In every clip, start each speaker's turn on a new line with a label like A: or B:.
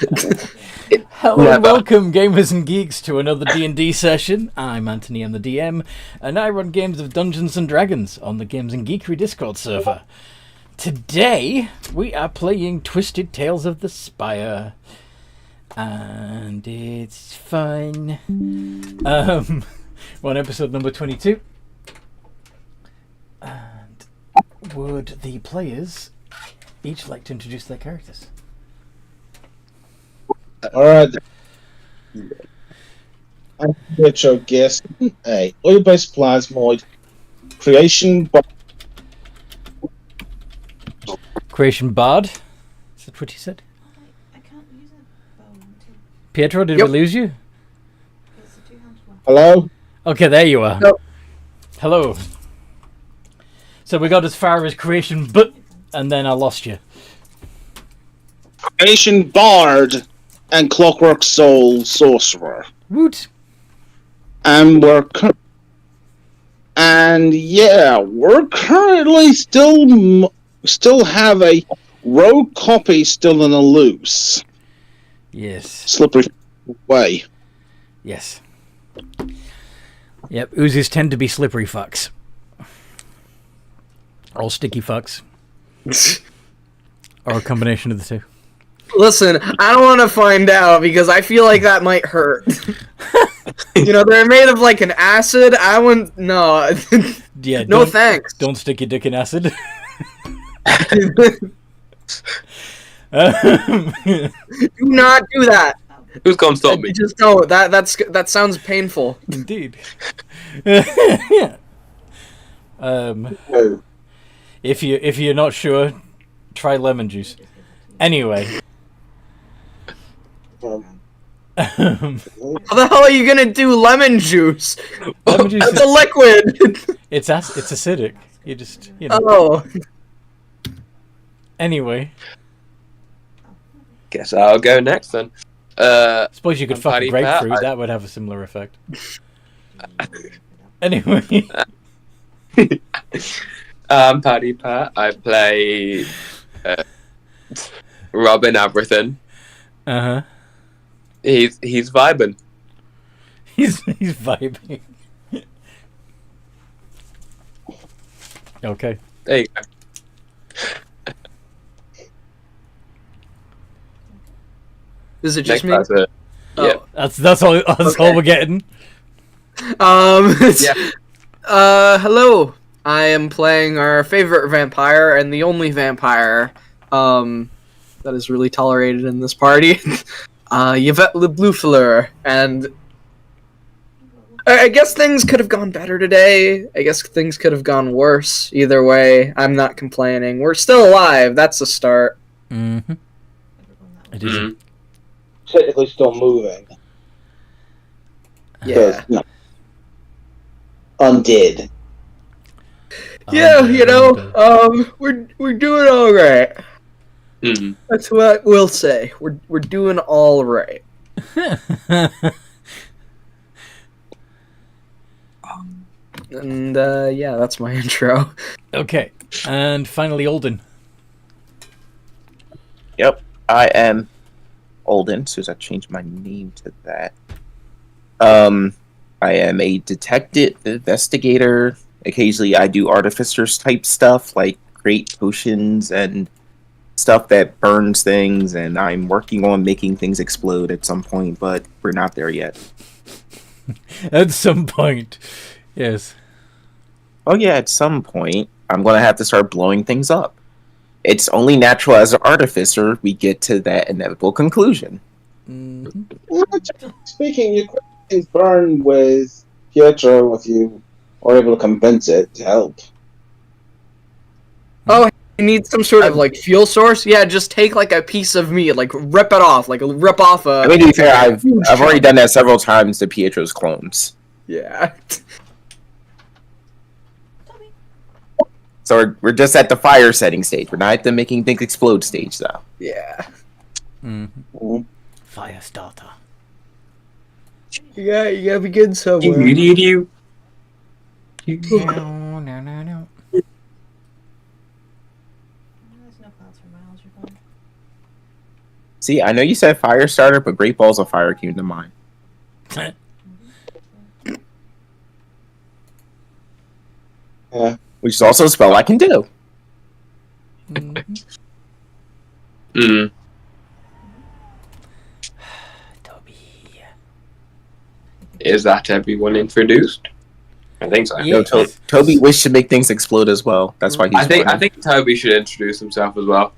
A: Hello and welcome, gamers and geeks, to another D&D session. I'm Anthony, I'm the DM, and I run games of Dungeons & Dragons on the Games and Geekery Discord server. Today, we are playing Twisted Tales of the Spire. And it's fun. We're on episode number 22. And would the players each like to introduce their characters?
B: Alright. I'm Pietro, guest A. Oil-based plasmoid creation
A: Creation Bard? Is that what you said?
C: I can't use a bone to...
A: Pietro, did we lose you?
C: It's a two-handed one.
B: Hello?
A: Okay, there you are.
B: Nope.
A: Hello. So we got as far as creation, and then I lost you.
B: Creation bard and clockwork soul sorcerer.
A: Woot.
B: And we're currently still have a rogue copy still in a loose.
A: Yes.
B: Slippery way.
A: Yes. Yep, oozes tend to be slippery fucks. Or sticky fucks. Or a combination of the two.
D: Listen, I don't want to find out because I feel like that might hurt. You know, they're made of like an acid. I wouldn't. No.
A: Yeah.
D: No thanks.
A: Don't stick your dick in acid.
D: Do not do that.
E: Who's gonna stop me?
D: Just don't. That sounds painful.
A: Indeed. Yeah. If you're not sure, try lemon juice. Anyway.
D: How the hell are you gonna do lemon juice?
A: Lemon juice
D: That's a liquid.
A: It's acidic. You just you know.
D: Oh.
A: Anyway.
E: Guess I'll go next then.
A: Suppose you could
E: I'm
A: fuck a
E: Paddy
A: grapefruit.
E: Pat.
A: That would have a similar effect. Anyway.
E: I'm Paddy Pat. I play Robin Everything.
A: Uh-huh.
E: He's vibing.
A: He's vibing. Okay.
E: There you go.
D: Is it just
E: Next
D: me?
E: person. Yeah.
A: That's all we're getting.
E: Yeah.
D: Hello. I am playing our favorite vampire and the only vampire that is really tolerated in this party. Yvette Le Bluefleur, and I guess things could have gone better today. I guess things could have gone worse. Either way, I'm not complaining. We're still alive. That's a start.
A: Mm-hmm. It is.
E: Mhm.
B: Technically still moving.
D: Yeah.
B: No. Undead.
D: Yeah, you know, we're doing all right.
E: Mhm.
D: That's what we'll say. We're doing all right. And yeah, that's my intro.
A: Okay, and finally, Alden.
F: Yep, I am Alden, so I changed my name to that. I am a detective investigator. Occasionally I do artificers type stuff, like create potions and stuff that burns things, and I'm working on making things explode at some point, but we're not there yet.
A: At some point, yes.
F: Oh yeah, at some point, I'm going to have to start blowing things up. It's only natural as an artificer we get to that inevitable conclusion.
A: Mm-hmm.
B: Speaking, you could things burn with Pietro if you are able to convince it to help.
D: Oh, you need some sort of like fuel source? Yeah, just take like a piece of meat, like rip it off, like rip off a.
F: I mean, to be fair, I've already done that several times to Pietro's clones.
D: Yeah.
F: So we're just at the fire setting stage. We're not at the making things explode stage, though.
D: Yeah.
A: Mm-hmm. Fire starter.
D: You gotta begin somewhere.
E: You.
A: No.
C: There's no clouds for miles, you're fine.
F: See, I know you said fire starter, but Great Balls of Fire came to mind.
B: Yeah.
F: Which is also a spell I can do.
E: Mm.
A: Toby.
E: Is that everyone introduced? I think so.
A: Yeah.
F: No, Toby wished to make things explode as well. That's why he's
E: I think
F: whining.
E: Toby should introduce himself as well.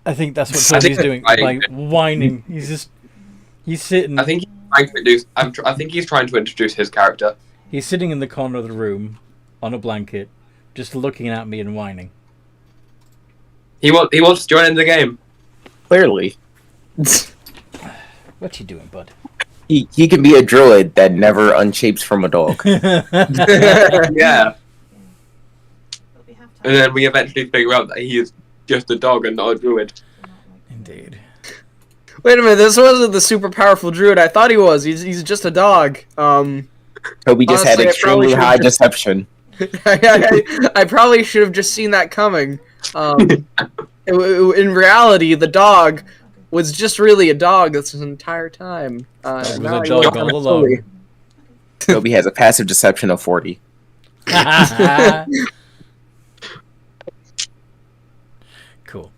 A: I think that's what
E: I think
A: Toby's doing
E: that's
A: by
E: right.
A: whining. He's sitting.
E: I think he's trying to introduce. I think he's trying to introduce his character.
A: He's sitting in the corner of the room on a blanket, just looking at me and whining.
E: He wants to join in the game.
F: Clearly.
A: What you doing, bud?
F: He can be a druid that never unshapes from a dog.
E: Yeah,
C: But we have to
E: and then we eventually figure out that he is just a dog and not a druid.
A: Indeed.
D: Wait a minute, this wasn't the super powerful druid I thought he was. He's just a dog.
F: Toby just
D: Honestly,
F: had
D: I probably
F: extremely
D: should've
F: high
D: just-
F: deception.
D: I probably should have just seen that coming. In reality, the dog was just really a dog this entire time.
A: Was
D: now
A: a
D: I
A: dog
D: get
A: all
D: it
A: along.
D: fully.
F: Toby has a passive deception of 40.
A: Cool.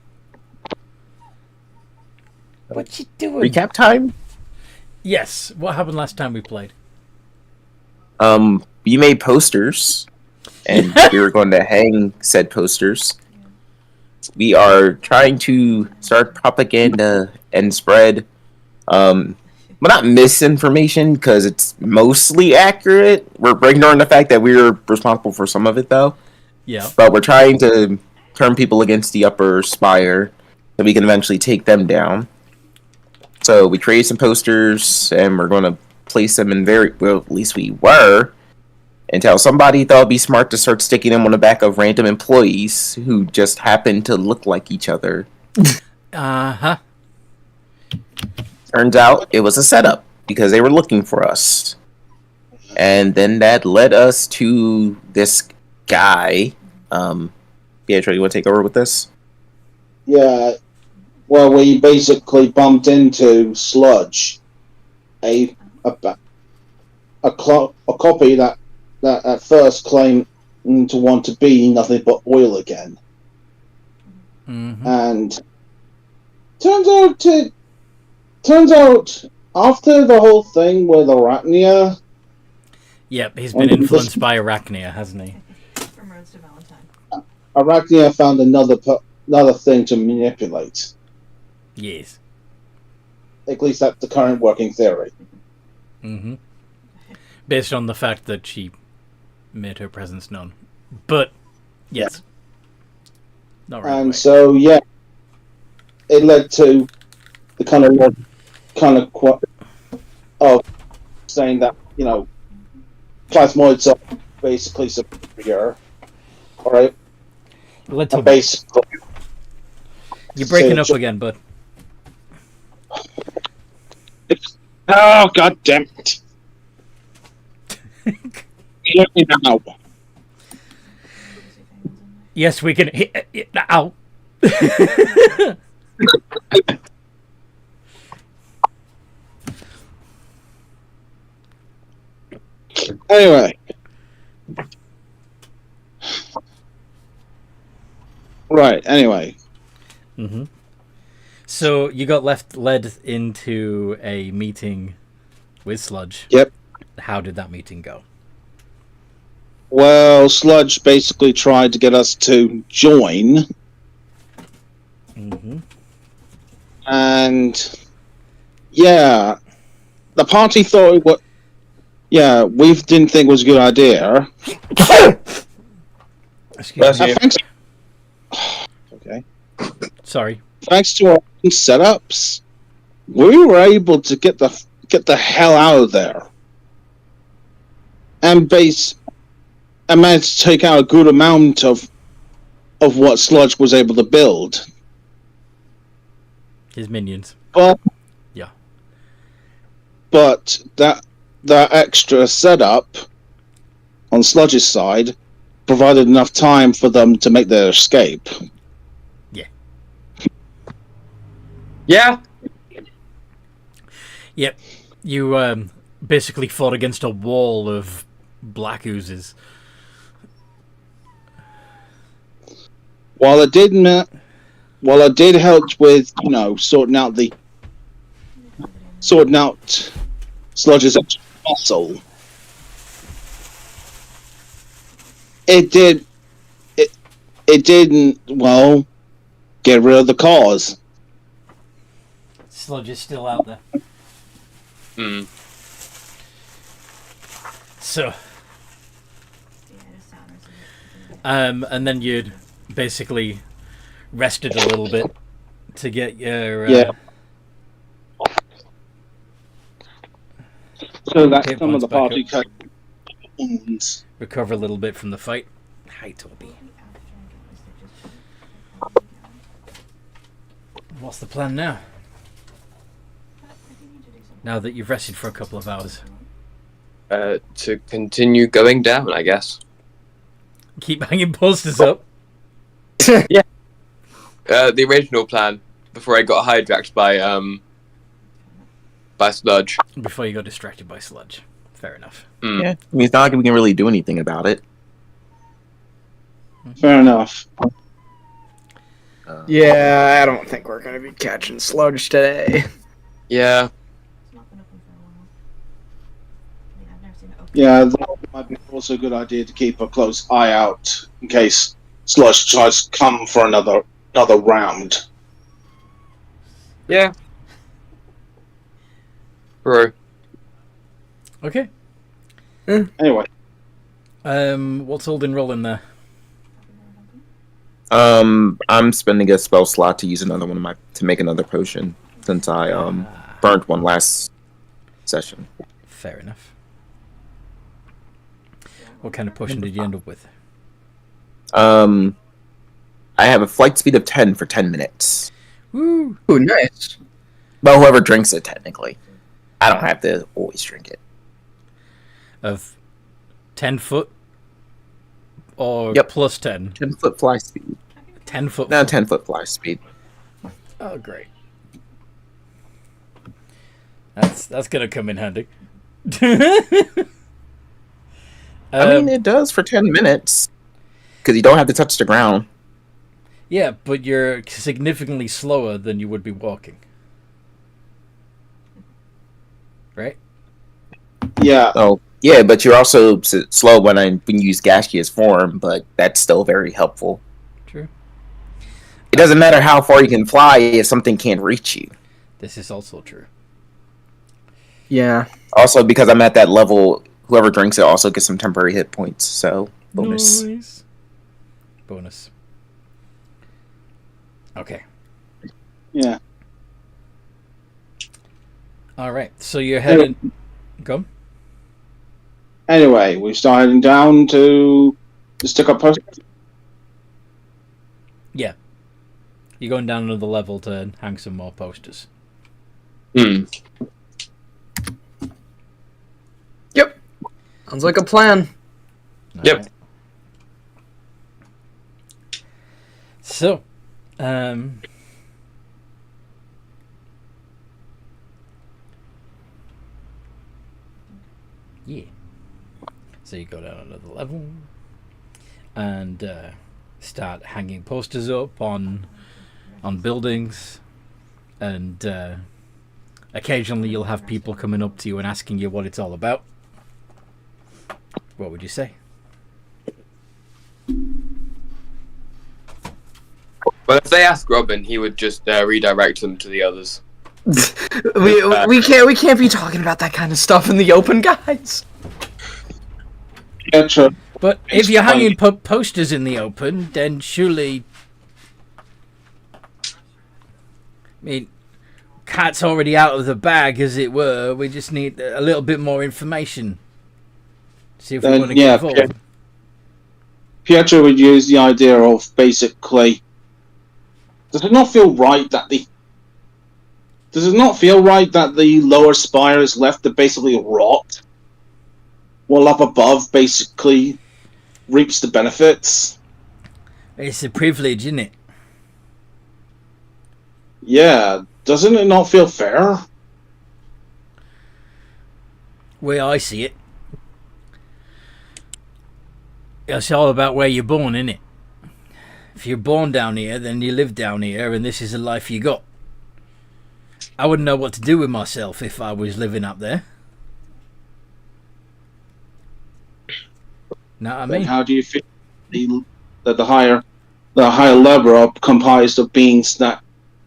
A: What you doing?
F: Recap time?
A: Yes. What happened last time we played?
F: We made posters, and we were going to hang said posters. We are trying to start propaganda and spread, well, not misinformation, because it's mostly accurate. We're ignoring the fact that we were responsible for some of it, though.
A: Yeah.
F: But we're trying to turn people against the upper Spire, so we can eventually take them down. So we created some posters, and we're going to place them in well, at least we were, until somebody thought it'd be smart to start sticking them on the back of random employees who just happened to look like each other.
A: Uh-huh.
F: Turns out it was a setup, because they were looking for us. And then that led us to this guy. Pietro, you want to take over with this?
B: Yeah. Well, we basically bumped into Sludge, a copy that at first claimed to want to be nothing but oil again,
A: Mm-hmm.
B: and turns out after the whole thing with Arachnia,
A: Yep, he's been influenced by Arachnia, hasn't he?
C: from Rhodes to Valentine.
B: Arachnia found another thing to manipulate.
A: Yes.
B: At least that's the current working theory.
A: Mm-hmm. Based on the fact that she made her presence known. But, yes. Not right
B: And
A: away.
B: so, yeah, it led to the kind of saying that, plasmoids are basically superior. All right,
A: Led to
B: basically.
A: You're breaking up
B: so-
A: again, bud.
B: Oh, god damn it! Hear me now.
A: Yes, we can. Ow.
B: Anyway. Right, anyway.
A: Mm-hmm. So you got led into a meeting with Sludge.
B: Yep.
A: How did that meeting go?
B: Well, Sludge basically tried to get us to join,
A: Mm-hmm.
B: and yeah, the party thought it was. Yeah, we didn't think it was a good idea.
A: Excuse me.
B: Thanks. Okay.
A: Sorry.
B: Thanks to our own setups, we were able to get the hell out of there, and managed to take out a good amount of what Sludge was able to build.
A: His minions.
B: But
A: Yeah.
B: But that extra setup on Sludge's side provided enough time for them to make their escape.
E: Yeah.
A: Yep. You basically fought against a wall of black oozes.
B: While I did help with, sorting out Sludge's muscle, it didn't, well, get rid of the cause.
A: Sludge is still out there.
E: Hmm.
A: So,
C: Yeah,
A: and then you'd basically rested a little bit to get your
B: Yeah. So that's
A: hit
B: some of
A: points
B: the
A: back
B: party
A: up.
B: cut wounds.
A: Recover a little bit from the fight. Hi, Toby. What's the plan now? Now that you've rested for a couple of hours.
E: To continue going down, I guess.
A: Keep hanging posters up.
E: The original plan before I got hijacked by Sludge.
A: Before you got distracted by Sludge. Fair enough.
F: Yeah, I mean, it's not like we can really do anything about it.
B: Fair enough.
D: Yeah, I don't think we're gonna be catching Sludge today.
E: Yeah.
C: It's not been open for a while. I mean, I've never seen it open.
B: Yeah, that might be also a good idea to keep a close eye out in case Sludge tries to come for another round.
E: Yeah. Bro.
A: Okay.
B: Anyway,
A: What's Alden rolling there?
F: I'm spending a spell slot to use another one to make another potion since I burnt one last session.
A: Fair enough. What kind of potion did you end up with?
F: I have a flight speed of 10 for 10 minutes.
A: Woo!
D: Ooh, nice.
F: Well, whoever drinks it, technically. I don't have to always drink it.
A: Of 10 foot? Or
F: Yep.
A: plus 10?
F: 10-foot fly speed.
A: 10 foot.
F: No, 10-foot fly speed.
A: Oh, great. That's gonna come in handy.
F: I mean, it does for 10 minutes. Because you don't have to touch the ground.
A: Yeah, but you're significantly slower than you would be walking. Right?
B: yeah,
F: Oh, yeah, but you're also slow when you use gaseous form, but that's still very helpful.
A: True.
F: It doesn't matter how far you can fly if something can't reach you.
A: This is also true.
D: Yeah.
F: Also, because I'm at that level, whoever drinks it also gets some temporary hit points, so bonus.
A: Nice. Bonus. Okay.
B: yeah.
A: Alright, so you're heading... Go.
B: Anyway, we start heading down to stick up posters.
A: Yeah. You're going down another level to hang some more posters.
E: Hmm.
D: Yep. Sounds like a plan.
E: Yep.
A: Alright. So, yeah. So you go down another level and start hanging posters up on buildings, and occasionally you'll have people coming up to you and asking you what it's all about. What would you say?
E: Well, if they ask Robin, he would just redirect them to the others.
D: we can't be talking about that kind of stuff in the open, guys.
B: Pietro,
A: But if you're hanging posters in the open, then surely... I mean, cat's already out of the bag, as it were. We just need a little bit more information. See if we want to
B: yeah,
A: get involved.
B: Pietro would use the idea of basically. Does it not feel right that the lower spire is left to basically rot, while up above basically reaps the benefits?
A: It's a privilege, isn't it?
B: Yeah, Doesn't it not feel fair?
A: Way I see it, it's all about where you're born, innit? If you're born down here, then you live down here, and this is the life you got. I wouldn't know what to do with myself if I was living up there. Know what I
B: Then
A: mean?
B: how do you feel that the higher level are comprised of beings that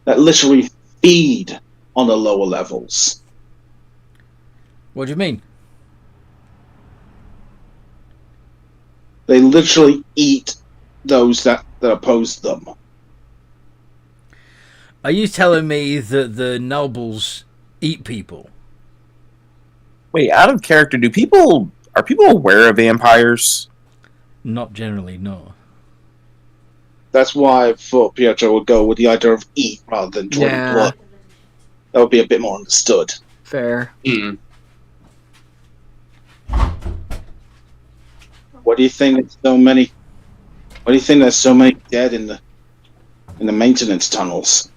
B: literally feed on the lower levels?
A: What do you mean?
B: They literally eat those that oppose them.
A: Are you telling me that the nobles eat people?
F: Wait, out of character, are people aware of vampires?
A: Not generally, no.
B: That's why I thought Pietro would go with the idea of eat rather than drink
D: Yeah.
B: blood. That would be a bit more understood.
D: Fair.
E: Mm.
B: What do you think there's so many? What do you think there's so many dead in the maintenance tunnels?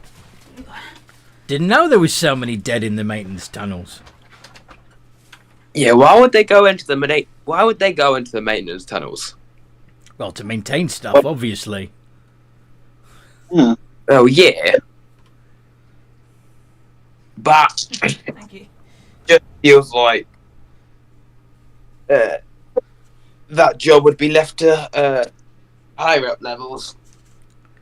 A: Didn't know there was so many dead in the maintenance tunnels.
E: Yeah, why would they go into the maintenance tunnels?
A: Well, to maintain stuff, obviously.
B: Yeah.
E: Oh yeah. But
C: Thank you.
E: just feels like that job would be left to higher up levels.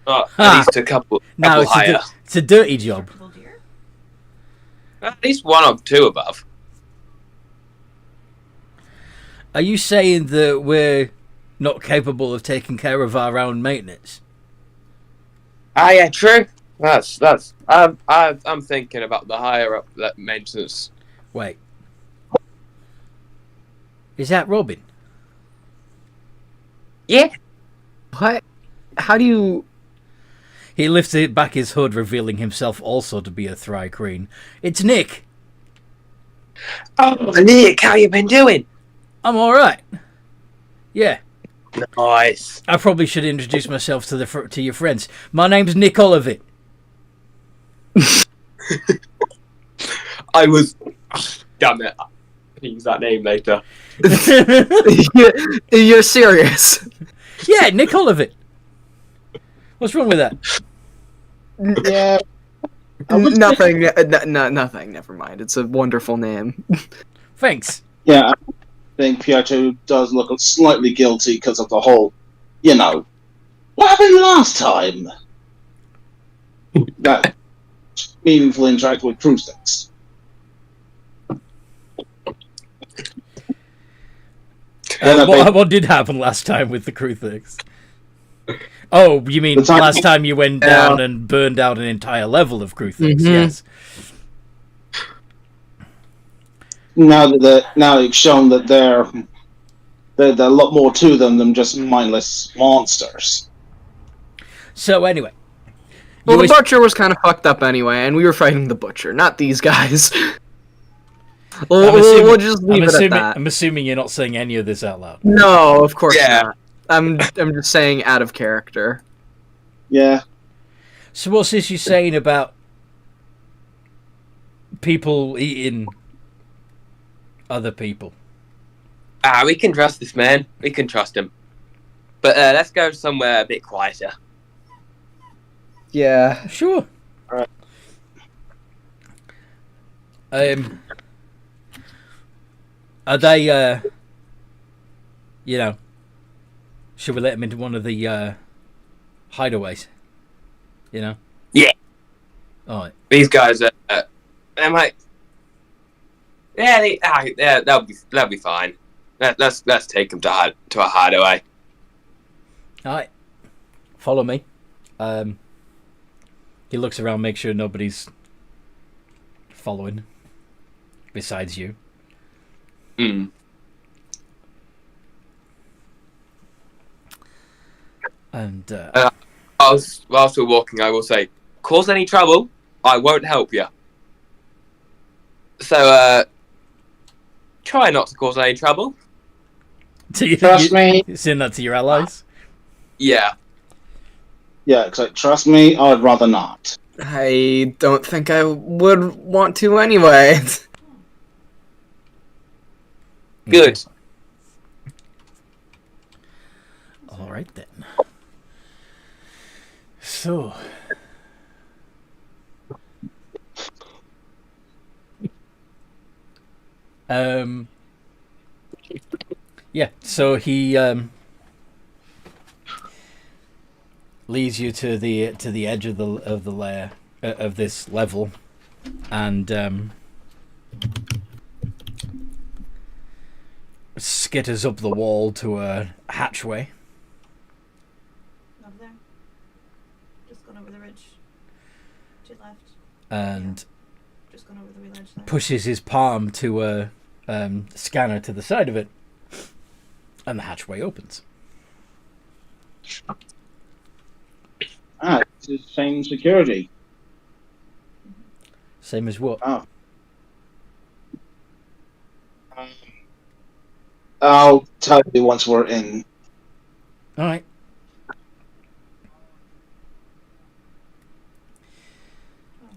E: At least a couple
A: No,
E: higher.
A: it's a dirty job.
C: Little deer.
E: At least one or two above.
A: Are you saying that we're not capable of taking care of our own maintenance?
E: Ah, yeah, true. I'm thinking about the higher up that maintenance.
A: Wait. Is that Robin?
E: Yeah.
D: What? How do you...
A: He lifted back his hood, revealing himself also to be a Thry-Kreen. It's Nick!
E: Oh, Nick, how you been doing?
A: I'm alright. Yeah.
E: Nice.
A: I probably should introduce myself to your friends. My name's Nick Olivet.
E: I was. Damn it. I can use that name later.
D: You're serious?
A: Yeah, Nick Olivet. What's wrong with that?
B: Yeah.
D: Nothing. Nothing. Never mind. It's a wonderful name.
A: Thanks.
B: Yeah, I think Pietro does look slightly guilty because of the whole, what happened last time? That meaningful interaction with crucifix.
A: What did happen last time with the crucifix? Oh, you mean
B: The time-
A: last time you went down and burned out an entire level of crucifix?
D: Mhm.
A: Yes.
B: Now that it's shown that there are a lot more to them than just mindless monsters.
A: So anyway,
D: Well,
A: you
D: the butcher was kind of fucked up anyway, and we were fighting the butcher, not these guys. We'll just leave it at that.
A: I'm assuming you're not saying any of this out loud.
D: No, of course
E: Yeah.
D: not. I'm just saying out of character.
B: Yeah.
A: So what's this you're saying about people eating other people?
E: Ah, we can trust this man. We can trust him. But let's go somewhere a bit quieter.
D: Yeah.
A: Sure.
B: Alright.
A: Are they, should we let them into one of the hideaways?
E: Yeah.
A: Alright.
E: These guys are. They might. Yeah, that'll be fine. Let's take them to a hideaway.
A: Alright. Follow me. He looks around, make sure nobody's following besides you.
E: Mm.
A: And
E: Whilst we're walking, I will say, cause any trouble, I won't help you. So, try not to cause any trouble.
B: Trust me.
A: Send that to your allies.
E: Yeah.
B: Yeah, trust me, I'd rather not.
D: I don't think I would want to anyway.
E: Good.
A: All right then. So, yeah. So he leads you to the edge of the layer of this level, and skitters up the wall to a hatchway.
C: Over there. Just gone over the ridge. To your left.
A: And
C: Just gone over the wee ledge there.
A: pushes his palm to a scanner to the side of it, and the hatchway opens.
B: Ah, it's the same security.
A: Same as what?
B: Oh. I'll tell you once we're in.
A: All right.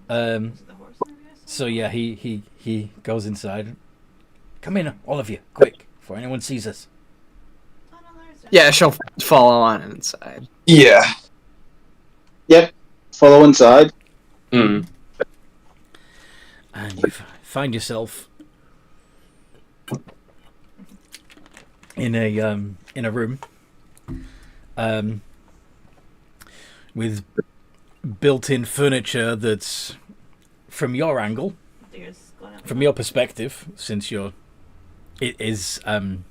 C: Was it the horse maybe I saw?
A: So yeah, he goes inside. Come in, all of you, quick, before anyone sees us.
C: Oh, no, there's it.
D: Yeah, she'll follow on inside.
E: Yeah.
B: Yep. Follow inside.
E: Mm.
A: And you find yourself in a room with built-in furniture that's, from your angle,
C: There's gone out.
A: from your perspective, since it is on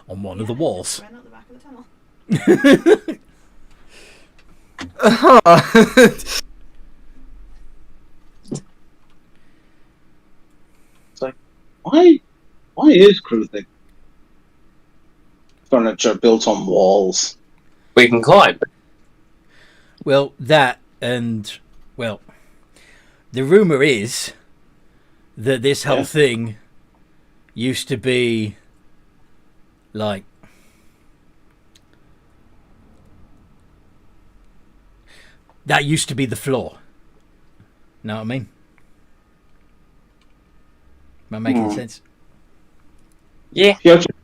A: one of the walls.
C: Ran out the back of the tunnel.
B: Why is Kruthik furniture built on walls?
E: We can climb.
A: Well, that and well, the rumor is that this whole thing used to be like that used to be the floor. Know what I mean? Am I making sense?
E: Yeah.
B: Pietro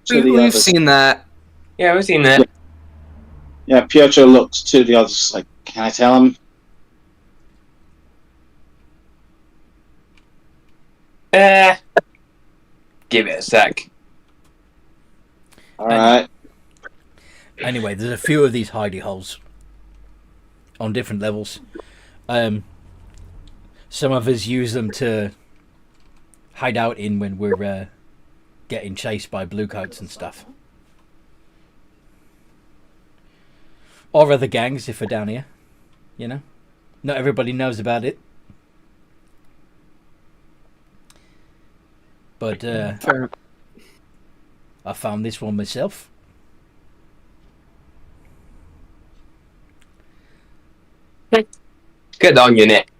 B: to the
D: We've
B: others.
D: seen that.
E: Yeah, we've seen that.
B: Yeah, Pietro looks to the others like, can I tell him?
E: Give it a sec.
B: Alright.
A: Anyway, there's a few of these hidey holes on different levels. Some of us use them to hide out in when we're getting chased by bluecoats and stuff. Or other gangs if we're down here. You know? Not everybody knows about it. But
D: Fair.
A: I found this one myself.
E: Good on you, Nick.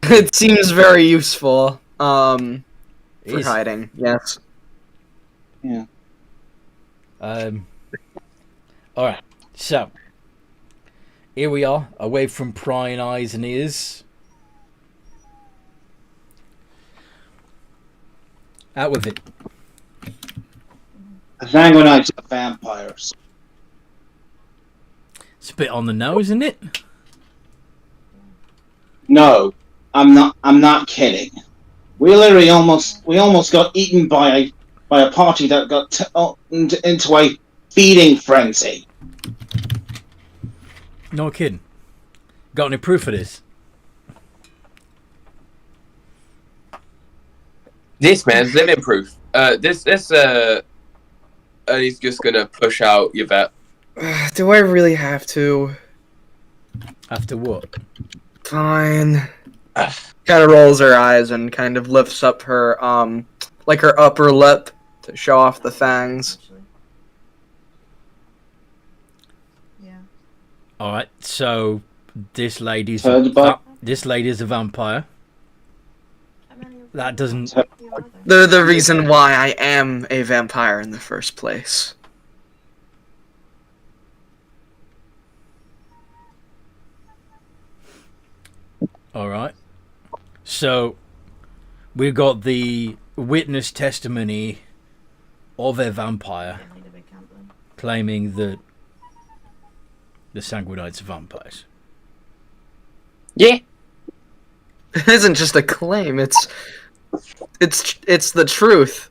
D: It seems very useful.
A: It
D: For
A: is.
D: hiding. Yes.
B: Yeah.
A: Alright, so here we are, away from prying eyes and ears. Out with it.
B: The Sanguinites are vampires.
A: It's a bit on the nose, isn't it?
B: No, I'm not kidding. We literally almost got eaten by a party that got into a feeding frenzy.
A: No kidding. Got any proof of this?
E: This man's living proof. This he's just gonna push out your vet.
D: Do I really have to?
A: After what?
D: Fine. Kind of rolls her eyes and kind of lifts up her like her upper lip to show off the fangs.
C: Actually. Yeah.
A: Alright, so this lady's
B: Heard about-
A: this lady's a vampire.
C: How many of
A: That doesn't
C: you are there?
D: They're the reason why I am a vampire in the first place.
A: All right. So we've got the witness testimony of a vampire
C: Didn't lead a big camp then.
A: claiming that the Sanguinites are vampires.
E: Yeah.
D: It isn't just a claim. It's the truth.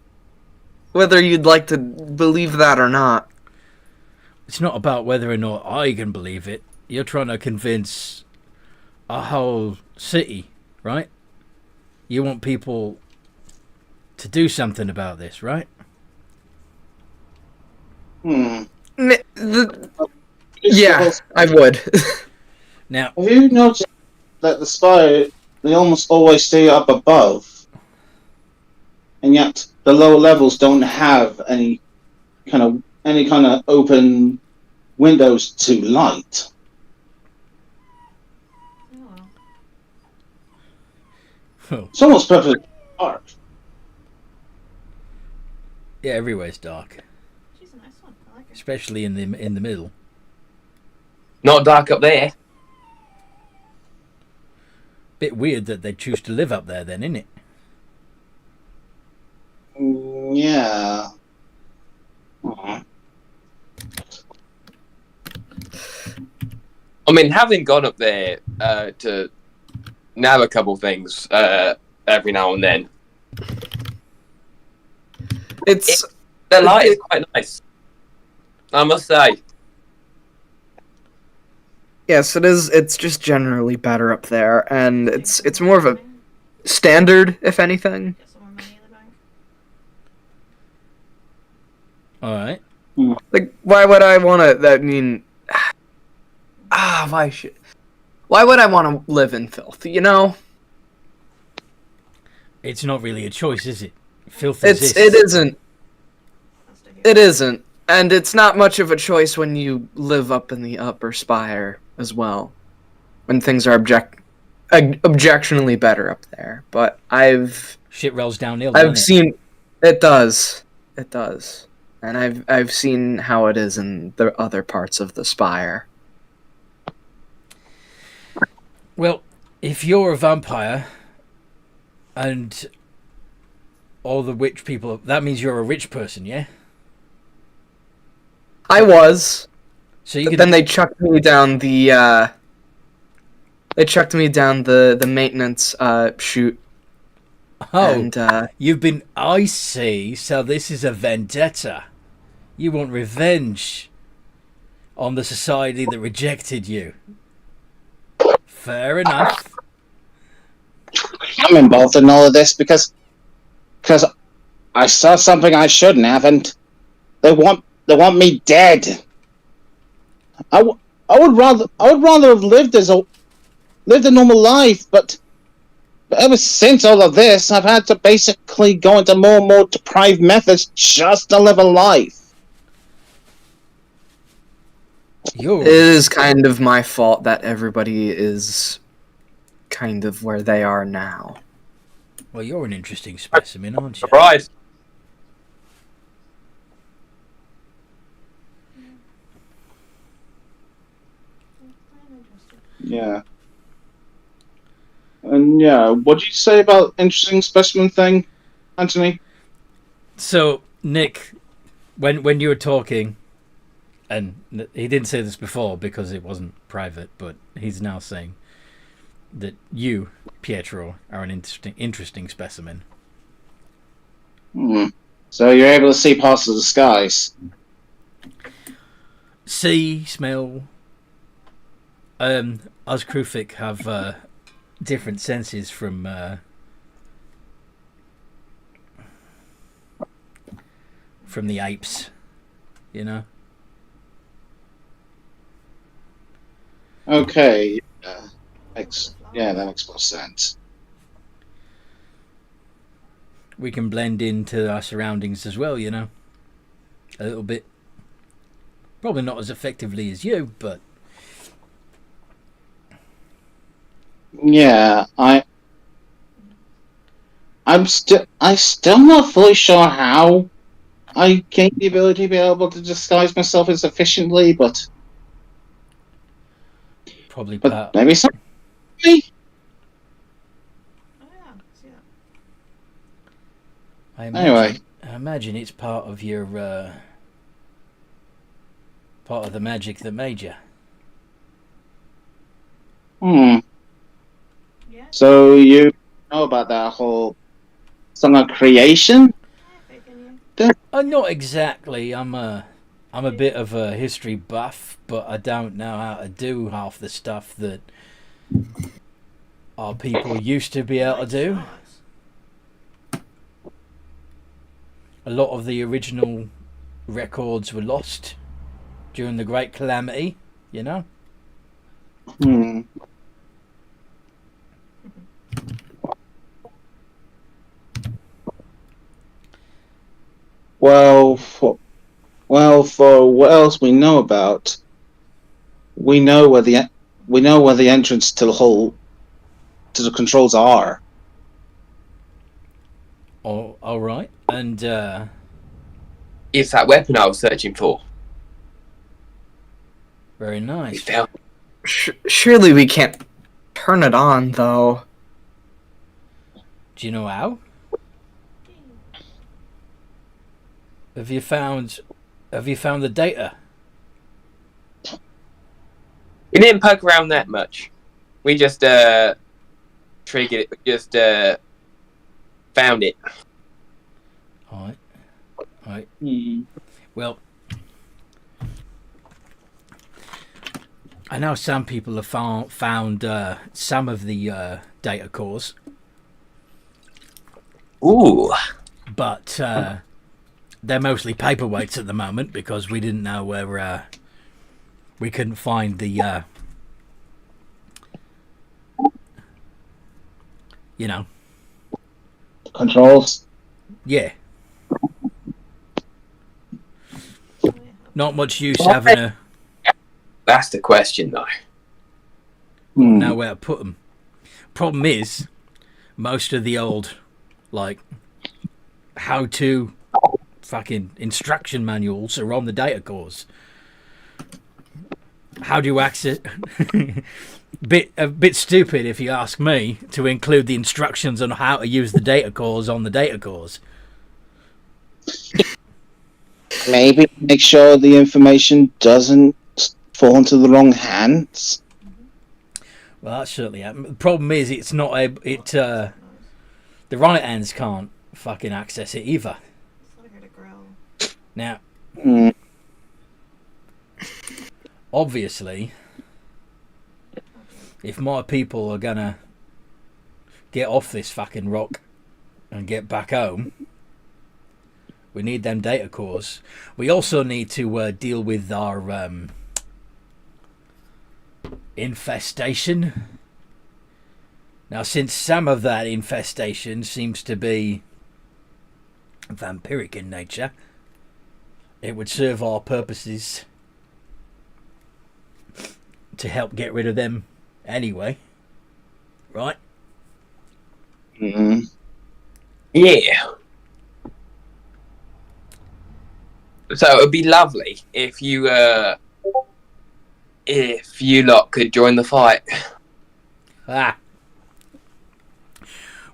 D: Whether you'd like to believe that or not.
A: It's not about whether or not I can believe it. You're trying to convince a whole city, right? You want people to do something about this, right?
B: Hmm.
D: Yeah, I would.
A: Now,
B: Have you noticed that the Spire, they almost always stay up above, and yet the lower levels don't have any kind of open windows to light?
C: Oh well.
B: It's almost perfectly dark.
A: yeah, everywhere's dark,
C: She's a nice one. I like her.
A: especially in the middle.
E: Not dark up there.
A: Bit weird that they choose to live up there, then, isn't it?
B: Yeah. Aw.
E: I mean, having gone up there to nab a couple things every now and then,
D: It's
E: the light is quite nice. I must say.
D: yes, it is. It's just generally better up there, and it's more of a standard, if anything.
C: Get some more money in the bank.
A: All right.
D: Like, why would I want to? I mean, why would I want to live in filth? You know,
A: It's not really a choice, is it? Filth
D: it
A: exists.
D: isn't.
C: That's to hear.
D: It isn't, and it's not much of a choice when you live up in the upper spire as well, when things are objectionably better up there. But
A: Shit rolls downhill. doesn't
D: I've
A: it?
D: seen it does, and I've seen how it is in the other parts of the spire.
A: Well, if you're a vampire and all the witch people, that means you're a rich person, yeah?
D: I was.
A: So you
D: But
A: could
D: then they chucked me down the maintenance chute.
A: Oh,
D: And
A: you've been. I see. So this is a vendetta. You want revenge on the society that rejected you. Fair enough.
B: I'm involved in all of this because I saw something I shouldn't have, and they want me dead. I would rather have lived a normal life, but ever since all of this, I've had to basically go into more and more deprived methods just to live a life.
A: You're
D: it is kind of my fault that everybody is kind of where they are now.
A: well, you're an interesting specimen, aren't you?
E: Surprise!
C: I'm interested.
B: Yeah. And yeah, what did you say about interesting specimen thing, Anthony?
A: So, Nick, when you were talking, and he didn't say this before because it wasn't private, but he's now saying that you, Pietro, are an interesting specimen.
B: So you're able to see parts of the skies.
A: See, smell. Us Krufik have different senses from the apes, you know.
B: Okay. Yeah, that makes more sense.
A: We can blend into our surroundings as well, you know. A little bit. Probably not as effectively as you, but
B: Yeah, I'm still not fully sure how I gained the ability to be able to disguise myself as efficiently,
A: probably
B: but
A: part.
B: maybe something. Anyway.
A: I imagine it's part of your part of the magic that made you.
B: Hmm.
C: Yeah?
B: So you know about that whole song of creation?
C: I you.
A: Not exactly. I'm a bit of a history buff, but I don't know how to do half the stuff that our people used to be able to do. A lot of the original records were lost during the Great Calamity, you know?
B: Hmm. Well, for what else we know about, we know where the entrance to the controls are.
A: Oh, all right. And
E: It's that weapon I was searching for.
A: very
E: We
A: nice.
E: found.
D: Surely we can't turn it on, though.
A: Do you know how? Have you found the data?
E: We didn't poke around that much. We just triggered it. We just found it.
A: All right.
B: Hmm.
A: Well, I know some people have found some of the data cores,
E: Ooh.
A: but they're mostly paperweights at the moment because we didn't know where we couldn't find the you know,
B: Controls.
A: yeah. Not much use having a
E: That's the question, though.
B: Hmm.
A: know where to put them. Problem is, most of the old like how-to fucking instruction manuals are on the data cores. How do you access? A bit stupid if you ask me to include the instructions on how to use the data cores on the data cores.
B: Maybe make sure the information doesn't fall into the wrong hands.
A: Well, that's certainly happened. The problem is it's not able. The right hands can't fucking access it either. Now,
B: Hmm.
A: obviously, if my people are gonna get off this fucking rock and get back home, we need them data cores. We also need to deal with our infestation. Now, since some of that infestation seems to be vampiric in nature, it would serve our purposes to help get rid of them anyway. Right?
B: Hmm.
E: Yeah. So it would be lovely if you lot could join the fight.
A: Ah.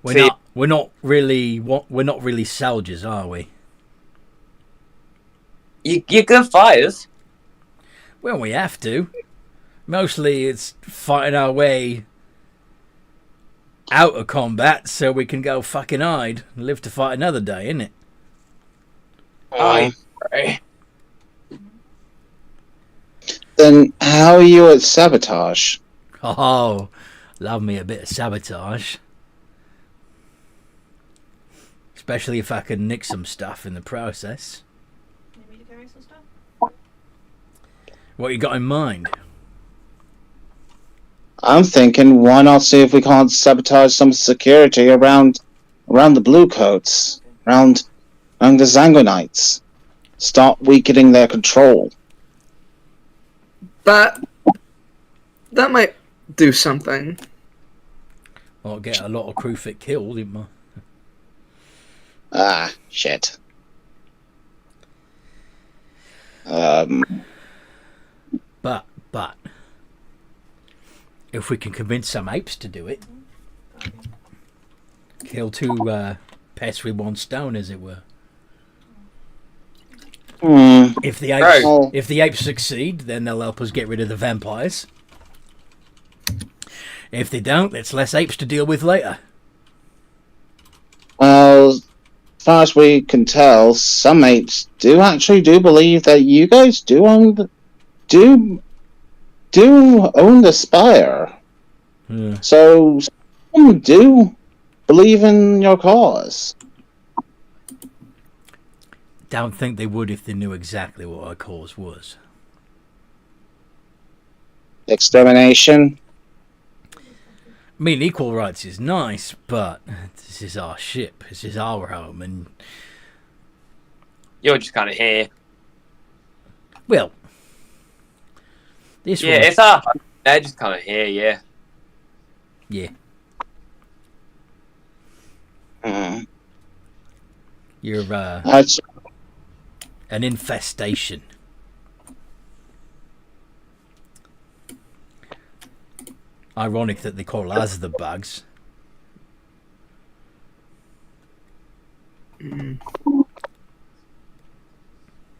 E: See-
A: We're not really soldiers, are we?
E: You're good fighters.
A: Well, we have to. Mostly it's fighting our way out of combat so we can go fucking hide and live to fight another day, isn't it?
E: Aye. Right.
B: Then how are you at sabotage?
A: Oh, love me a bit of sabotage. Especially if I can nick some stuff in the process.
C: Maybe to carry some stuff?
A: What you got in mind?
B: I'm thinking, why not see if we can't sabotage some security around the blue coats, around the Zangonites. Start weakening their control.
D: That might do something.
A: I'll get a lot of crew fit killed, didn't I?
B: Ah, shit.
A: But if we can convince some apes to do it, kill two pest with one stone, as it were.
B: Hmm.
A: If the apes,
E: Right.
B: Well,
A: if the apes succeed, then they'll help us get rid of the vampires. If they don't, it's less apes to deal with later.
B: as far as we can tell, some apes do actually believe that you guys do own the Spire.
A: Yeah.
B: So some do believe in your cause.
A: Don't think they would if they knew exactly what our cause was.
B: Extermination.
A: I mean, equal rights is nice, but this is our ship. This is our home, and
E: You're just kind of here.
A: well, this
E: Yeah,
A: one,
E: it's our. They're just kind of here. Yeah.
A: yeah,
B: Hmm.
A: you're
B: That's
A: an infestation. Ironic that they call us the bugs.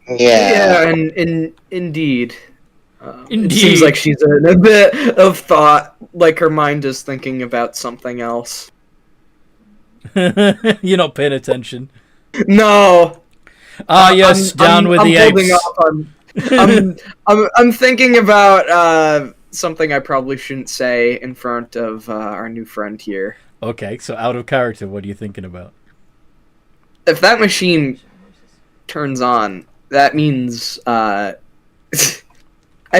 B: yeah.
D: and indeed.
A: Indeed.
D: It seems like she's in a bit of thought, like her mind is thinking about something else.
A: You're not paying attention.
D: No.
A: Ah, yes, down with the
D: holding
A: apes.
D: off on- I'm thinking about something I probably shouldn't say in front of our new friend here.
A: Okay, so out of character, what are you thinking about?
D: If that machine turns on, that means I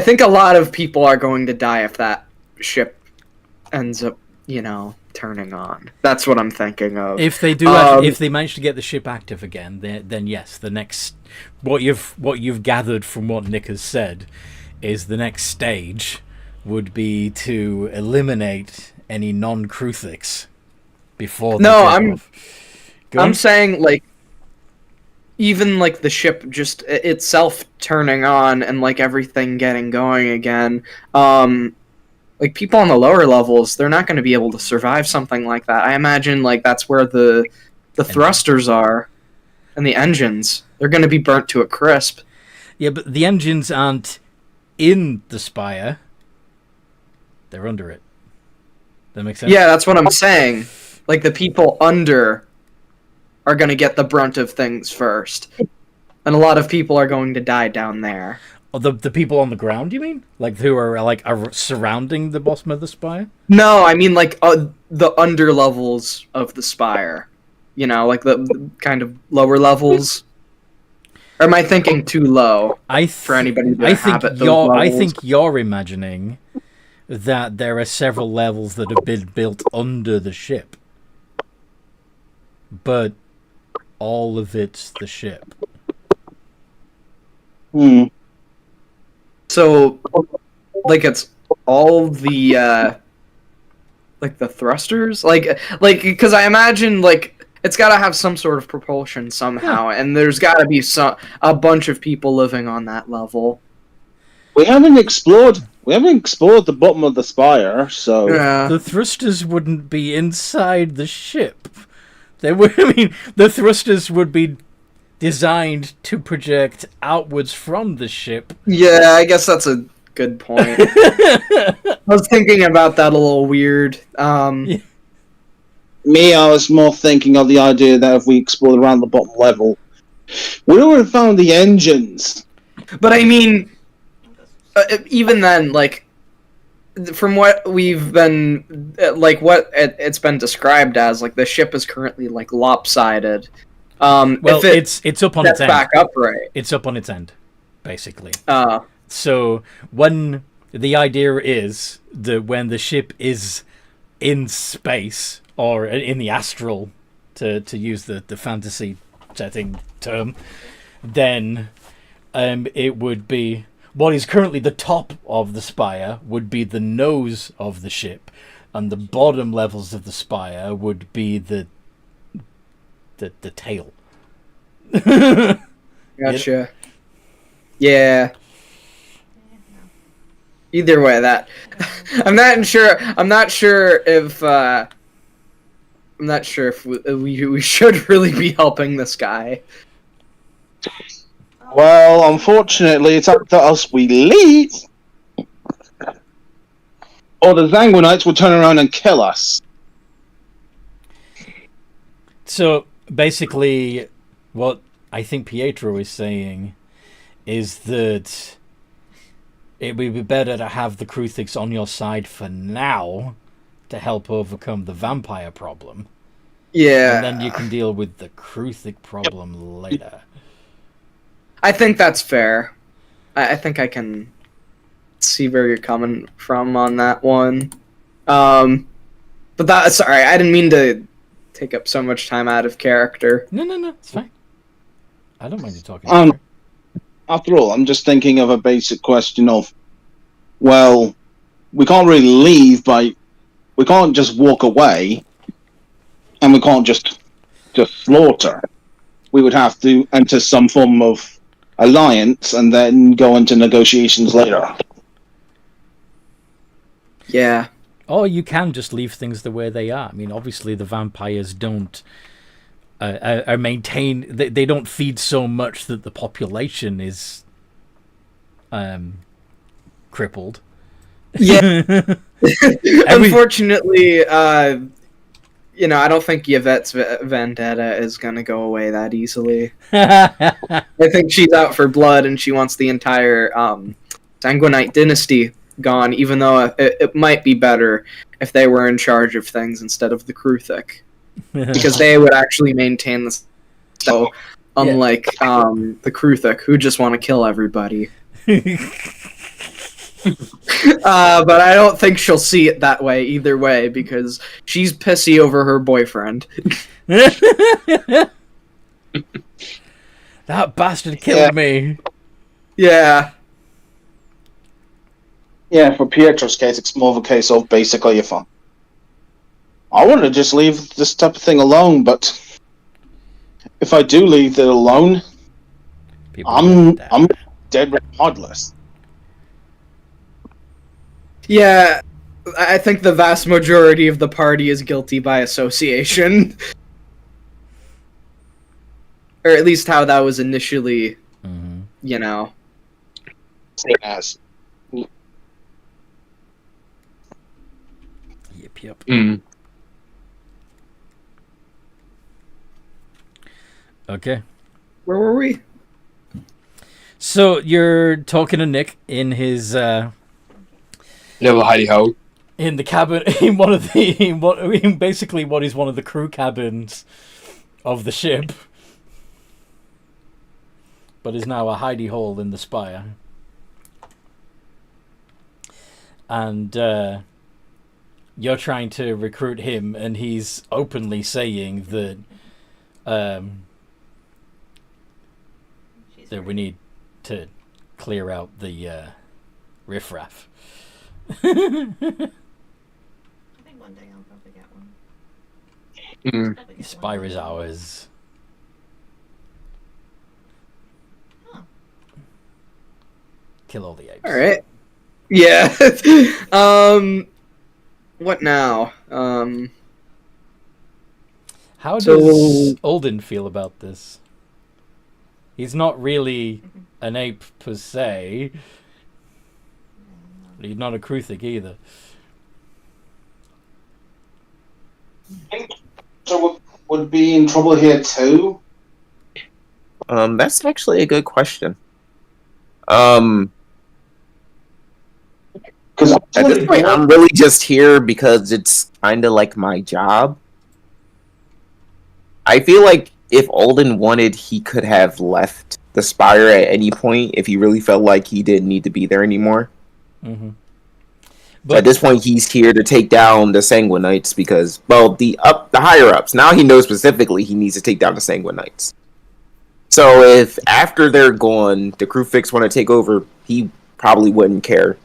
D: think a lot of people are going to die if that ship ends up, turning on. That's what I'm thinking of.
A: If they do, if they manage to get the ship active again, then yes, the next what you've gathered from what Nick has said is the next stage would be to eliminate any non-Kruthiks before.
D: No,
A: they take
D: I'm-
A: off. Go on.
D: I'm saying, even, the ship just itself turning on and, everything getting going again, people on the lower levels, they're not going to be able to survive something like that. I imagine, that's where the thrusters are and the engines. They're going to be burnt to a crisp.
A: Yeah, but the engines aren't in the Spire. They're under it. That makes sense?
D: Yeah, that's what I'm saying. The people under are going to get the brunt of things first. And a lot of people are going to die down there.
A: Oh, the people on the ground, you mean? Who are surrounding the bottom of the Spire?
D: No, I mean the under levels of the Spire. The kind of lower levels. Or am I thinking too low for anybody to inhabit those levels?
A: I think you're imagining that there are several levels that have been built under the ship. But all of it's the ship.
B: Hmm.
D: So, it's all the the thrusters, because I imagine it's got to have some sort of propulsion somehow, and there's got to be a bunch of people living on that level.
B: We haven't explored the bottom of the Spire, so
D: Yeah.
A: The thrusters wouldn't be inside the ship. The thrusters would be designed to project outwards from the ship.
D: Yeah, I guess that's a good point. I was thinking about that a little weird.
B: me, I was more thinking of the idea that if we explored around the bottom level, we would have found the engines.
D: But I mean, even then, from what we've been, what it's been described as, the ship is currently lopsided.
A: Well,
D: if
A: it's up on its end.
D: back upright.
A: It's up on its end, basically.
D: Oh.
A: So when the idea is that when the ship is in space or in the astral, to use the fantasy setting term, then it would be what is currently the top of the Spire would be the nose of the ship, and the bottom levels of the Spire would be the tail.
D: Gotcha. Yeah. Either way, that I'm not sure if I'm not sure if we should really be helping this guy.
B: Well, unfortunately, it's up to us. We leave, or the Zanguinites will turn around and kill us.
A: So basically, what I think Pietro is saying is that it would be better to have the Kruthiks on your side for now to help overcome the vampire problem.
D: Yeah.
A: And then you can deal with the Kruthik problem later.
D: I think that's fair. I think I can see where you're coming from on that one. But sorry, I didn't mean to take up so much time out of character.
A: No, it's fine. I don't mind you talking.
B: After all, I'm just thinking of a basic question of, well, we can't really leave we can't just walk away, and we can't just slaughter. We would have to enter some form of alliance and then go into negotiations later.
D: Yeah.
A: Or you can just leave things the way they are. I mean, obviously the vampires don't are maintained. They don't feed so much that the population is crippled.
D: Yeah. Unfortunately, I don't think Yvette's vendetta is going to go away that easily. I think she's out for blood, and she wants the entire Sanguinite dynasty gone, even though it might be better if they were in charge of things instead of the Kruthik. Because they would actually maintain the so unlike the Kruthik, who just want to kill everybody. But I don't think she'll see it that way either way, because she's pissy over her boyfriend.
A: That bastard killed me.
D: Yeah.
B: Yeah, for Pietro's case, it's more of a case of basically if I want to just leave this type of thing alone, but if I do leave it alone, I'm dead regardless.
D: Yeah, I think the vast majority of the party is guilty by association. Or at least how that was initially,
B: Same as.
A: Yep. Okay.
D: Where were we?
A: So you're talking to Nick in his
E: Little hidey hole.
A: in the cabin in one of the in basically what is one of the crew cabins of the ship, but is now a hidey hole in the Spire. And you're trying to recruit him, and he's openly saying that that we need to clear out the riffraff.
C: I think one day I'll probably get one. Probably get
A: Spire
C: one.
A: is ours.
C: Huh.
A: Kill all the apes.
D: All right. Yeah. What now?
A: How
D: So-
A: does Alden feel about this? He's not really an ape per se. He's not a Kruthik either.
B: So would be in trouble here too?
F: That's actually a good question. At
B: Because
F: this point, I'm really just here because it's kind of like my job. I feel like if Alden wanted, he could have left the Spire at any point if he really felt like he didn't need to be there anymore.
A: Mm-hmm.
F: But at this point, he's here to take down the Sanguinites because, well, the higher ups. Now he knows specifically he needs to take down the Sanguinites. So if after they're gone, the Kruthik want to take over, he probably wouldn't care.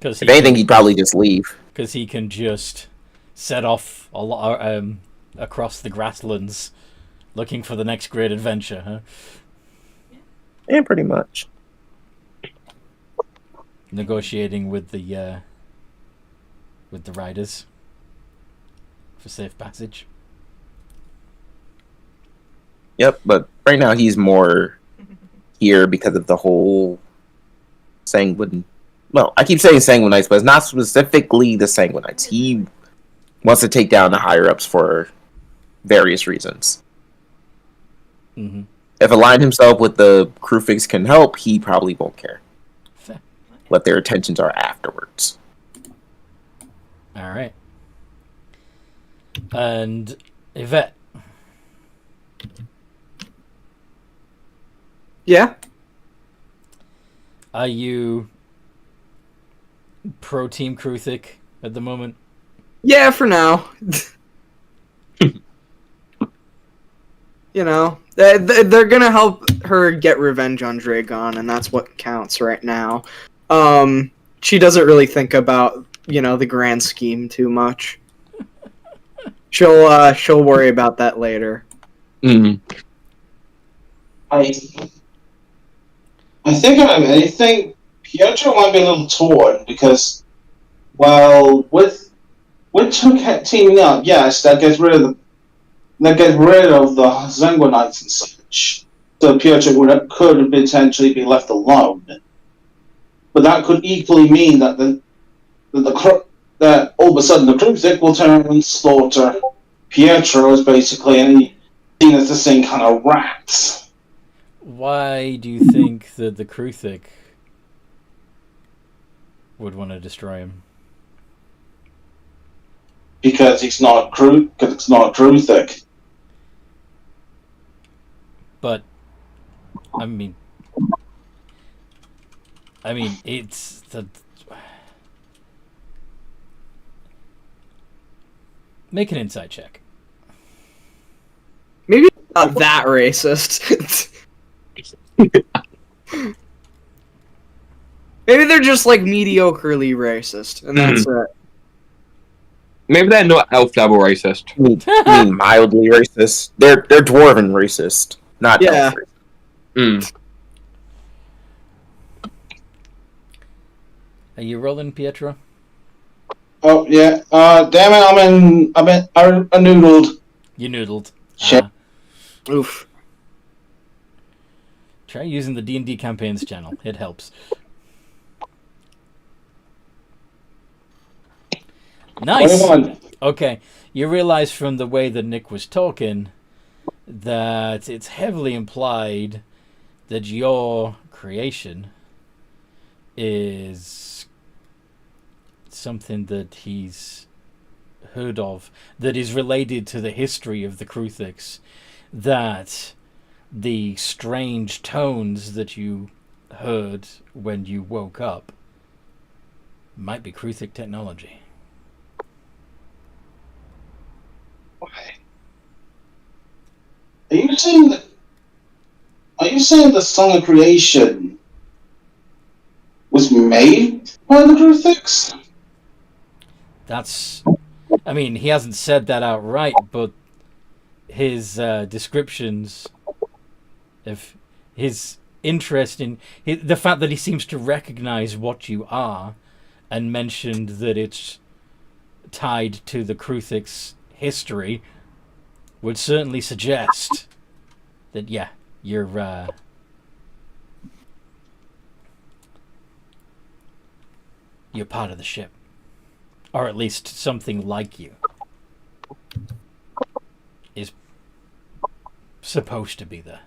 F: If anything, he'd probably just leave.
A: Because he can just set off a lot across the grasslands, looking for the next great adventure. Huh?
F: Yeah, pretty much.
A: Negotiating with the riders. for safe passage.
F: Yep, but right now he's more here because of the whole Sanguine. Well, I keep saying Sanguinites, but it's not specifically the Sanguinites. He wants to take down the higher ups for various reasons.
A: Mm-hmm.
F: If align himself with the Crewfix can help, he probably won't care.
A: Fair.
F: What their intentions are afterwards.
A: All right. And Yvette.
D: Yeah.
A: Are you pro Team Kruthic at the moment?
D: Yeah, for now. You know, they're gonna help her get revenge on Dragon, and that's what counts right now. She doesn't really think about, the grand scheme too much. She'll worry about that later.
E: Mm.
B: I think out of anything, Pietro might be a little torn because, well, with Took teaming up, yes, that gets rid of the Sanguinites and such. So Pietro could potentially be left alone, but that could equally mean that that all of a sudden the Kruthic will turn and slaughter Pietro as basically seen as the same kind of rat.
A: Why do you think that the Kruthic would want to destroy him?
B: Because it's not Kruthic.
A: But I mean, it's the. Make an insight check.
D: Maybe not that racist. Maybe they're just like mediocrely racist, and that's it.
E: Maybe they're not elf level racist.
F: I mean mildly racist. They're dwarven racist, not
D: Yeah.
F: elf racist.
E: Mm.
A: Are you rolling, Pietro?
B: Oh yeah. Damn it! I noodled.
A: You noodled.
B: Shit.
D: Oof.
A: Try using the D&D campaigns channel. It helps. Nice.
B: 21.
A: Okay, you realize from the way that Nick was talking that it's heavily implied that your creation is something that he's heard of, that is related to the history of the Kruthics, that the strange tones that you heard when you woke up might be Kruthic technology.
B: Are you saying the Song of Creation was made by the Kruthics?
A: That's... I mean, he hasn't said that outright, but his descriptions of his interest in... the fact that he seems to recognize what you are and mentioned that it's tied to the Kruthics' history would certainly suggest that, yeah, you're part of the ship. Or at least something like you is supposed to be there.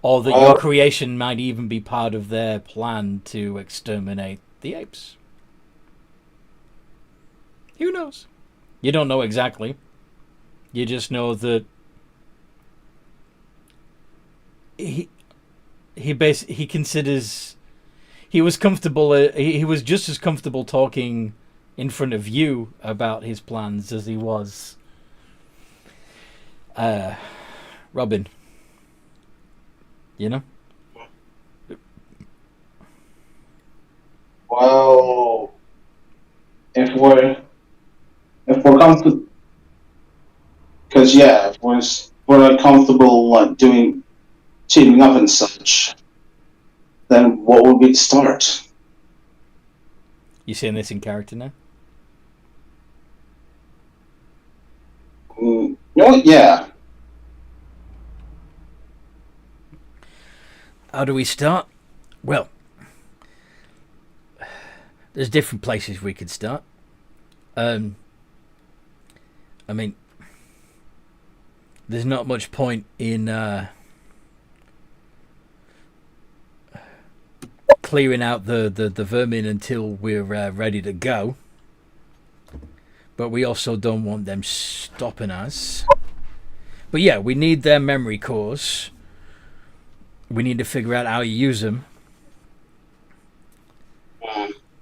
A: Or that your creation might even be part of their plan to exterminate the apes. Who knows? You don't know exactly. You just know that he considers he was comfortable. He was just as comfortable talking in front of you about his plans as he was Robin. You know?
B: Well, if we're comfortable, because yeah, if we're comfortable like doing teaming up and such, then what would be the start?
A: You seeing this in character now?
B: You know what? Yeah.
A: How do we start? Well, there's different places we could start. I mean, there's not much point in clearing out the vermin until we're ready to go. But we also don't want them stopping us. But yeah, we need their memory cores. We need to figure out how to use them.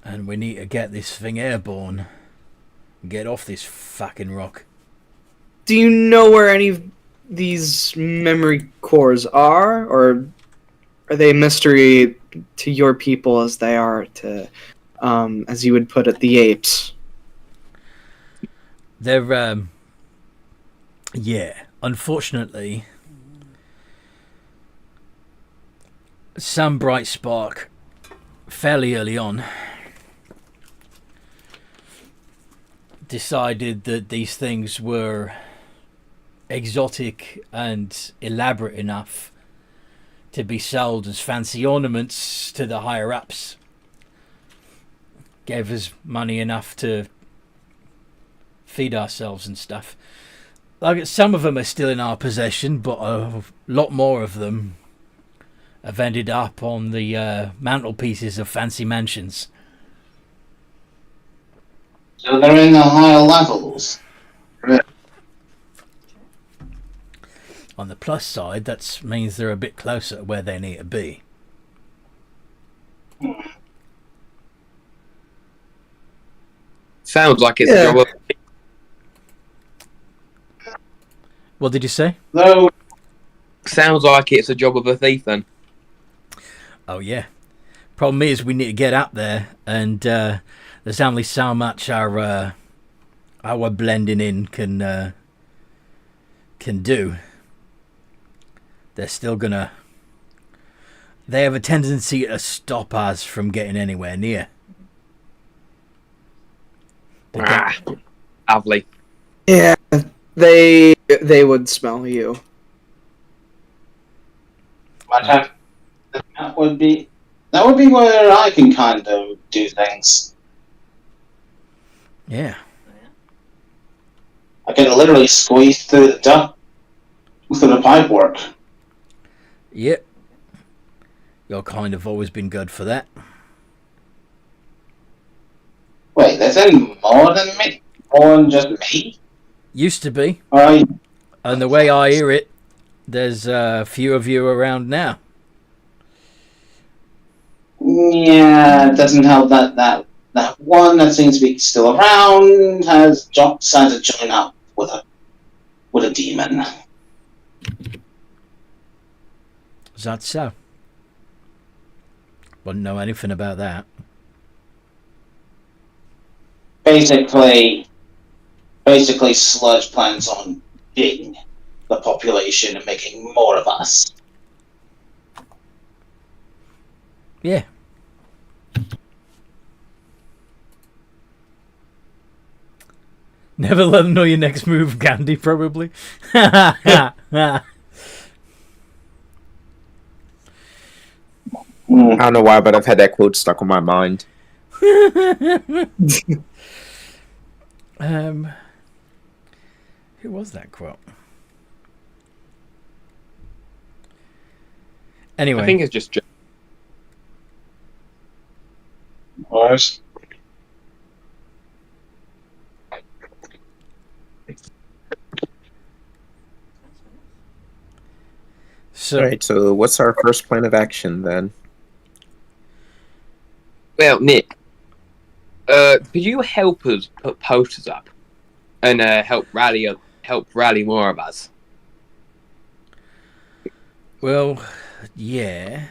A: And we need to get this thing airborne. Get off this fucking rock.
D: Do you know where any of these memory cores are? Or are they a mystery to your people as they are to, as you would put it, the apes?
A: They're, yeah, unfortunately, Sam Brightspark, fairly early on, decided that these things were exotic and elaborate enough to be sold as fancy ornaments to the higher ups. Gave us money enough to feed ourselves and stuff. Like, some of them are still in our possession, but a lot more of them have ended up on the mantelpieces of fancy mansions.
B: So they're in the higher levels.
A: On the plus side, that means they're a bit closer to where they need to be.
E: Sounds like it's a job of...
A: What did you say?
B: No.
E: Sounds like it's a job of a thief then.
A: Oh yeah. Problem is, we need to get up there, and there's only so much our blending in can do. They're still gonna. They have a tendency to stop us from getting anywhere near.
E: Lovely.
D: Yeah, they would smell you.
B: That would be where I can kind of do things.
A: Yeah.
B: I can literally squeeze through the pipework.
A: Yep. You're kind of always been good for that.
B: Wait, there's any more than me? More than just me?
A: Used to be.
B: Alright.
A: And the way I hear it, there's a few of you around now.
B: Yeah, it doesn't help that one that seems to be still around has decided to join up with a demon.
A: Is that so? Wouldn't know anything about that.
B: Basically, Sludge plans on being the population and making more of us.
A: Yeah. Never let them know your next move, Gandhi, probably.
F: I don't know why, but I've had that quote stuck on my mind.
A: Who was that quote? Anyway.
E: I think it's just...
B: Ours.
A: So,
F: Alright, so what's our first plan of action then?
E: Well, Nick, could you help us put posters up and help rally more of us?
A: well, yeah.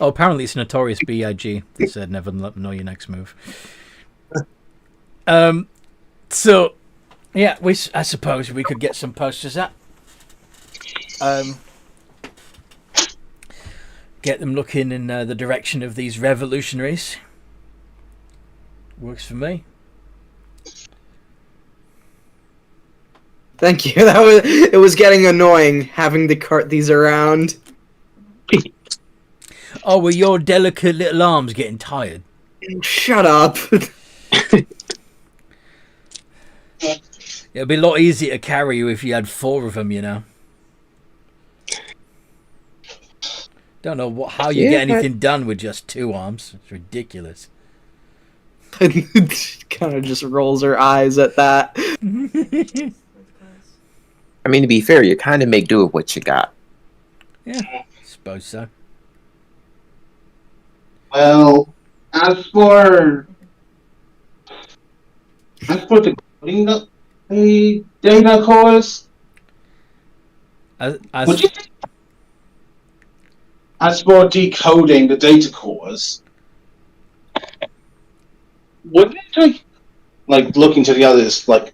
A: Oh, apparently it's Notorious B.I.G. They said never let them know your next move. So, yeah, I suppose we could get some posters up. Get them looking in the direction of these revolutionaries. Works for me.
D: Thank you. It was getting annoying having to cart these around.
A: Oh, were your delicate little arms getting tired?
D: Shut up.
A: It'd be a lot easier to carry you if you had 4 of them, you know. Don't know how you get anything done with just 2 arms. It's ridiculous.
D: Kind of just rolls her eyes at that.
F: I mean, to be fair, you kind of make do with what you got.
A: Yeah, I suppose so.
B: Well, as for the coding the data cores, would you think, as for decoding the data cores, wouldn't it, like looking to the others, like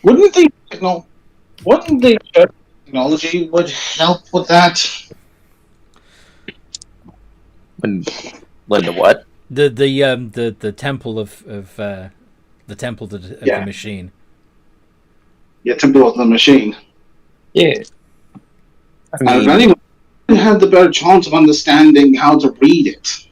B: wouldn't the technology would help with that?
F: When the what?
A: The temple of the temple of the machine.
B: Yeah, to build the machine.
E: Yeah.
F: I mean,
B: If anyone had the better chance of understanding how to read it.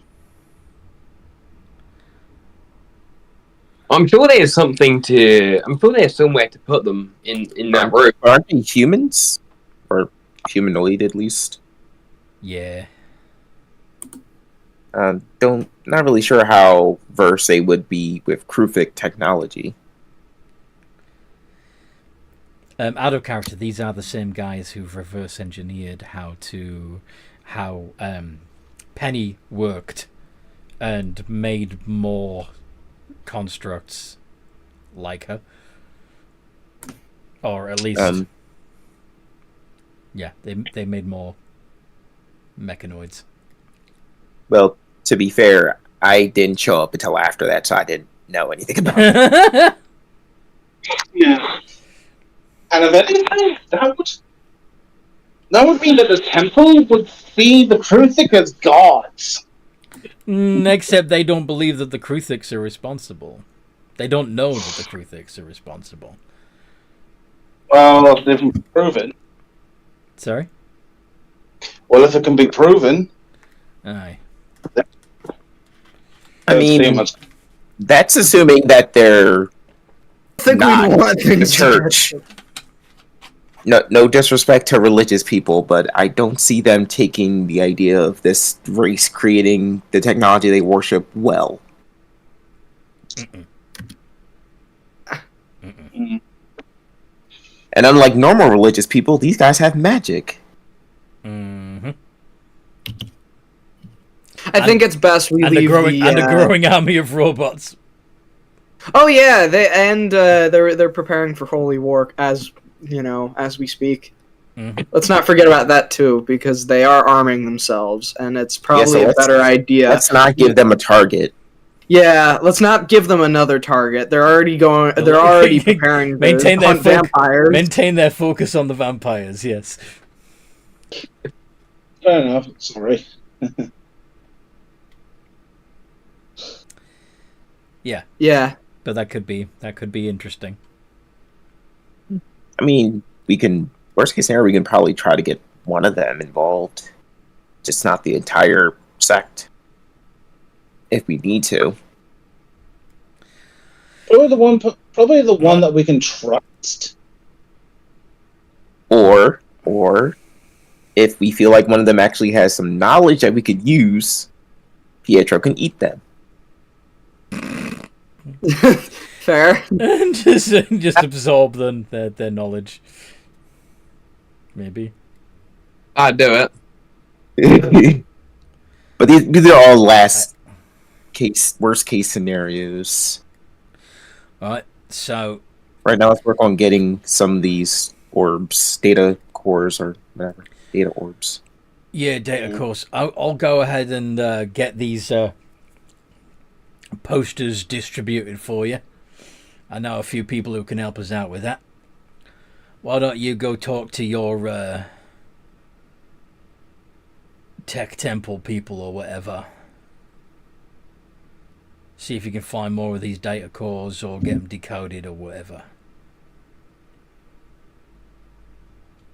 E: I'm sure there's something to. I'm sure there's somewhere to put them in that room.
F: aren't they humans? Or humanoid, at least?
A: Yeah.
F: Not really sure how versed they would be with Krufik technology.
A: Out of character, these are the same guys who've reverse engineered how Penny worked and made more constructs like her, or at least yeah, they made more mechanoids.
F: Well, to be fair, I didn't show up until after that, so I didn't know anything about it.
B: Yeah. And if anything, that would mean that the temple would see the Kruthic as gods.
A: Except they don't believe that the Kruthics are responsible. They don't know that the Kruthics are responsible.
B: Well, if it can be proven.
A: Sorry?
B: Well, if it can be proven.
A: Aye.
F: I mean, that's assuming that they're
D: I think
F: not
D: we want
F: the
D: things
F: church. No disrespect to religious people, but I don't see them taking the idea of this race creating the technology they worship well.
A: Mm-mm.
B: Mm.
F: And unlike normal religious people, these guys have magic.
A: Mm-hmm.
D: I think it's best we
A: And
D: leave
A: a growing army of robots.
D: Oh yeah, they're preparing for Holy War as we speak.
A: Mm-hmm.
D: Let's not forget about that too, because they are arming themselves, and it's probably a better idea.
F: Let's not give them a target.
D: Yeah, let's not give them another target. They're already going. They're already preparing to hunt vampires.
A: Maintain their focus on the vampires. Yes.
B: Fair enough. Sorry.
A: Yeah.
D: Yeah.
A: But that could be interesting.
F: I mean, worst case scenario, we can probably try to get one of them involved. Just not the entire sect. If we need to.
B: Probably the one that we can trust.
F: Or if we feel like one of them actually has some knowledge that we could use, Pietro can eat them.
D: Fair.
A: just absorb their knowledge. Maybe.
E: I'd do it.
F: But these are all worst case scenarios.
A: Alright, so
F: right now let's work on getting some of these orbs, data cores or whatever, data orbs.
A: Yeah, data cores. I'll go ahead and get these posters distributed for you. I know a few people who can help us out with that. Why don't you go talk to your tech temple people or whatever? see if you can find more of these data cores or get them decoded or whatever.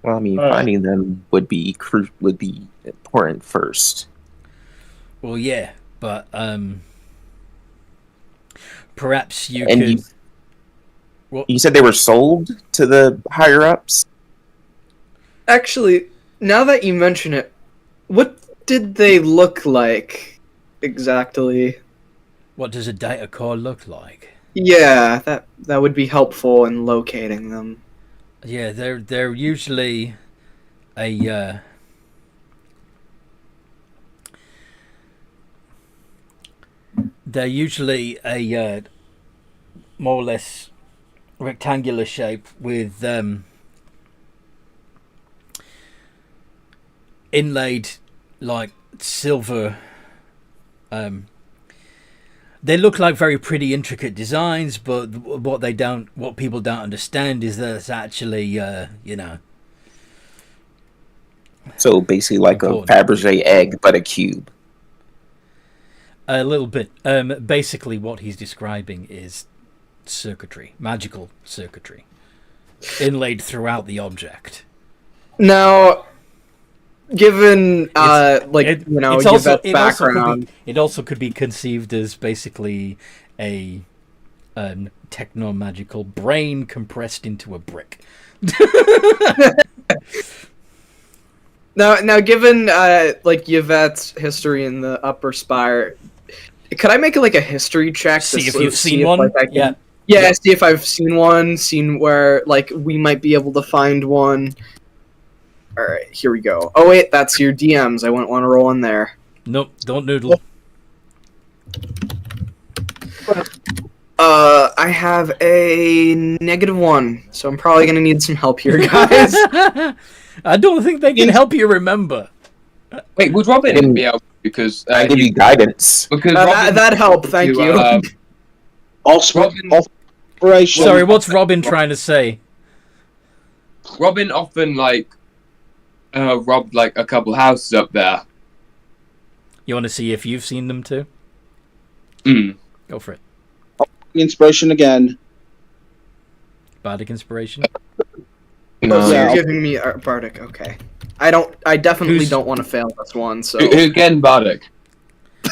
F: Well, I mean, finding them would be important first.
A: Well, yeah, but perhaps you
F: And
A: could.
F: you said they were sold to the higher ups?
D: Actually, now that you mention it, what did they look like exactly?
A: What does a data core look like?
D: Yeah, that would be helpful in locating them.
A: Yeah, they're usually a more or less rectangular shape with inlaid like silver. They look like very pretty, intricate designs, but what people don't understand is that it's actually,
F: So basically like
A: important.
F: a Fabergé egg, but a cube.
A: A little bit. Basically, what he's describing is circuitry, magical circuitry, inlaid throughout the object.
D: Now, given
A: It
D: background,
A: also could be conceived as basically a techno-magical brain compressed into a brick.
D: now given Yvette's history in the Upper Spire, could I make a history check to
A: See if you've seen one.
D: Yeah, see if I've seen one, seen where we might be able to find one. All right, here we go. Oh wait, that's your DMs. I wouldn't want to roll in there.
A: Nope, don't noodle.
D: I have a -1, so I'm probably gonna need some help here, guys.
A: I don't think they can help you remember.
E: Wait, would Robin be able? Because
F: I give you guidance.
E: Because
D: that helped. Thank you.
B: Operation.
A: Sorry, what's Robin trying to say?
E: Robin often robbed a couple houses up there.
A: You want to see if you've seen them too? Go for it.
B: Inspiration again.
A: Bardic inspiration.
F: No.
D: So
B: Yeah.
D: you're giving me Bardic. Okay. I definitely don't want to fail this one. So.
E: Who's getting Bardic?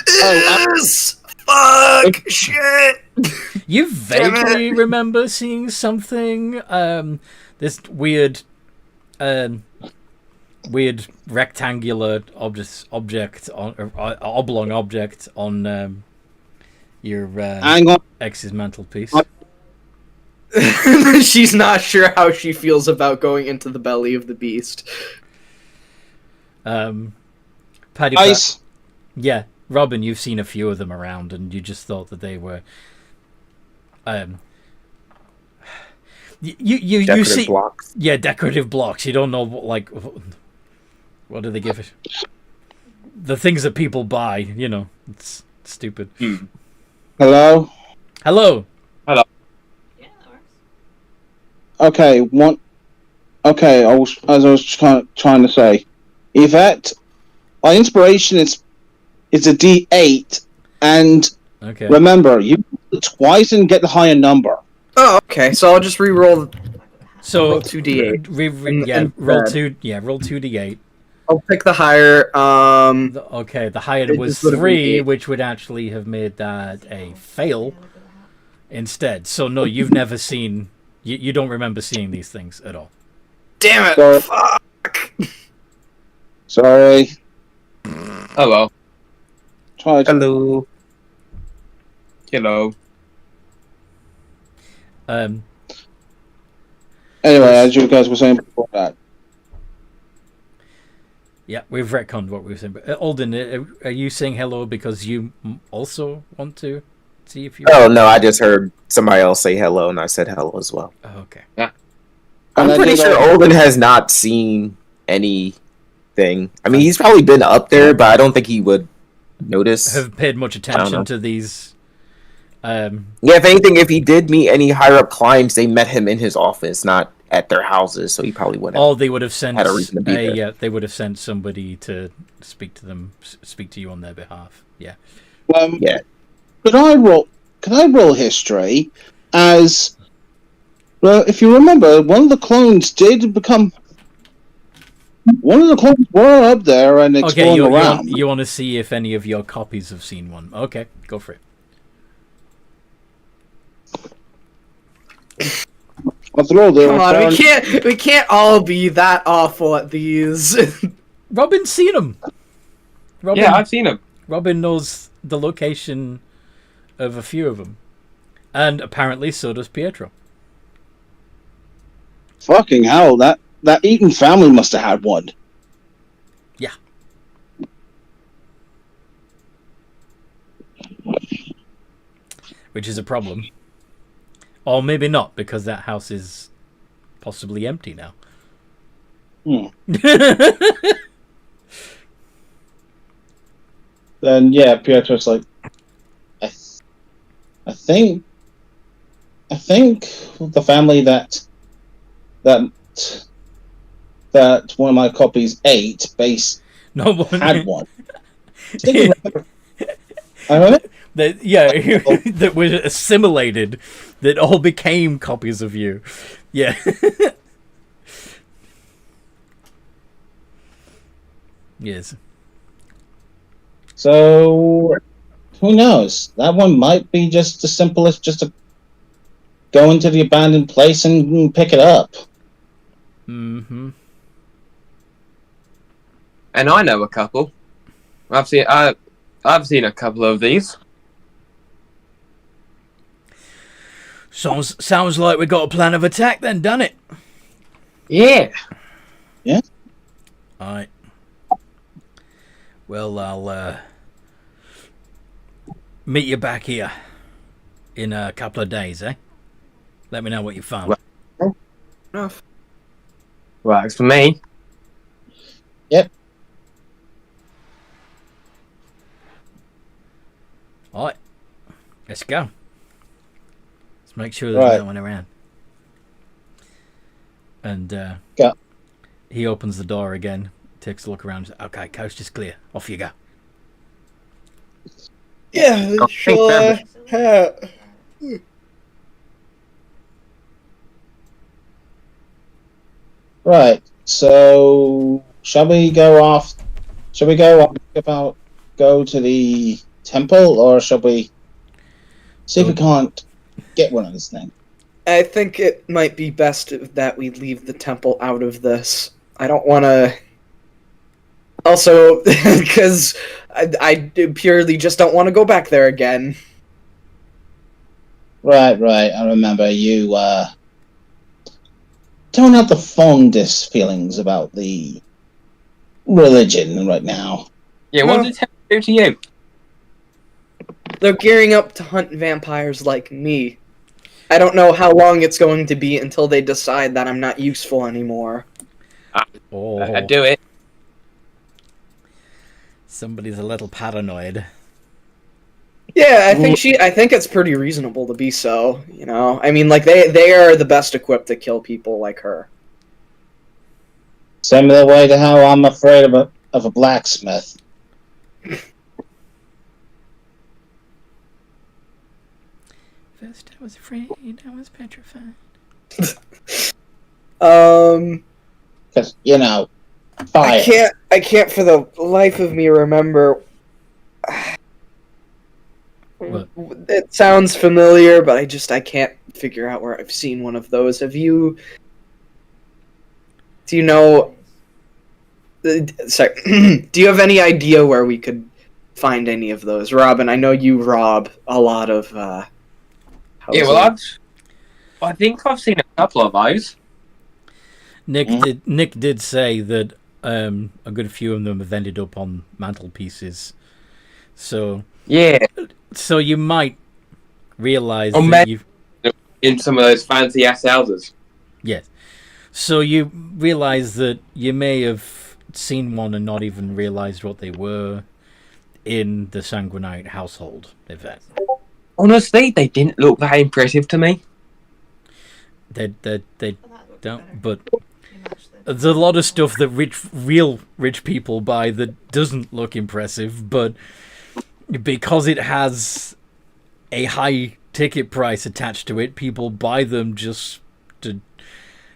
D: Yes! Fuck! Shit!
A: You vaguely remember seeing something. This weird rectangular object on oblong object on your
B: Hang on.
A: ex's mantelpiece.
D: She's not sure how she feels about going into the belly of the beast.
A: Paddy
B: Ice.
A: Yeah, Robin, you've seen a few of them around, and you just thought that they were. You see
F: blocks.
A: Yeah, decorative blocks. You don't know what do they give it? The things that people buy, it's stupid.
B: Hello.
A: Hello.
C: Yeah, that works.
B: Okay. One. Okay. As I was trying to say, Yvette, my inspiration is a D8, and
A: Okay.
B: remember, you roll it twice and get the higher number.
D: Oh, okay. So I'll just re-roll.
A: So
D: Roll 2d8.
A: roll
D: Instead.
A: 2. Yeah, roll 2d8.
D: I'll pick the higher.
A: Okay, the higher
D: It
A: was
D: just would've been
A: 3,
D: 8.
A: which would actually have made that a fail instead. So no, you've never seen. You don't remember seeing these things at all.
D: Damn it!
B: Sorry.
D: Fuck!
B: Sorry.
E: Oh well.
F: Hello.
E: Hello.
B: Anyway, as you guys were saying before that.
A: Yeah, we've retconned what we were saying. But Alden, are you saying hello because you also want to see if you?
F: Oh no, I just heard somebody else say hello, and I said hello as well.
A: Oh, okay.
B: And
F: I'm
B: I
F: pretty
B: did
F: sure
B: all-
F: Olden has not seen anything. I mean, he's probably been up there, but I don't think he would notice.
A: Have paid much
F: know.
A: attention to these.
F: Yeah, if anything, if he did meet any higher up climbs, they met him in his office, not at their houses, so he probably wouldn't.
A: Or they would have sent
F: Had a reason to be there.
A: they would have sent somebody to speak to them, speak to you on their behalf. Yeah.
F: Yeah.
B: could I roll? Could I roll history as well? If you remember, one of the clones did become. One of the clones were up there and
A: Okay,
B: exploring around.
A: you want to see if any of your copies have seen one. Okay, go for it.
B: After all, they
D: Come
B: were
D: on,
B: found-
D: we can't all be that awful at these.
A: Robin's seen them. Robin,
E: Yeah, I've seen him.
A: Robin knows the location of a few of them. And apparently so does Pietro.
B: Fucking hell! That Eaton family must have had one.
A: Yeah. Which is a problem. Or maybe not, because that house is possibly empty now.
B: Then yeah, Pietro's like, I think the family that one of my copies ate
A: No one
B: had one. I remember.
A: that that were assimilated, that all became copies of you. Yeah. Yes.
B: So who knows? That one might be just as simple as just to go into the abandoned place and pick it up.
A: Mm-hmm.
E: And I know a couple. I've seen a couple of these.
A: Sounds like we got a plan of attack then, done it?
E: Yeah.
A: Alright. Well, I'll meet you back here in a couple of days, eh? Let me know what you found.
D: Enough.
E: Works for me.
B: Yep.
A: Alright. Let's go. Let's make sure there's
B: Right.
A: no one around. And
B: Go.
A: he opens the door again, takes a look around. Okay, coast is clear. Off you go.
D: Yeah,
E: Oh,
D: sure.
B: Right. So shall we go off? Shall we go to the temple, or shall we see if we can't get one of this thing?
D: I think it might be best that we leave the temple out of this. I don't want to. Also, because I purely just don't want to go back there again.
B: Right. I remember you don't have the fondest feelings about the religion right now.
E: Yeah, what did it do to you?
D: They're gearing up to hunt vampires like me. I don't know how long it's going to be until they decide that I'm not useful anymore.
A: Oh,
E: I do it.
A: somebody's a little paranoid.
D: Yeah, I think it's pretty reasonable to be so, you know. I mean, like they are the best equipped to kill people like her.
B: Similar way to how I'm afraid of a blacksmith.
A: First I was afraid, I was petrified.
B: Because, you know, fire.
D: I can't for the life of me remember.
A: What?
D: It sounds familiar, but I can't figure out where I've seen one of those. Do you know? Sorry, do you have any idea where we could find any of those, Robin? I know you rob a lot of.
E: Yeah, well, I think I've seen a couple of those.
A: Nick did say that a good few of them have ended up on mantelpieces. So
E: Yeah,
A: so you might realize
E: Oh,
A: that
E: man.
A: you've
E: in some of those fancy ass houses.
A: yes. So you realize that you may have seen one and not even realized what they were in the Sanguinite household event.
E: Honestly, they didn't look that impressive to me.
A: They
C: Well, that would be
A: don't,
C: better.
A: but
C: You match the-
A: there's a lot of stuff that real rich people buy that doesn't look impressive, but because it has a high ticket price attached to it. People buy them just to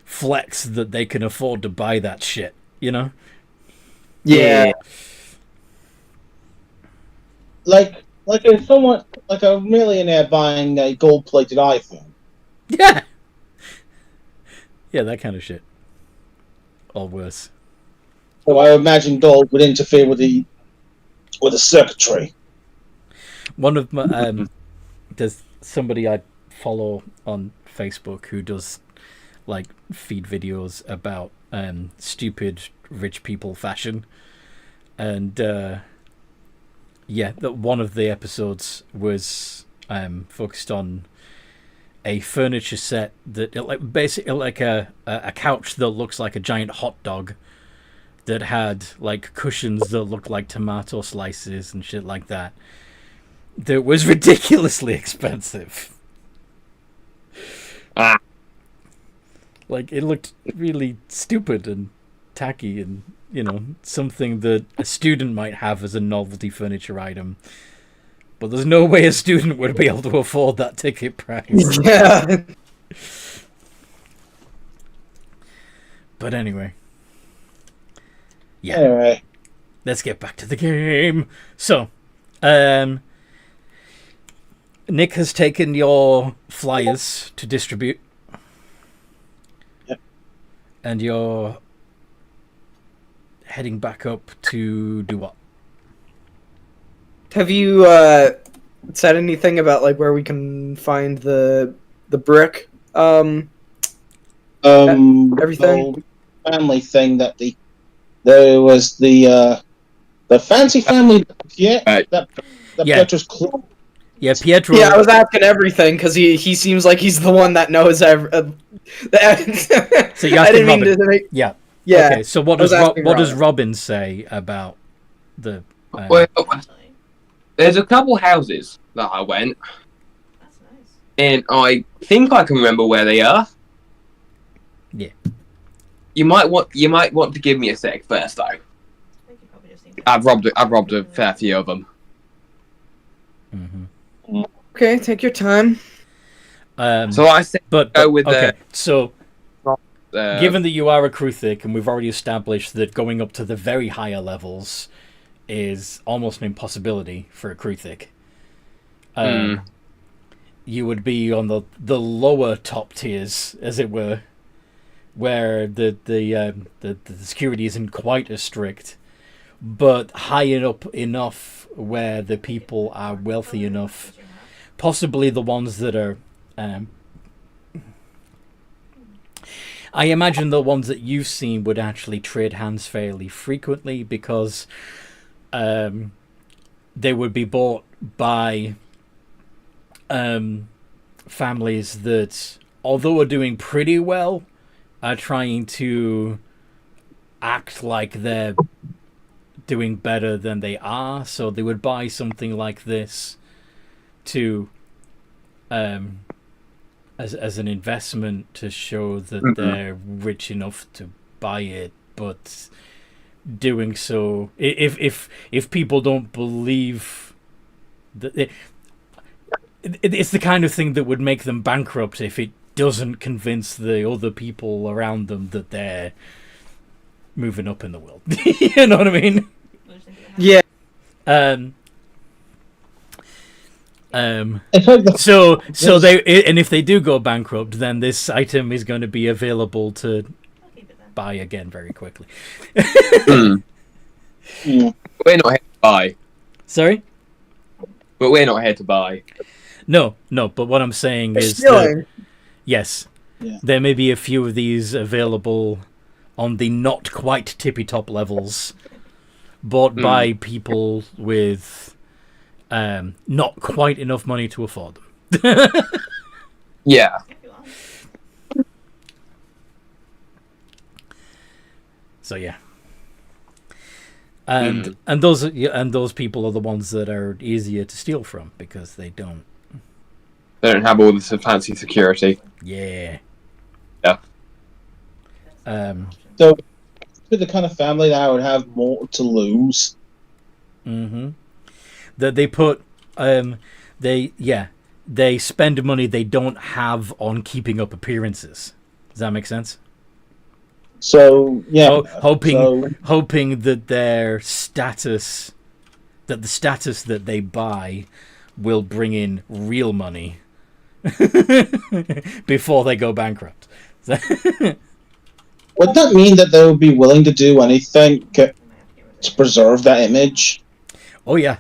A: flex that they can afford to buy that shit, you know?
D: Yeah.
B: Like if someone, like a millionaire buying a gold-plated iPhone.
A: Yeah. Yeah, that kind of shit. Or worse.
B: So I imagine gold would interfere with the circuitry.
A: One of my there's somebody I follow on Facebook who does like feed videos about stupid rich people fashion, and yeah, that one of the episodes was focused on a furniture set that like basically like a couch that looks like a giant hot dog that had like cushions that looked like tomato slices and shit like that. That was ridiculously expensive.
E: Ah.
A: Like it looked really stupid and tacky, and you know, something that a student might have as a novelty furniture item. But there's no way a student would be able to afford that ticket price.
D: Yeah.
A: But anyway. Yeah.
B: Anyway,
A: Let's get back to the game. So, Nick has taken your flyers to distribute.
B: Yep.
A: And you're heading back up to do what?
D: Have you said anything about like where we can find the brick? Everything?
B: whole family thing that there was the fancy family. Yeah,
E: Right.
B: that
A: Yeah.
B: Pietro's clue.
A: Yeah, Pietro.
D: Yeah, I was asking everything because he seems like he's the one that knows
A: So you're
D: I
A: asking
D: didn't mean
A: Robin.
D: to make.
A: Yeah.
D: Yeah.
A: Okay, so what
D: I was
A: does
D: asking
A: what does
D: Robin.
A: Robin say about the...
E: Well,
C: Actually,
E: there's a couple houses that I went,
C: that's nice.
E: and I think I can remember where they are.
A: Yeah.
E: You might want to give me a sec first, though.
C: I think you probably just need to.
E: I've robbed a fair few of them.
A: Mm-hmm.
D: Okay, take your time.
E: So I said,
A: but
E: go with
A: okay, so
E: the
A: given that you are a Kruthic, and we've already established that going up to the very higher levels is almost an impossibility for a Kruthic, you would be on the lower top tiers, as it were, where the security isn't quite as strict, but high up enough where the people are wealthy enough, possibly the ones that are... I imagine the ones that you've seen would actually trade hands fairly frequently, because they would be bought by families that, although are doing pretty well, are trying to act like they're doing better than they are. So they would buy something like this to as an investment to show that they're rich enough to buy it, but doing so, if people don't believe that it's the kind of thing that would make them bankrupt if it doesn't convince the other people around them that they're moving up in the world. You know what I mean?
D: Yeah.
A: So they, and if they do go bankrupt, then this item is going to be available to
C: I'll keep it then.
A: buy again very quickly.
E: We're not here to buy,
A: Sorry?
E: but we're not here to buy.
A: No, but what I'm saying
D: They're
A: is that,
D: stealing.
A: yes,
B: Yeah.
A: there may be a few of these available on the not quite tippy top levels, bought by people with not quite enough money to afford them.
E: Yeah.
C: If you want.
A: So yeah, and those people are the ones that are easier to steal from because they don't.
E: They don't have all this fancy security.
A: Yeah.
E: Yeah.
B: So, with the kind of family that I would have more to lose.
A: Mm-hmm. That they put they spend money they don't have on keeping up appearances. Does that make sense?
B: So yeah,
A: Hoping that their status, that the status that they buy, will bring in real money before they go bankrupt.
B: would that mean that they would be willing to do anything to preserve that image?
A: Oh yeah.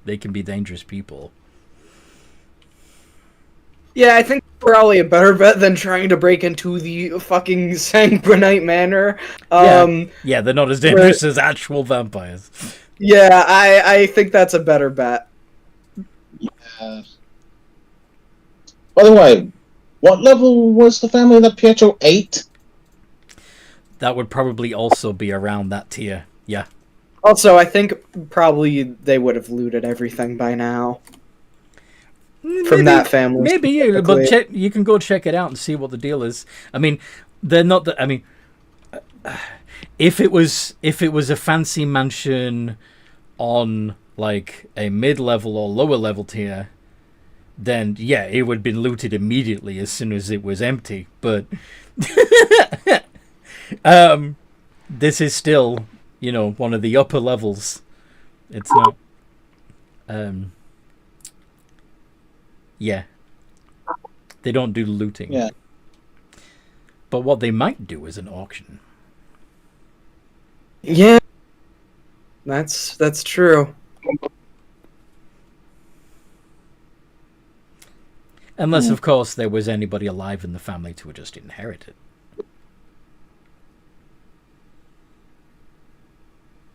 A: They can be dangerous people.
D: Yeah, I think probably a better bet than trying to break into the fucking Sanguinite Manor.
A: Yeah, they're not as dangerous as actual vampires.
D: Yeah, I think that's a better bet.
B: By the way, what level was the family that Pietro ate?
A: That would probably also be around that tier. Yeah.
D: Also, I think probably they would have looted everything by now. From that family.
A: Maybe, but you can go check it out and see what the deal is. I mean, they're not the, I mean, if it was a fancy mansion on like a mid-level or lower level tier, then yeah, it would have been looted immediately as soon as it was empty. But this is still, you know, one of the upper levels. It's not. Yeah. They don't do looting.
B: Yeah.
A: But what they might do is an auction.
D: Yeah. That's true.
A: Unless, of course, there was anybody alive in the family to just inherit it.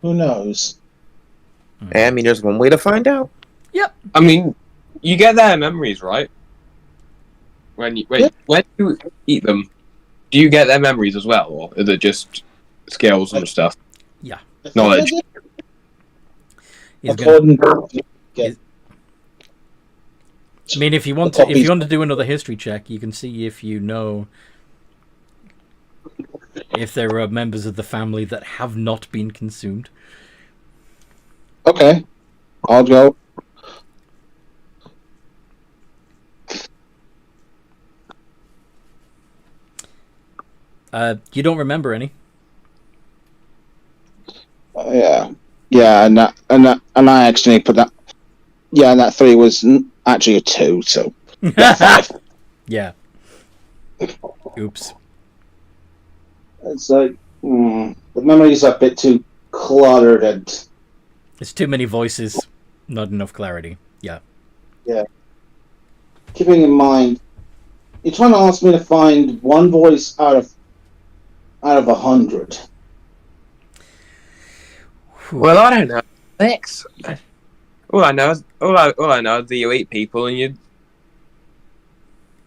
B: Who knows?
F: I mean, there's one way to find out.
A: Yep.
E: I mean, you get their memories, right? When you eat them, do you get their memories as well, or is it just skills and stuff?
A: Yeah.
E: Knowledge.
A: I mean, if you want to do another history check, you can see if you know if there are members of the family that have not been consumed.
B: Okay, I'll go.
A: You don't remember any?
B: Yeah, and I actually put that. Yeah, and that 3 was actually a 2, so yeah, 5.
A: Yeah. Oops.
B: It's like the memories are a bit too cluttered and.
A: There's too many voices, not enough clarity. Yeah.
B: Yeah. Keeping in mind, you're trying to ask me to find one voice out of 100.
E: Well, I don't know. Thanks. All I know is that you eat people and you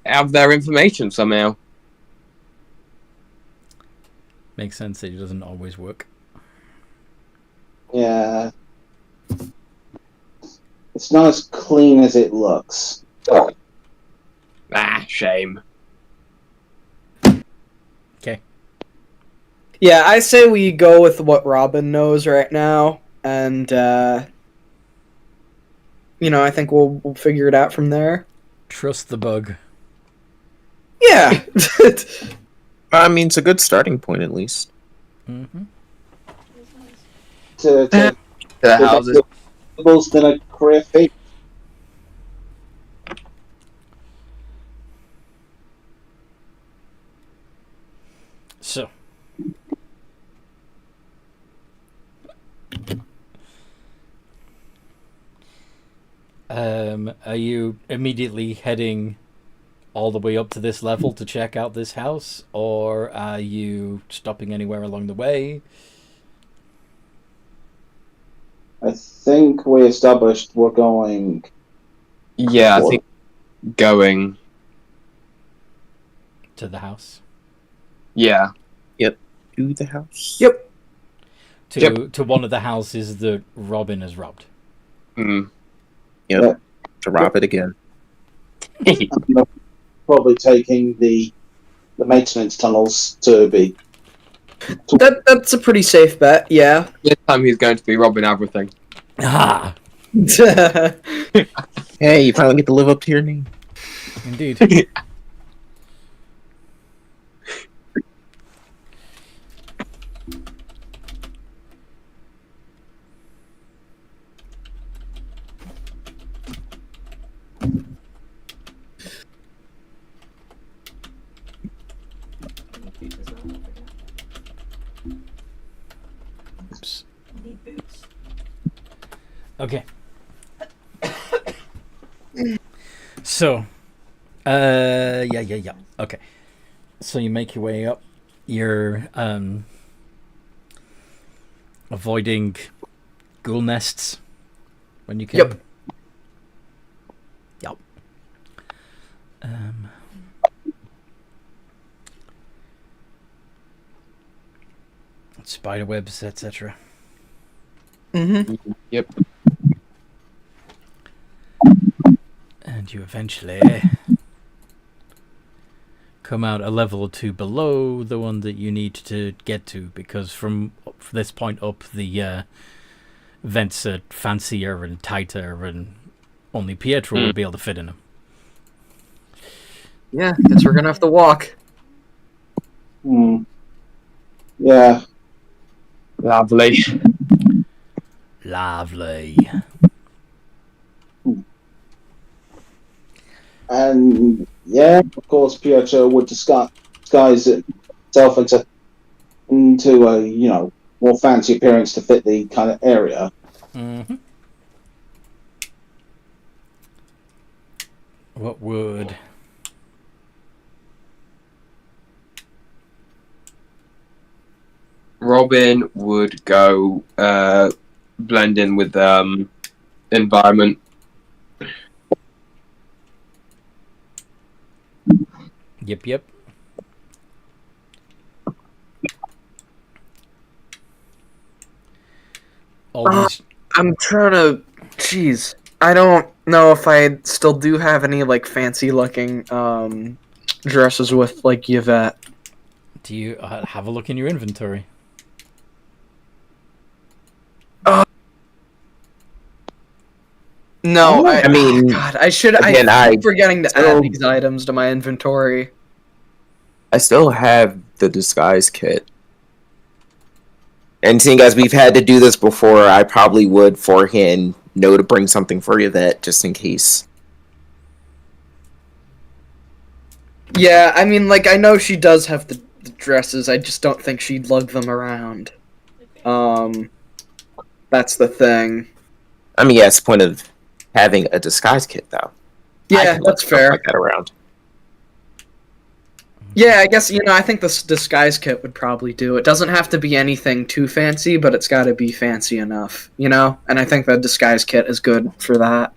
E: have their information somehow.
A: Makes sense that it doesn't always work.
B: Yeah. It's not as clean as it looks.
E: Ah, shame.
A: Okay.
D: Yeah, I say we go with what Robin knows right now, and I think we'll figure it out from there.
A: Trust the bug.
D: Yeah.
F: I mean, it's a good starting point, at least.
A: Mm-hmm.
B: To
E: The houses.
B: than a career fate.
A: So. Are you immediately heading all the way up to this level to check out this house, or are you stopping anywhere along the way?
B: I think we established we're going.
E: Yeah, I think going.
A: To the house?
E: Yeah.
F: To the house.
D: Yep.
A: To one of the houses that Robin has robbed.
E: Mm.
F: Yep. To rob it again.
B: Probably taking the maintenance tunnels to be.
D: That's a pretty safe bet, yeah.
E: This time he's going to be robbing everything.
A: Ah!
F: Hey, you finally get to live up to your name.
A: Indeed.
C: Boots as well, don't forget.
A: Oops.
C: Need boots.
A: Okay. So, yeah. Okay. So you make your way up. You're avoiding ghoul nests when you can.
D: Yep.
A: Yep. Spider webs, etc.
D: Mm-hmm.
E: Yep.
A: And you eventually come out a level or two below the one that you need to get to, because from this point up, the vents are fancier and tighter, and only Pietro will be able to fit in them.
D: Yeah, guess we're gonna have to walk.
B: Yeah.
E: Lovely.
A: Lovely.
B: And yeah, of course, Pietro would disguise itself into a more fancy appearance to fit the kind of area.
A: Mm-hmm. What would...
E: Robin would go blend in with environment.
A: Yep. Always...
D: I'm trying to. Jeez, I don't know if I still do have any like fancy looking dresses with like Yvette.
A: Do you have a look in your inventory?
D: No,
F: I mean,
D: God, I should.
F: again,
D: I
F: I
D: keep forgetting to
F: still-
D: add these items to my inventory.
F: I still have the disguise kit. And seeing as we've had to do this before, I probably would forehand know to bring something for Yvette just in case.
D: Yeah, I mean, like I know she does have the dresses. I just don't think she'd lug them around. That's the thing.
F: I mean, yeah, it's the point of having a disguise kit, though. I
D: Yeah,
F: can lug
D: that's
F: stuff
D: fair.
F: like that around.
D: Yeah, I guess, I think this disguise kit would probably do. It doesn't have to be anything too fancy, but it's got to be fancy enough, And I think the disguise kit is good for that.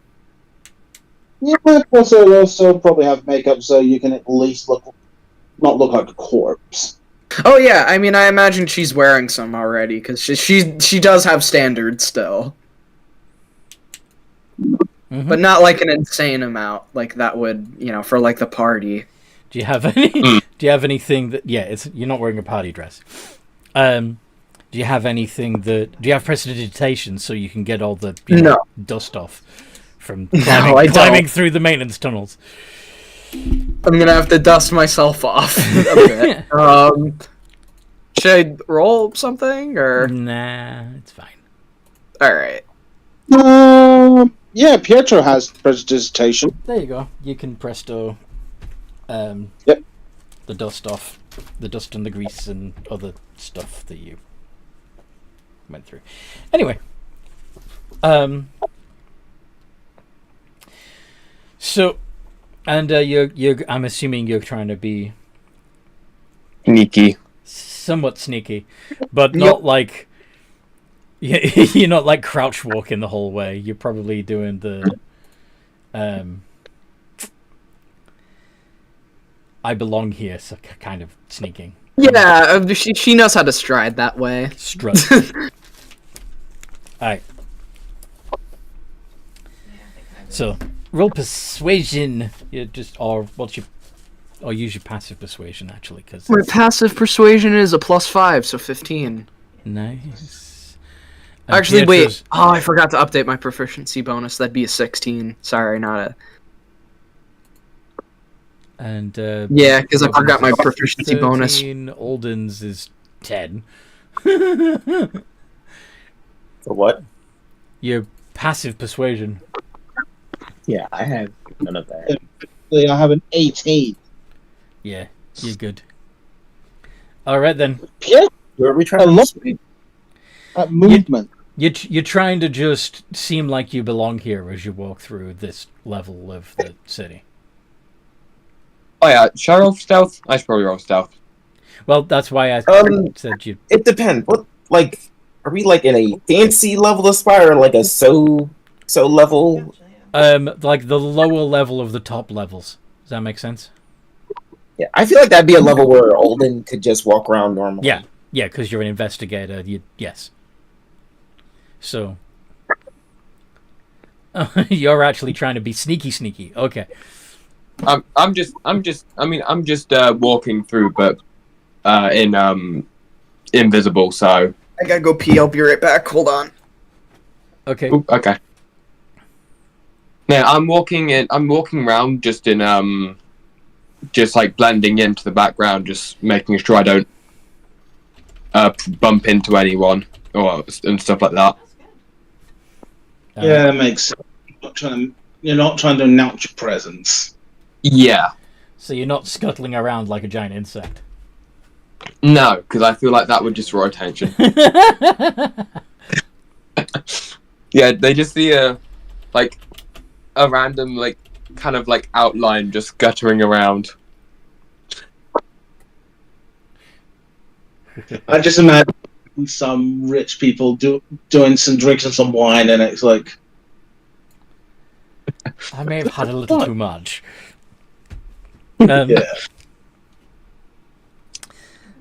B: Yeah, of course, it'll also probably have makeup so you can at least not look like a corpse.
D: Oh yeah, I mean, I imagine she's wearing some already because she does have standards still,
A: Mm-hmm.
D: but not like an insane amount like that would for like the party.
A: Do you have any? Do you have anything that? Yeah, you're not wearing a party dress. Do you have anything that? Do you have prestidigitation so you can get all the
D: No.
A: dust off from
D: I
A: climbing
D: don't.
A: through the maintenance tunnels?
D: I'm gonna have to dust myself off a bit. Should I roll something or?
A: Nah, it's fine.
D: All right.
B: Yeah, Pietro has prestidigitation.
A: There you go. You can presto.
B: Yep.
A: The dust off, the dust and the grease and other stuff that you went through. Anyway, so, and you're. I'm assuming you're trying to be
E: Sneaky.
A: somewhat sneaky, but not like you're not like crouch walking the whole way. You're probably doing the I belong here, so kind of sneaking.
D: Yeah, she knows how to stride that way.
A: Strut. Alright,
C: Yeah, I think I would.
A: so roll persuasion. You just or use your passive persuasion actually,
D: My passive persuasion is a +5, so 15.
A: nice. And
D: Actually,
A: Pietro's-
D: wait. Oh, I forgot to update my proficiency bonus. That'd be a 16. Sorry, not a...
A: And
D: Yeah, because I
A: Robin's
D: forgot my
A: is
D: proficiency bonus.
A: 13, Alden's is 10.
F: For what?
A: Your passive persuasion.
F: Yeah, I have none of that.
B: I have an 18.
A: Yeah, you're good. All right then.
B: Yeah,
F: Where are we
B: I
F: trying to
B: love
F: persuade?
B: that movement.
A: You're trying to just seem like you belong here as you walk through this level of the city.
E: Oh yeah, should I roll for stealth? I should probably roll stealth.
A: Well, that's why I said you.
F: It depends. What, like, are we like in a fancy level of Spire, or like a so level?
C: Gotcha, yeah.
A: Like the lower level of the top levels. Does that make sense?
F: Yeah, I feel like that'd be a level where Alden could just walk around normally.
A: Yeah, because you're an investigator. Yes. So you're actually trying to be sneaky. Okay.
E: I'm just walking through, but in invisible. So
D: I gotta go pee. I'll be right back. Hold on.
A: Okay.
E: Ooh, okay. Now I'm walking around just in just like blending into the background, just making sure I don't bump into anyone and stuff like that.
C: That's good.
B: Yeah, that makes sense. You're not trying to announce your presence.
E: Yeah.
A: So you're not scuttling around like a giant insect.
E: No, because I feel like that would just draw attention. Yeah, they just see like a random like kind of like outline just guttering around.
B: I just imagine some rich people doing some drinks and some wine, and it's like,
A: I may have had a little too much.
B: yeah.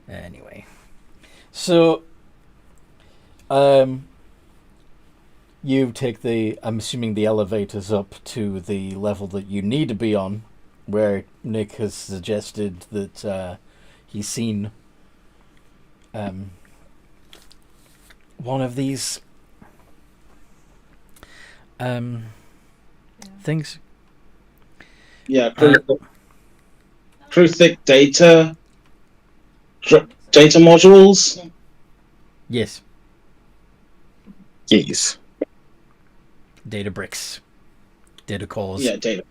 A: Anyway, so you take I'm assuming the elevators up to the level that you need to be on, where Nick has suggested that he's seen one of these things.
B: Yeah, pretty thick data modules.
A: Yes,
E: Yes.
A: data bricks, data cores.
B: Yeah, data.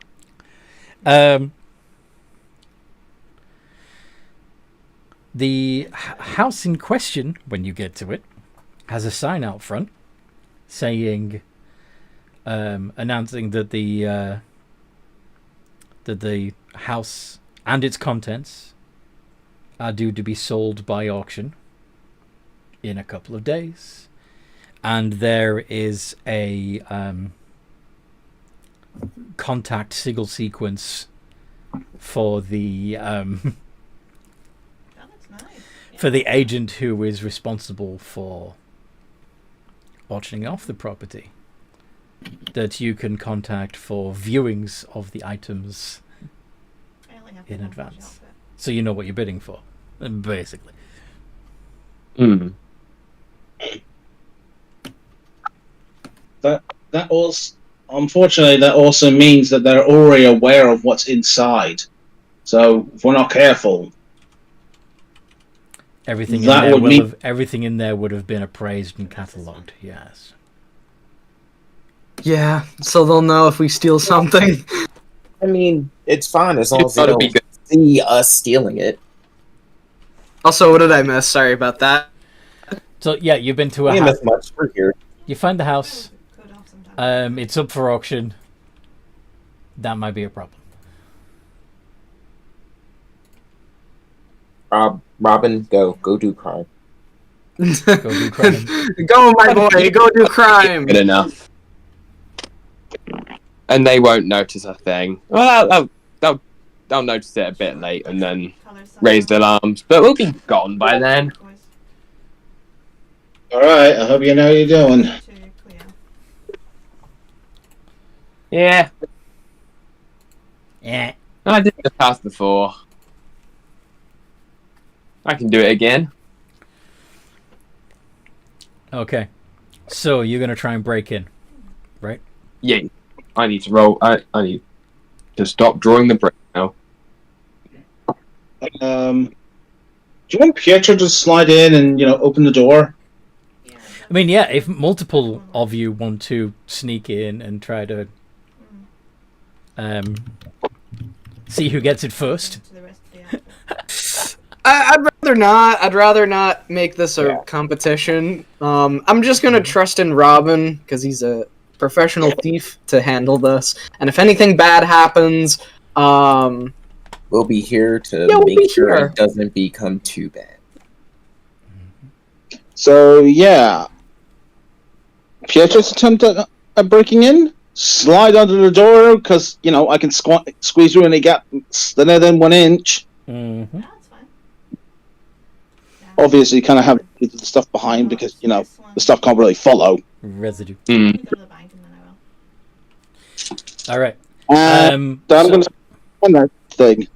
A: The house in question, when you get to it, has a sign out front saying, announcing that the house and its contents are due to be sold by auction in a couple of days, and there is a contact sigil sequence for the
C: Oh, that's nice.
A: for the agent who is responsible for auctioning off the property, that you can contact for viewings of the items
C: I only have
A: in
C: one
A: advance.
C: outfit.
A: so you know what you're bidding for, basically.
E: Mm.
B: That also, unfortunately, that also means that they're already aware of what's inside. So if we're not careful,
A: Everything in
B: That
A: there
B: would mean-
A: everything in there would have been appraised and catalogued. Yes.
D: Yeah, so they'll know if we steal something.
F: I mean, it's fine as long
E: It's
F: as they
E: gotta be
F: don't
E: good.
F: see us stealing it.
D: Also, what did I miss? Sorry about that.
A: So yeah, you've been to a
F: We
A: house.
F: miss much. We're here.
A: You find the house.
C: Code off sometime.
A: It's up for auction. That might be a problem.
F: Robin, go do crime.
A: Go do crime.
D: Go, my boy, go do crime.
E: Good enough. And they won't notice a thing. Well, they'll notice it a bit late and then
C: Color sign.
E: raise their alarms, but we'll be gone by then.
C: Boys,
B: all right. I hope you know what you're doing.
C: to Cleo.
E: Yeah,
A: Yeah.
E: I did the task before. I can do it again.
A: Okay. So you're gonna try and break in, right?
E: Yeah, I need to roll. I need to stop drawing the break now.
B: Do you want Pietro to slide in and open the door?
C: Yeah.
A: I mean, yeah, if multiple of you want to sneak in and try to see who gets it first.
C: To the rest of the outfit.
D: I'd rather not. I'd rather not make this a competition. I'm just gonna trust in Robin because he's a professional thief to handle this. And if anything bad happens,
F: We'll be here to
D: Yeah, we'll
F: make
D: be
F: sure
D: here.
F: it doesn't become too bad.
B: So yeah, Pietro's attempt at breaking in. Slide under the door because I can squeeze through any gap thinner than 1 inch.
A: Mm-hmm.
C: No, that's fine. Yeah.
B: Obviously, you kind of have the stuff behind because the stuff can't really follow.
A: Residue.
C: Let me go to the bank and then I will.
A: All right.
B: So I'm
A: So-
B: going to find that thing.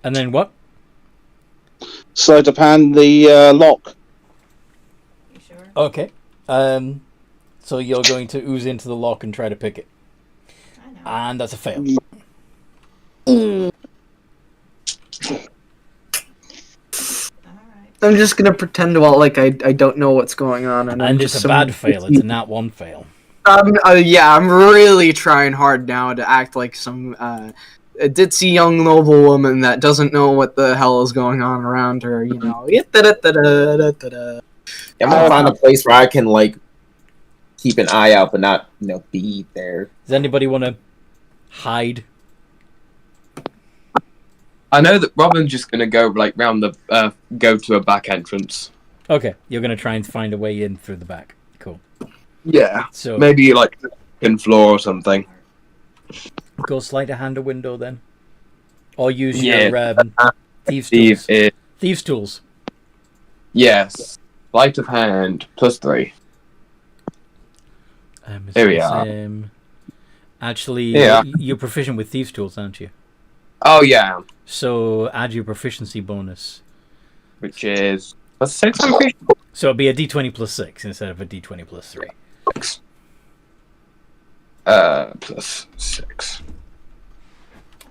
A: And then what?
B: Slide to pan the lock.
C: You sure?
A: Okay. So you're going to ooze into the lock and try to pick it,
C: I know.
A: and that's a fail.
C: Alright.
D: I'm just gonna pretend like I don't know what's going on, and I'm
A: And
D: just
A: it's a bad fail. It's a nat 1 fail.
D: Yeah, I'm really trying hard now to act like some a ditzy young noble woman that doesn't know what the hell is going on around her. You know.
F: I'm gonna find a place where I can keep an eye out, but not be there.
A: Does anybody want to hide?
E: I know that Robin's just gonna go round the go to a back entrance.
A: Okay, you're going to try and find a way in through the back. Cool.
E: Yeah,
A: So
E: maybe the second floor or something.
A: go slide a hand a window then, or use
E: Yeah.
A: your thieves
E: Steve
A: tools.
E: is
A: Thieves tools.
E: yes, sleight of hand +3. Here we are.
A: Actually,
E: Yeah.
A: you're proficient with thieves tools, aren't you?
E: Oh yeah,
A: So add your proficiency bonus.
E: which is +6. I'm pretty
A: So it'll be a d20 plus 6 instead of a d20 plus 3.
E: +6.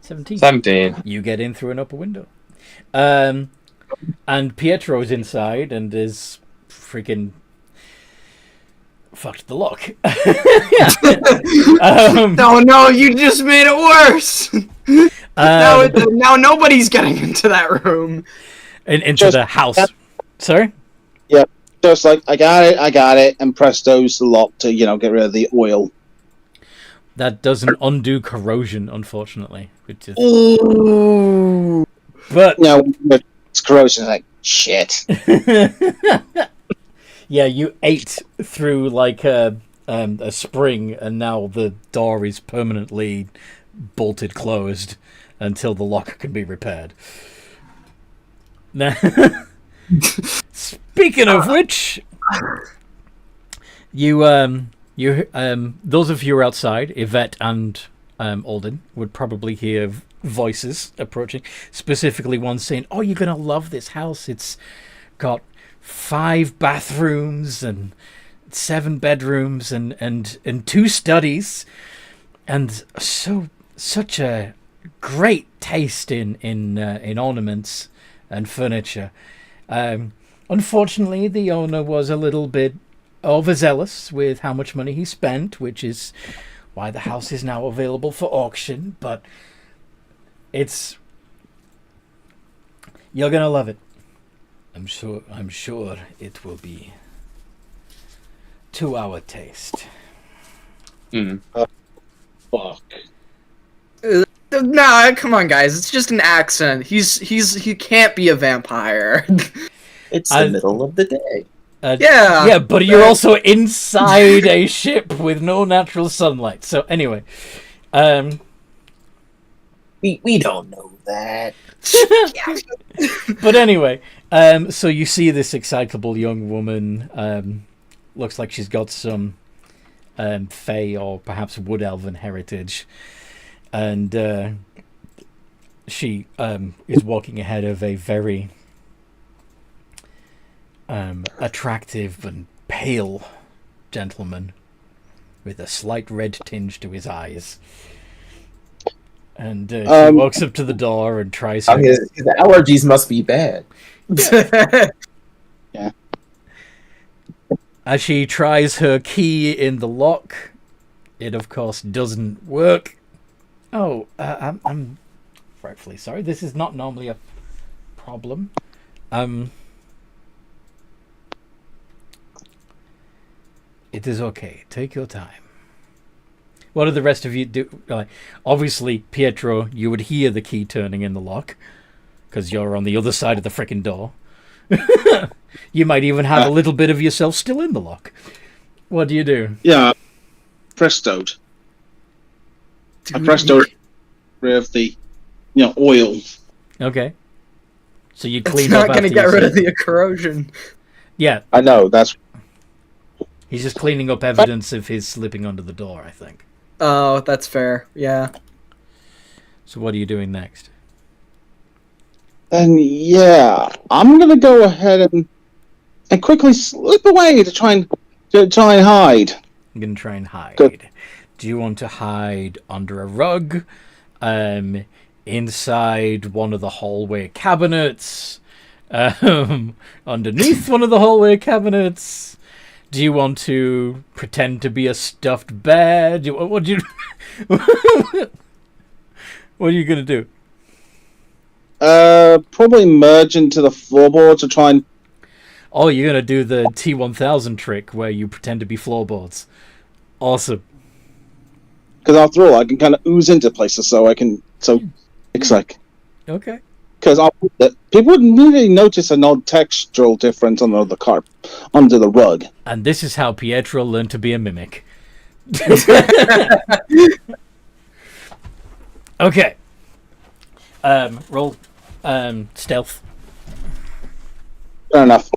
A: 17.
E: 17.
A: You get in through an upper window. And Pietro's inside and is freaking fucked the lock.
D: No, you just made it worse. Now nobody's getting into that room.
A: into
B: Just-
A: the house. Sorry?
B: Just I got it, and presto's the lock to get rid of the oil.
A: That doesn't undo corrosion, unfortunately. Which is,
D: Ooh.
A: but
B: It's corrosion. Shit.
A: yeah, you ate through a spring, and now the door is permanently bolted closed until the lock can be repaired. Now, speaking of which, you those of you who are outside, Yvette and Alden, would probably hear voices approaching, specifically one saying, "Oh, you're gonna love this house. It's got 5 bathrooms and 7 bedrooms and 2 studies, and such a great taste in ornaments and furniture. Unfortunately, the owner was a little bit overzealous with how much money he spent, which is why the house is now available for auction. But you're gonna love it. I'm sure it will be to our taste."
B: Fuck.
D: Nah, come on, guys. It's just an accent. He can't be a vampire.
F: It's the middle of the day.
D: Yeah.
A: But you're also inside a ship with no natural sunlight. So anyway,
F: We don't know that.
A: but anyway, so you see this excitable young woman. Looks like she's got some Fey or perhaps Wood Elven heritage, and she is walking ahead of a very attractive and pale gentleman with a slight red tinge to his eyes. And she walks up to the door and tries her...
F: his allergies must be bad.
B: Yeah.
A: As she tries her key in the lock, it of course doesn't work. Oh, I'm frightfully sorry. This is not normally a problem. It is okay. Take your time. What do the rest of you do? Obviously, Pietro, you would hear the key turning in the lock because you're on the other side of the frickin' door. You might even have a little bit of yourself still in the lock. What do you do?
B: Yeah, prestoed. I prestoed with the, oil.
A: Okay. So you
D: It's
A: clean
D: not
A: up
D: going to
A: after
D: get rid
A: yourself.
D: of the corrosion.
A: Yeah,
B: I know, that's...
A: he's just cleaning up evidence of his slipping under the door, I think.
D: Oh, that's fair. Yeah.
A: So what are you doing next?
B: And yeah, I'm gonna go ahead and quickly slip away to try and hide.
A: I'm going to try and hide.
B: Good.
A: Do you want to hide under a rug? Inside one of the hallway cabinets? Underneath one of the hallway cabinets? Do you want to pretend to be a stuffed bear? What are you going to do?
B: Probably merge into the floorboards to try and...
A: Oh, you're going to do the T-1000 trick where you pretend to be floorboards. Awesome.
B: Because after all, I can kind of ooze into places, so it's like...
A: Okay.
B: Because people wouldn't really notice an odd textural difference under the rug.
A: And this is how Pietro learned to be a mimic. Okay. Roll stealth.
B: Fair enough.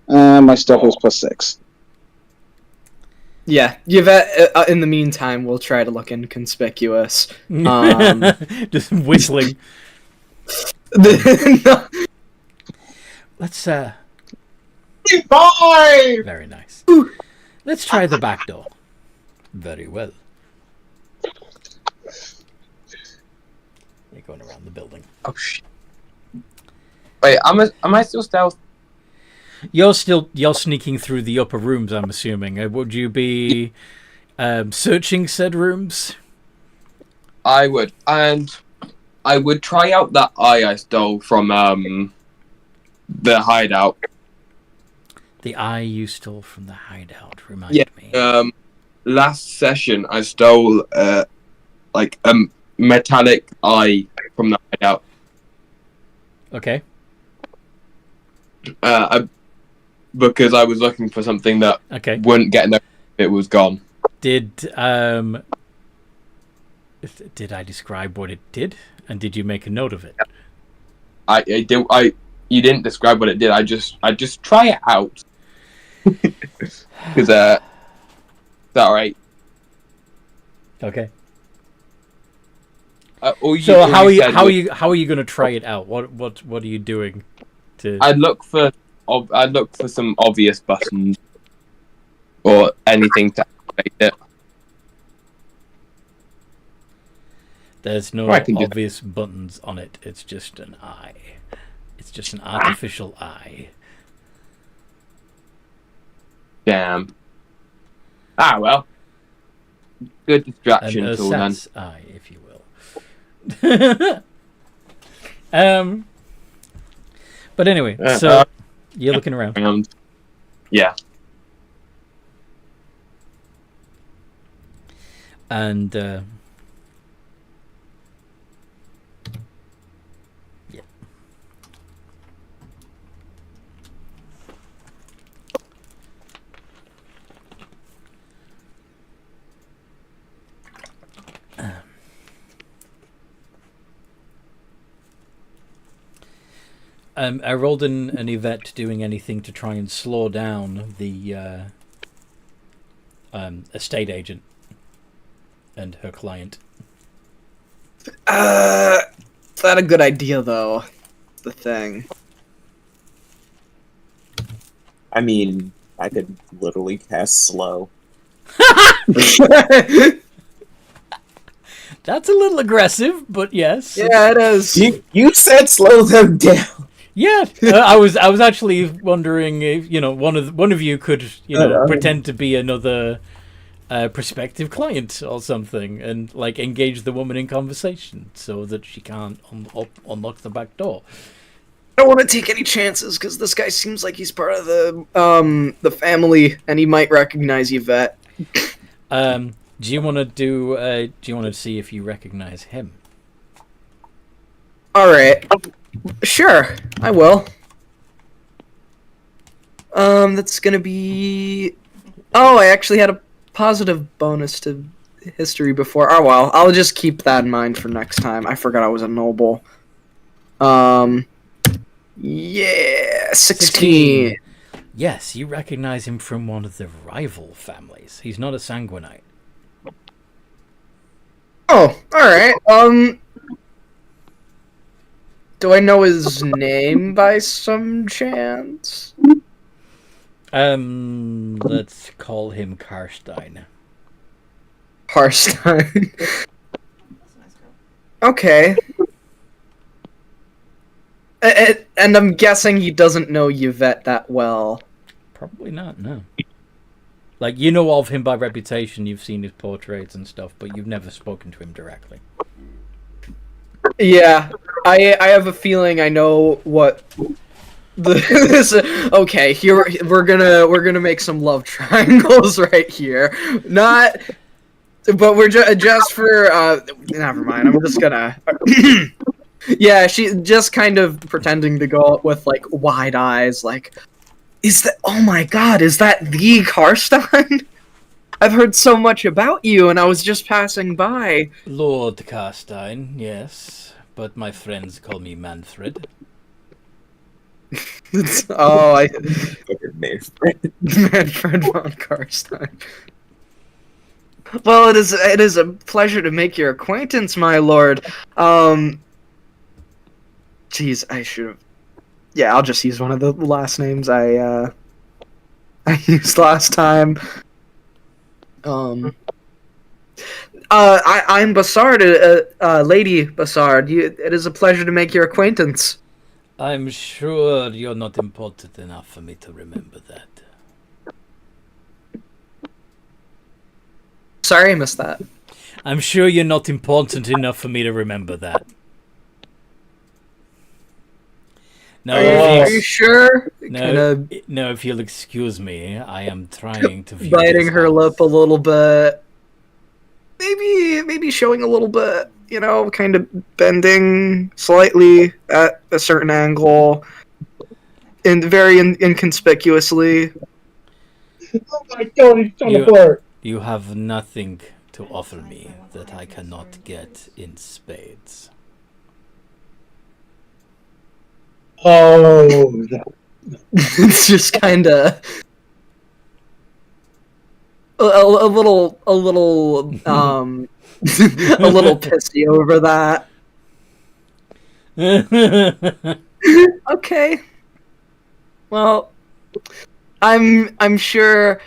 B: My stealth is +6.
D: Yeah, Yvette, in the meantime, we'll try to look inconspicuous.
A: Just whistling.
D: No.
A: Let's,
B: Bye!
A: very nice. Let's try the back door. Very well. You're going around the building.
E: Oh shit. Wait, am I still stealth?
A: You're sneaking through the upper rooms, I'm assuming. Would you be searching said rooms?
E: I would, and I would try out that eye I stole from the hideout.
A: The eye you stole from the hideout, remind me.
E: Last session I stole like a metallic eye from the hideout.
A: Okay.
E: Because I was looking for something that wouldn't get noticed if it was gone.
A: Did I describe what it did, and did you make a note of it?
E: I did. You didn't describe what it did. I just try it out. Because is that all right?
A: Okay.
E: So
A: how are you going to try it out? What are you doing?
E: I'd look for some obvious buttons or anything to activate it.
A: There's no obvious buttons on it. It's just an eye. It's just an artificial eye.
E: Damn. Well. Good distraction tool then.
A: Eye, if you will. But anyway, so you're looking around.
E: Yeah.
A: And yeah. I rolled an Yvette doing anything to try and slow down the estate agent and her client.
D: Is that a good idea, though? The thing.
F: I mean, I could literally cast slow.
A: That's a little aggressive, but yes.
D: Yeah, it is.
F: You said slow them down.
A: Yeah, I was actually wondering if one of you could pretend to be another prospective client or something and like engage the woman in conversation so that she can't unlock the back door.
D: I don't want to take any chances because this guy seems like he's part of the family and he might recognize Yvette.
A: Do you want to do you want to see if you recognize him?
D: All right. Sure, I will. That's gonna be. Oh, I actually had a positive bonus to history before. Oh well, I'll just keep that in mind for next time. I forgot I was a noble. Yeah, 16.
A: Yes, you recognize him from one of the rival families. He's not a sanguinite.
D: Oh, all right. Do I know his name by some chance?
A: Let's call him Karstein.
D: Harstein.
C: That's a nice girl.
D: Okay. And I'm guessing he doesn't know Yvette that well.
A: Probably not, no. Like, you know of him by reputation, you've seen his portraits and stuff, but you've never spoken to him directly.
D: Yeah, I have a feeling I know what okay, here we're gonna make some love triangles right here. Not, but we're just for never mind. I'm just gonna. Yeah, she just kind of pretending to go with like wide eyes, like, is that? Oh my God, is that the Karstein? I've heard so much about you, and I was just passing by.
A: Lord Karstein, yes, but my friends call me Manfred.
D: Manfred von Karstein. Well, it is a pleasure to make your acquaintance, my lord. Jeez, I should have. Yeah, I'll just use one of the last names I used last time. I'm Bassard, Lady Bassard. It is a pleasure to make your acquaintance.
A: I'm sure you're not important enough for me to remember that.
D: Sorry, I missed that.
A: I'm sure you're not important enough for me to remember that. No,
D: Are you sure?
A: No, if you'll excuse me, I am trying to view
D: Biting
A: this
D: her
A: house.
D: lip a little bit. Maybe showing a little bit, kind of bending slightly at a certain angle, and very inconspicuously.
B: Oh my God, he's trying to flirt.
A: You have nothing to offer me that I cannot get in spades.
B: Oh,
D: It's just kind of a little a little pissy over that. Okay. Well, I'm sure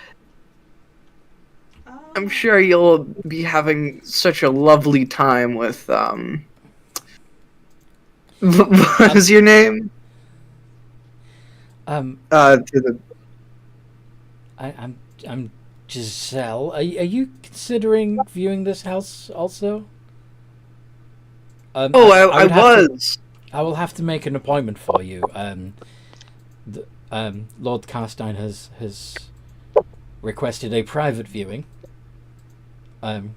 D: you'll be having such a lovely time with what is your name?
A: I'm Giselle. Are you considering viewing this house also?
D: I
A: would have
D: was.
A: I will have to make an appointment for you. Lord Karstein has requested a private viewing. And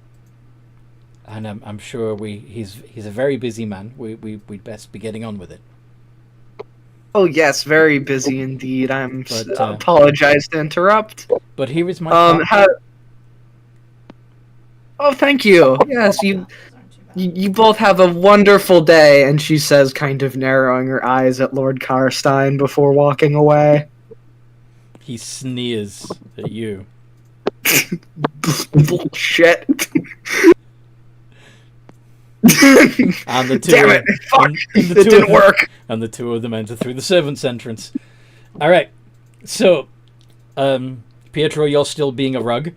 A: I'm sure he's a very busy man. We'd best be getting on with it.
D: Oh yes, very busy indeed.
A: But,
D: apologize to interrupt.
A: But here is my card.
D: Oh, thank you. Yes, you both have a wonderful day. And she says, kind of narrowing her eyes at Lord Karstein before walking away.
A: He sneers at you.
D: Bullshit.
A: And the two
D: Damn it! Fuck! It didn't work.
A: And the two of them enter through the servants' entrance. All right, so Pietro, you're still being a rug.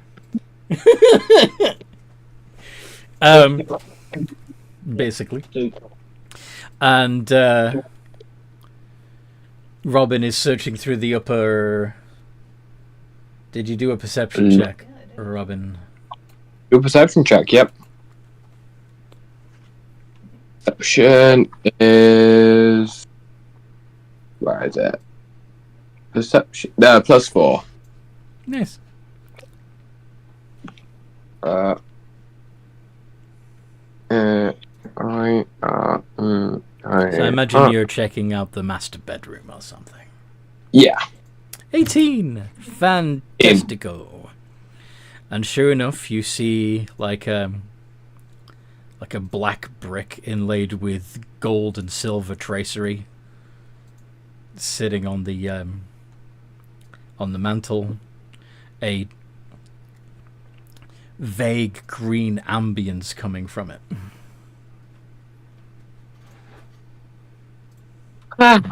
A: Basically. And Robin is searching through the upper... Did you do a perception check, Robin?
E: Your perception check, yep. Perception is... Where is it? Perception... +4.
A: Nice.
E: So
A: So I imagine you're checking out the master bedroom or something.
E: Yeah.
A: 18! Fantastico. And sure enough, you see like a black brick inlaid with gold and silver tracery sitting on the mantle. A vague green ambience coming from it.
E: Oh,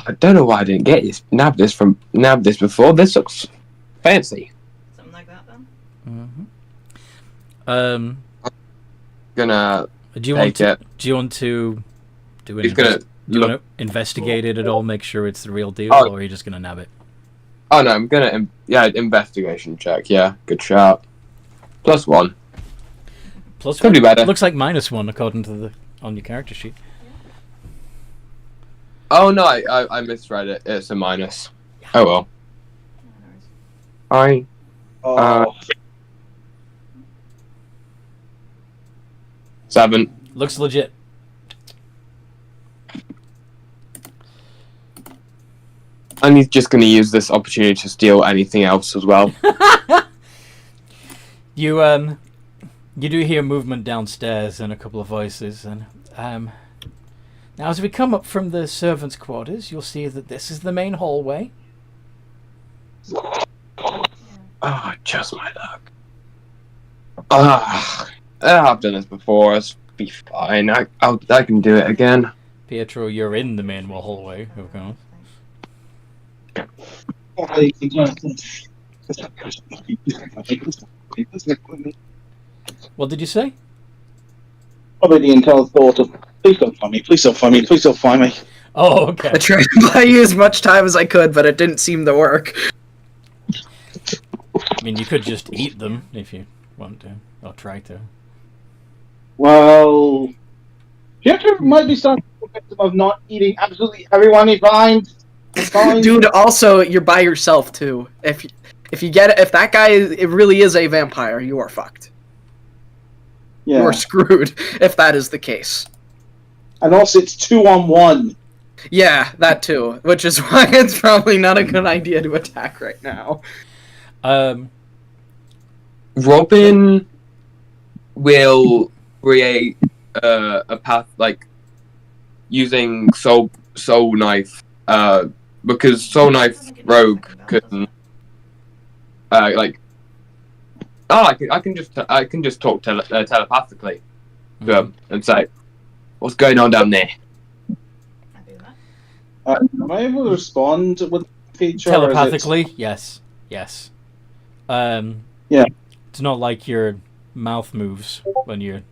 E: I don't know why I didn't get this. Nab this before. This looks fancy.
C: Something like that then.
A: Mm-hmm.
E: Gonna
A: Do you want
E: take it.
A: to do
E: He's gonna look.
A: investigate it at all? Make sure it's the real deal,
E: Oh.
A: or are you just gonna nab it?
E: Oh no, I'm gonna investigation check. Yeah, good shot. +1.
A: Plus
E: Could be better.
A: Looks like -1 according to on your character sheet.
E: Oh no, I misread it. It's a minus. Oh well. I
B: Oh,
E: 7.
A: Looks legit.
E: And he's just gonna use this opportunity to steal anything else as well.
A: You do hear movement downstairs and a couple of voices, and now as we come up from the servants' quarters, you'll see that this is the main hallway.
E: Oh, just my luck. I've done this before. It's be fine. I can do it again.
A: Pietro, you're in the main hallway, of course. What did you say?
B: Probably the entire thought of, please don't find me, please don't find me, please don't find me.
A: Oh, okay.
D: I tried to buy you as much time as I could, but it didn't seem to work.
A: I mean, you could just eat them if you want to, or try to.
B: Well, Pietro might be starting to get of not eating absolutely everyone he finds.
D: Dude, also, you're by yourself, too. If that guy it really is a vampire, you are fucked.
B: Yeah.
D: You are screwed, if that is the case.
B: And also, it's 2-on-1.
D: Yeah, that too. Which is why it's probably not a good idea to attack right now.
E: Robin will create a path, like using soul knife, because soul knife rogue can I can just talk telepathically to him and say, "What's going on down there?"
C: I do that.
B: Am I able to respond with the feature?
A: Telepathically, yes. Yeah. It's not like your mouth moves when you're...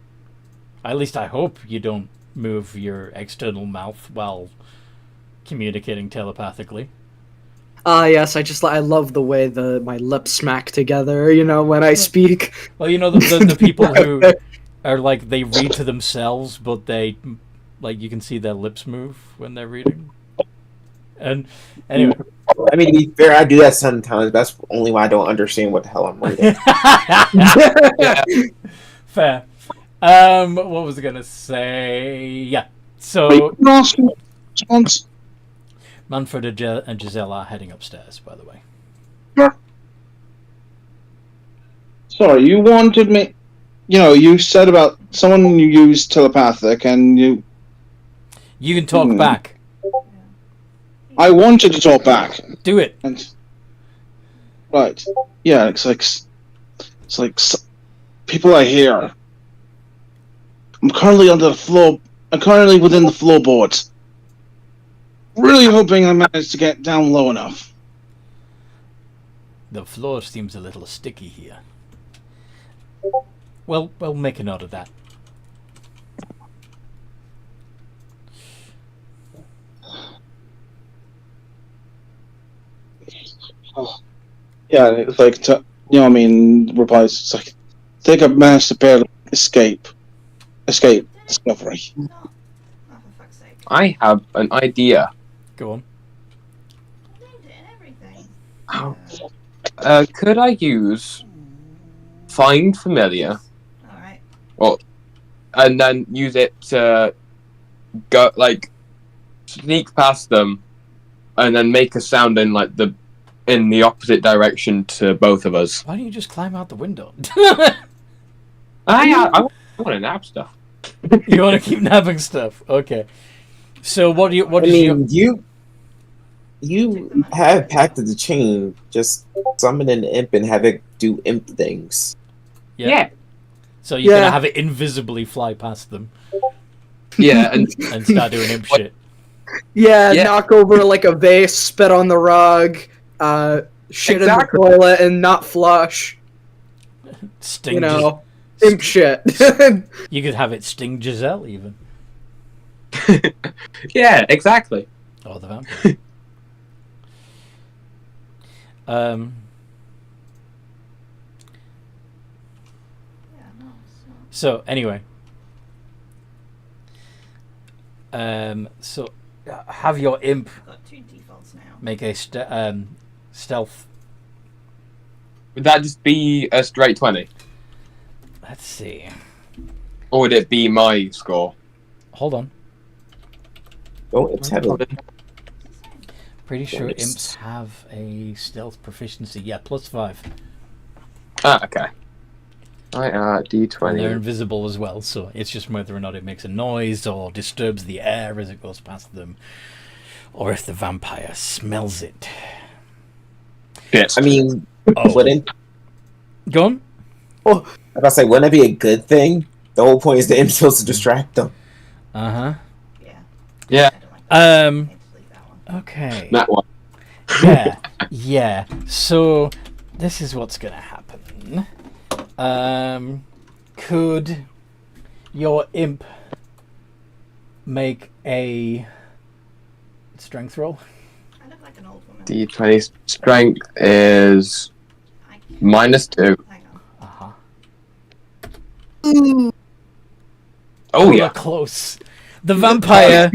A: At least I hope you don't move your external mouth while communicating telepathically.
D: Yes, I love the way my lips smack together, when I speak.
A: Well, the people who are like, they read to themselves, but they, like, you can see their lips move when they're reading. And anyway.
F: I mean, to be fair, I do that sometimes. That's only why I don't understand what the hell I'm reading.
A: Fair. What was I gonna say? Yeah. So Manfred and Giselle are heading upstairs, by the way.
B: Sorry, you wanted me... you said about someone you used telepathic, and you...
A: You can talk back.
B: I wanted to talk back.
A: Do it.
B: And... Right. Yeah, it's like people I hear. I'm currently under the floor. I'm currently within the floorboards. Really hoping I manage to get down low enough.
A: The floor seems a little sticky here. Well, we'll make a note of that.
B: Oh. Yeah, it's like, replies, it's like, think I've managed to barely escape discovery.
C: No. Oh, for fuck's sake.
E: I have an idea.
A: Go on.
C: I named it and everything.
E: Oh. Could I use Find Familiar
C: Alright.
E: and then use it to go, like, sneak past them and then make a sound in, like, in the opposite direction to both of us?
A: Why don't you just climb out the window?
E: I want to nab stuff.
A: You want to keep nabbing stuff? Okay. So what do you? What
F: I
A: is
F: mean,
A: your?
F: you have Pact of the Chain. Just summon an imp and have it do imp things.
E: Yeah.
A: So you're
D: Yeah.
A: gonna have it invisibly fly past them
E: Yeah, and
A: and start doing imp shit.
D: Yeah,
E: Yeah.
D: knock over like a vase, spit on the rug, shit
E: Exactly.
D: in the toilet, and not flush.
A: Sting.
D: You
A: Gis-
D: know, imp shit.
A: you could have it sting Giselle even.
E: yeah, exactly.
A: Or the vampire. um.
C: Yeah, no, it's not.
A: So anyway. So have your imp
C: I've got 2 defaults now.
A: make a stealth.
E: Would that just be a straight 20?
A: Let's see.
E: Or would it be my score?
A: Hold on.
F: Oh, it's heavy.
A: Pretty sure
F: Nice.
A: imps have a stealth proficiency. Yeah, +5.
E: Ah, okay. Right,
A: And they're
E: D20.
A: invisible as well, so it's just whether or not it makes a noise or disturbs the air as it goes past them, or if the vampire smells it.
E: Yes.
F: I mean,
A: Oh,
F: wouldn't
A: go on.
F: if I say wouldn't it be a good thing? The whole point is the imp supposed to distract them.
A: Uh
C: Yeah.
E: Yeah.
C: I don't like that.
A: huh.
C: Need to delete that one.
A: Okay.
E: That one.
A: Yeah. Yeah. So this is what's gonna happen. Could your imp make a strength roll?
C: I look like an old woman.
E: D20 strength is
C: I
E: -2.
C: Hang on.
A: Uh-huh.
E: Oh,
A: We're
E: yeah.
A: close. The vampire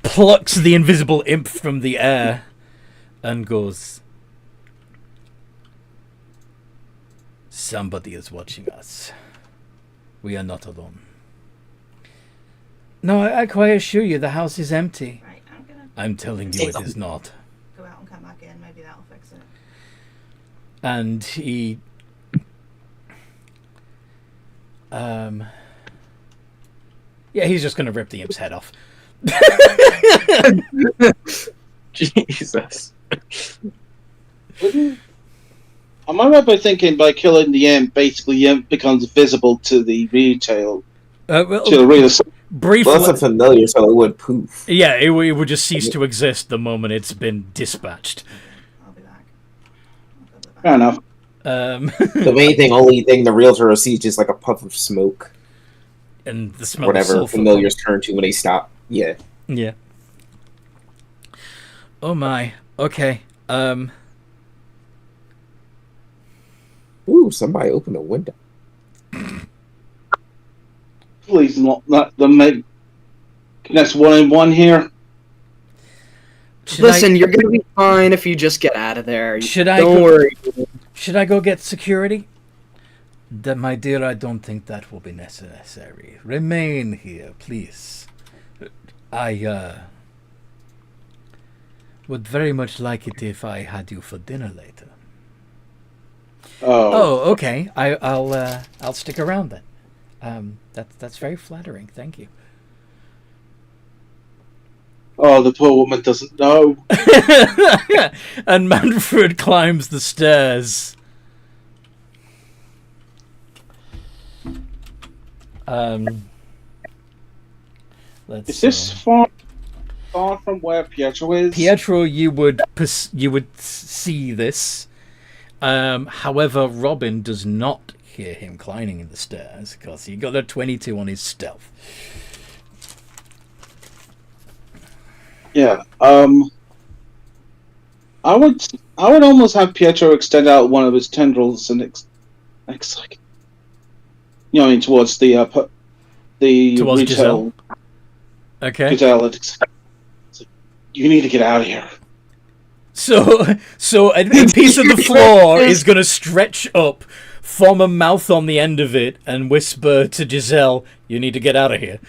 A: plucks the invisible imp from the air and goes, "Somebody is watching us. We are not alone." No, I quite assure you the house is empty.
C: Right, I'm gonna
A: I'm telling you it is not.
C: go out and come back in. Maybe that'll fix it.
A: And he yeah, he's just gonna rip the imp's head off.
E: Jesus.
B: Am I right by thinking by killing the imp, basically the imp becomes visible to the retail,
A: Well,
B: to the real?
A: briefly,
F: Well, that's a familiar, so it would poof.
A: yeah, it would just cease to exist the moment it's been dispatched.
C: I'll be back. I'll go back.
B: Fair enough.
F: The main thing, only thing the realtor will see is just like a puff of smoke.
A: And the smell of
F: Whatever
A: sulfur.
F: familiars turn to when they stop. Yeah.
A: Yeah. Oh my. Okay.
F: Ooh, somebody opened a window.
B: Please not the make. That's 1-in-1 here.
A: Should
D: Listen, you're gonna be fine if you just get out of there.
A: Should I
D: Don't
A: go-
D: worry.
A: Should I go get security? My dear, I don't think that will be necessary. Remain here, please. I would very much like it if I had you for dinner later. Oh, okay. I'll stick around then. That's very flattering. Thank you.
B: Oh, the poor woman doesn't know.
A: And Manfred climbs the stairs. Let's
B: Is this
A: see.
B: far from where Pietro is?
A: Pietro, you would see this, However, Robin does not hear him climbing in the stairs because he got a 22 on his stealth.
B: Yeah. I would almost have Pietro extend out one of his tendrils and like, towards the
A: Towards
B: retail.
A: Okay.
B: Giselle, it's like, you need to get out of here.
A: So a piece of the floor is going to stretch up, form a mouth on the end of it, and whisper to Giselle, "You need to get out of here."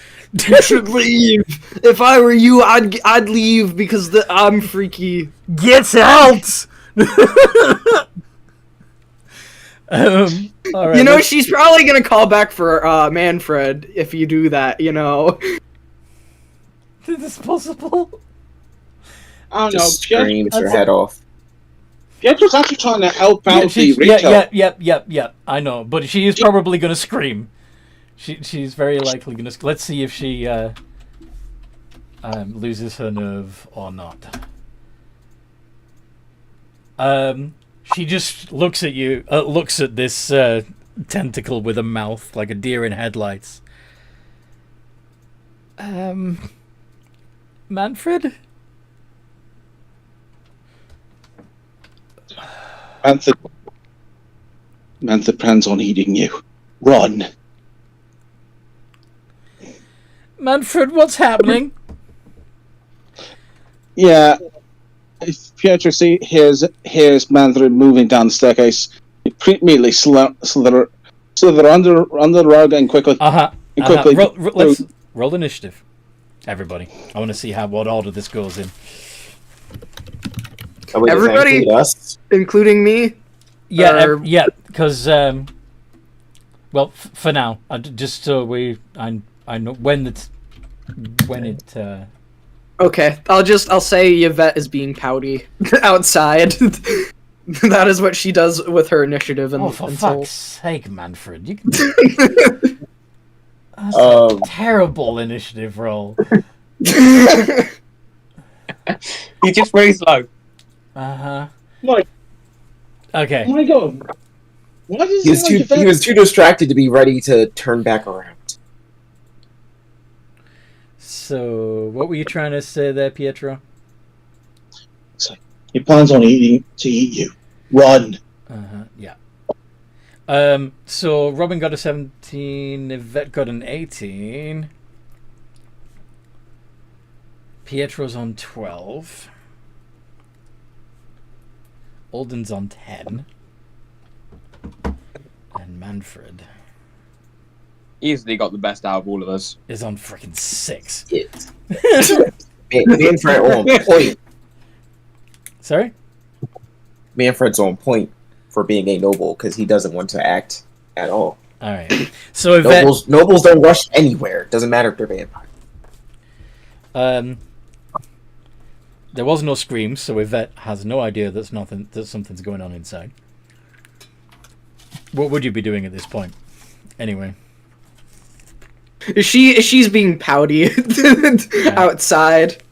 D: You should leave. If I were you, I'd leave because I'm freaky.
A: Get out! All right,
D: You know, she's probably gonna call back for Manfred if you do that. You know.
A: Is this possible?
B: I don't
F: Just
B: know.
F: screams her head off.
B: Pietro's actually trying to help out the
A: she's-
B: retail.
A: yeah. I know, but she is probably going to scream. She's very likely going to. Let's see if she loses her nerve or not. She just looks at you. Looks at this tentacle with a mouth like a deer in headlights. Manfred?
B: Mantha plans on eating you. Run.
A: Manfred, what's happening?
B: Yeah. If Pietro hears Mantha moving down the staircase, he immediately slither under the rug and quickly.
A: Let's roll initiative, everybody. I want to see what order this goes in.
F: Oh, wait, does that
D: Everybody?
F: include us?
D: Including me?
A: Yeah, because for now, just so I know when it.
D: Okay, I'll say Yvette is being pouty outside. That is what she does with her initiative.
A: Oh, for fuck's sake, Manfred! You can. That's
F: Um,
A: a terrible initiative roll.
E: He's just very slow.
B: Like,
A: Okay.
B: oh my god. Why does
F: He was too distracted to be ready to turn back around.
A: So, what were you trying to say there, Pietro?
B: He plans on eat you. Run.
A: Yeah. So Robin got a 17, Yvette got an 18. Pietro's on 12. Alden's on 10. And Manfred
E: Easily got the best out of all of us.
A: is on freaking 6.
F: Manfred on point.
A: Sorry?
F: Manfred's on point for being a noble because he doesn't want to act at all.
A: Alright. So Yvette...
F: Nobles don't rush anywhere. Doesn't matter if they're vampire.
A: There was no screams, so Yvette has no idea that something's going on inside. What would you be doing at this point? Anyway.
D: She's being pouty outside.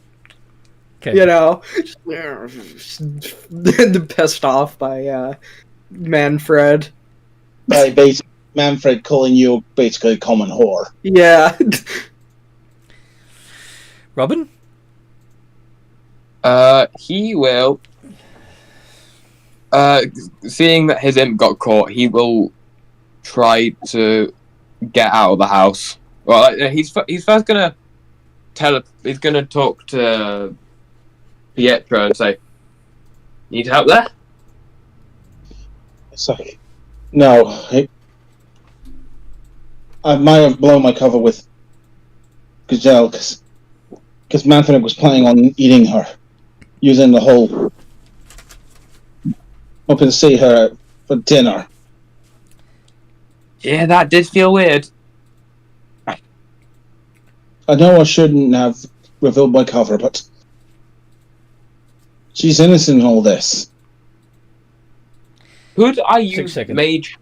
A: Okay.
D: You know, pissed off by Manfred.
B: Manfred calling you basically a common whore.
D: Yeah.
A: Robin?
E: He will. Seeing that his imp got caught, he will try to get out of the house. Well, he's first gonna he's gonna talk to Pietro and say, "Need help there?"
B: It's like, no. I might have blown my cover with Giselle because Manfred was planning on eating her, using the whole hoping to see her for dinner.
E: Yeah, that did feel weird.
B: I know I shouldn't have revealed my cover, but she's innocent in all this.
E: Could I
A: 6
E: use
A: seconds.
E: Mage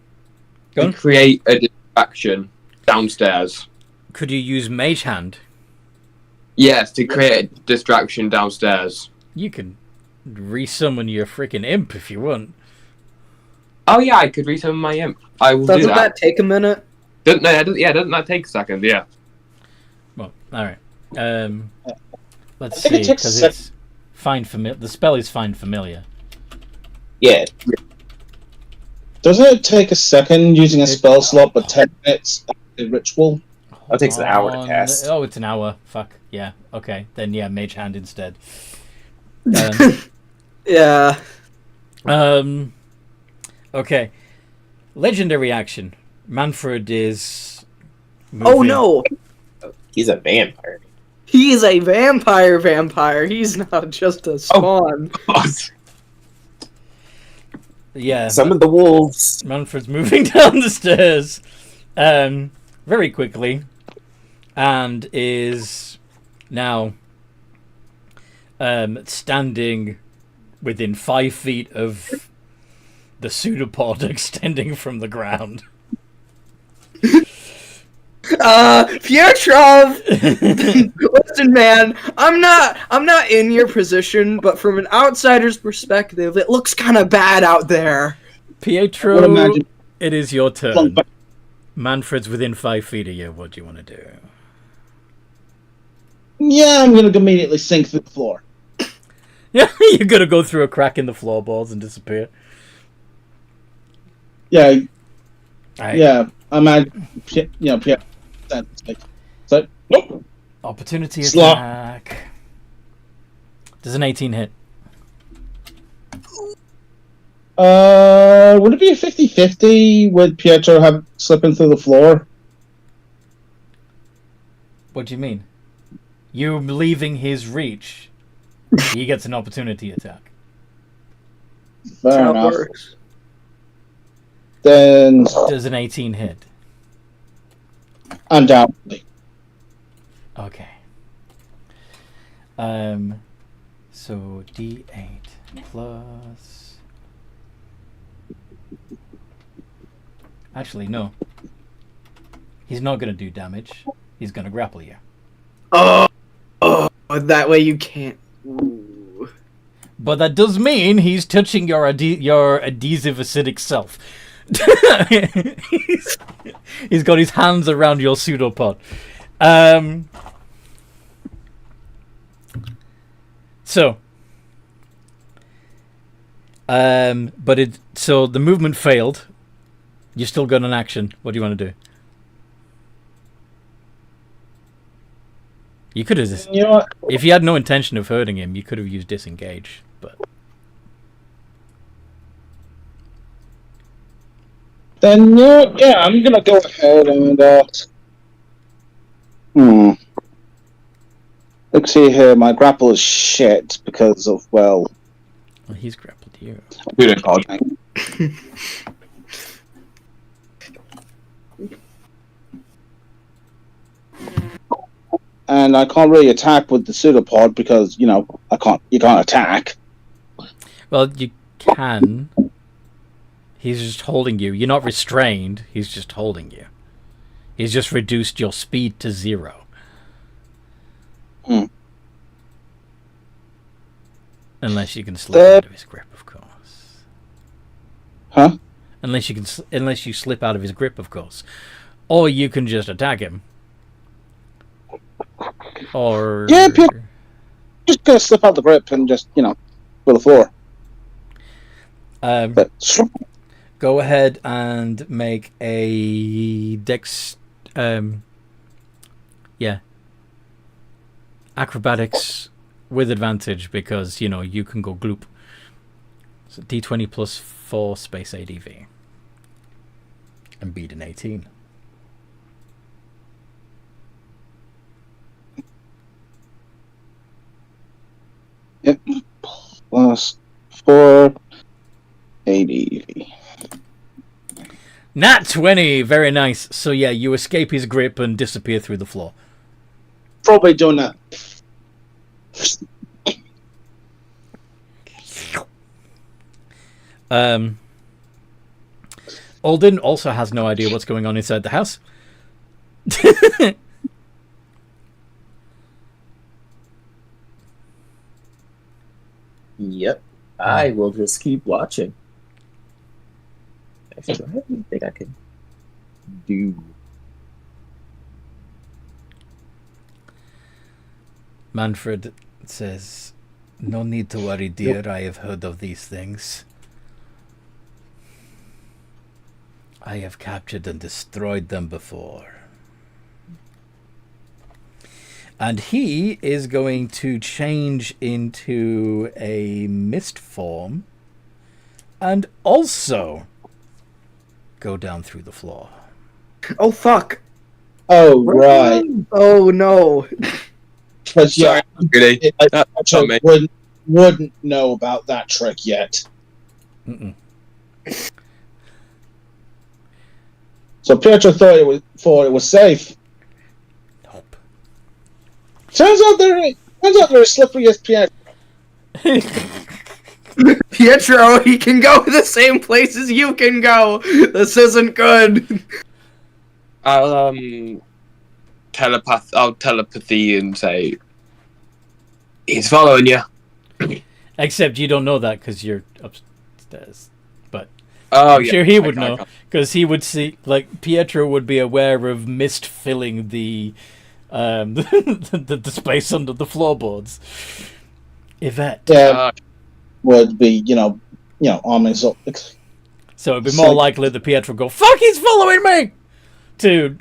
A: Go
E: to
A: on.
E: create a distraction downstairs?
A: Could you use Mage Hand?
E: Yes, to create a distraction downstairs.
A: You can resummon your freaking imp if you want.
E: Oh yeah, I could resummon my imp. I will do
D: Doesn't
E: that.
D: that take a minute?
E: Doesn't that take a second? Yeah.
A: Well, all right. Let's
B: I think it
A: see,
B: takes
A: because
B: a
A: it's find familiar. The spell is find familiar.
F: Yeah.
B: Doesn't it take a second using a spell slot, but 10 minutes a ritual?
F: It takes an hour to cast.
A: Oh, it's an hour. Fuck. Yeah. Okay. Then yeah, mage hand instead.
D: Yeah.
A: Okay. Legendary action. Manfred is.
D: Oh
A: moving.
D: no!
F: He's a vampire.
D: He is a vampire. He's not just a spawn.
A: Yeah.
F: Summon the wolves.
A: Manfred's moving down the stairs, very quickly, and is now standing within 5 feet of the pseudopod extending from the ground.
D: Pietro! Listen, man, I'm not in your position, but from an outsider's perspective, it looks kind of bad out there.
A: Pietro,
B: imagine-
A: it is your turn. Manfred's within 5 feet of you. What do you want to do?
B: Yeah, I'm gonna immediately sink through the floor.
A: Yeah, you're gonna go through a crack in the floorboards and disappear.
B: Yeah,
A: Right.
B: yeah. Imagine, so nope.
A: Opportunity
B: Slot.
A: attack. Does an 18 hit?
B: Would it be a 50-50 with Pietro slipping through the floor?
A: What do you mean? You leaving his reach. He gets an opportunity attack.
B: Fair
D: How it
B: enough.
D: works.
B: Then
A: Does an 18 hit?
B: undoubtedly.
A: Okay. So D8 plus. Actually, no. He's not gonna do damage. He's gonna grapple you.
D: Oh, that way you can't. Ooh.
A: But that does mean he's touching your adhesive acidic self. he's got his hands around your pseudopod. So the movement failed. You still got an action. What do you want to do? You could have,
B: You know what?
A: if you had no intention of hurting him, you could have used disengage. But
B: Then yeah, I'm gonna go ahead and Let's see here. My grapple is shit because of
A: well, he's grappled you.
E: Good call.
B: and I can't really attack with the pseudopod because you can't attack.
A: Well, you can. He's just holding you. You're not restrained. He's just holding you. He's just reduced your speed to 0. Unless you can slip out of his grip, of course.
B: Huh?
A: Unless you slip out of his grip, of course. Or you can just attack him. Or
B: Just gonna slip out the grip and just go to the floor. But
A: go ahead and make a dex. Acrobatics with advantage because you can go gloop. So D20 plus 4 space ADV and beat an 18.
B: Yep. Plus 4 ADV.
A: Nat 20, very nice. So yeah, you escape his grip and disappear through the floor.
B: Probably doing that.
A: Alden also has no idea what's going on inside the house.
F: Yep. I will just keep watching. Do I have anything I can do?
A: Manfred says, "No need to worry, dear. I have heard of these things. I have captured and destroyed them before." And he is going to change into a mist form and also go down through the floor.
D: Oh fuck!
B: Oh, right.
D: Oh no!
B: Because, yeah,
E: Sorry, really. That's not me.
B: wouldn't know about that trick yet.
A: Mm-mm.
B: So Pietro thought it was safe.
A: Nope.
B: Turns out they're as slippery as Pietro.
D: Pietro, he can go the same places you can go. This isn't good.
E: I'll telepathy and say he's following you.
A: Except you don't know that because you're upstairs. But
E: Oh,
A: I'm
E: yeah.
A: sure he would
E: I
A: know
E: can't.
A: because he would see, like, Pietro would be aware of mist filling the the space under the floorboards. Yvette.
B: Yeah, would be ominous.
A: So it'd be more likely that Pietro would go, "Fuck, he's following me!" to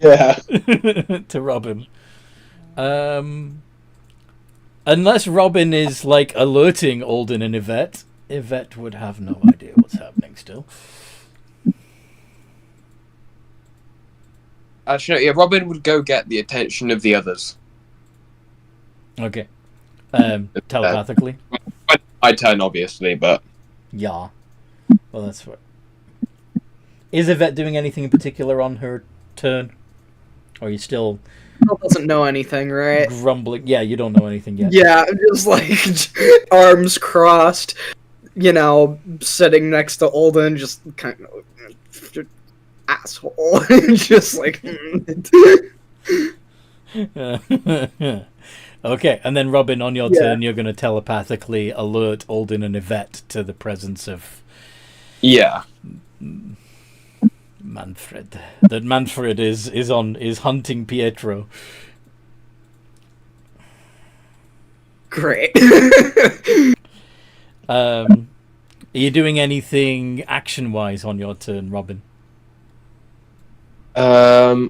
B: Yeah.
A: to Robin. Unless Robin is like alerting Alden and Yvette, Yvette would have no idea what's happening still.
E: Actually, yeah, Robin would go get the attention of the others.
A: Okay. Telepathically?
E: I turn, obviously, but
A: Yeah. Well, that's what. Is Yvette doing anything in particular on her turn? Or are you still
D: He doesn't know anything, right?
A: grumbling? Yeah, you don't know anything yet.
D: Yeah, just like arms crossed, sitting next to Olden, just kind of asshole, just like.
A: Okay, and then Robin, on your turn, you're going to telepathically alert Alden and Yvette to the presence of
E: yeah.
A: Manfred. That Manfred is hunting Pietro.
D: Great.
A: Are you doing anything action-wise on your turn, Robin?
E: I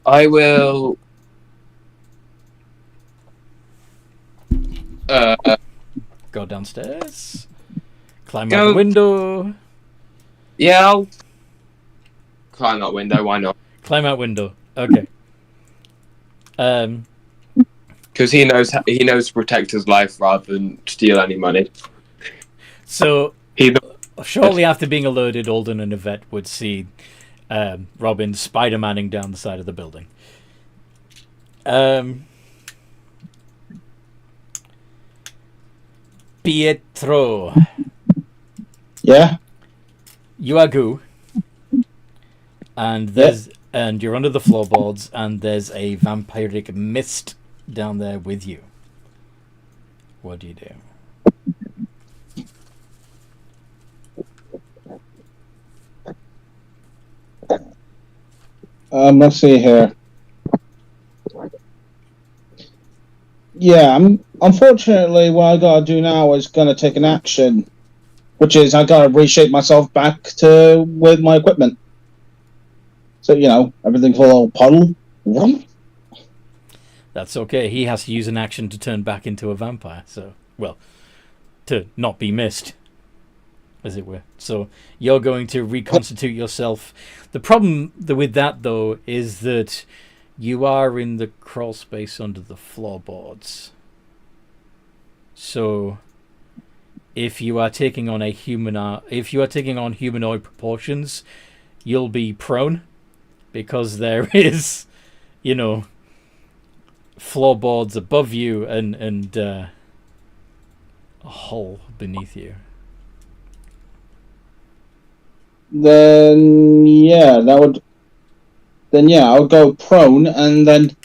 E: will.
A: Go downstairs. Climb
E: Go-
A: out the window.
E: Yeah, I'll climb that window. Why not?
A: Climb out window. Okay.
E: Because he knows to protect his life rather than steal any money.
A: So
E: He
A: shortly after being alerted, Alden and Yvette would see Robin Spider-Manning down the side of the building. Pietro,
B: Yeah.
A: you are goo, and and you're under the floorboards, and there's a vampiric mist down there with you. What do you do?
B: Let's see here. Yeah, unfortunately, what I gotta do now is gonna take an action, which is I gotta reshape myself back to with my equipment. So everything's a little puddle.
A: That's okay. He has to use an action to turn back into a vampire. So, well, to not be missed, as it were. So you're going to reconstitute yourself. The problem with that, though, is that you are in the crawl space under the floorboards. So if you are taking on humanoid proportions, you'll be prone because there is, floorboards above you and a hole beneath you.
B: Then I'll go prone and then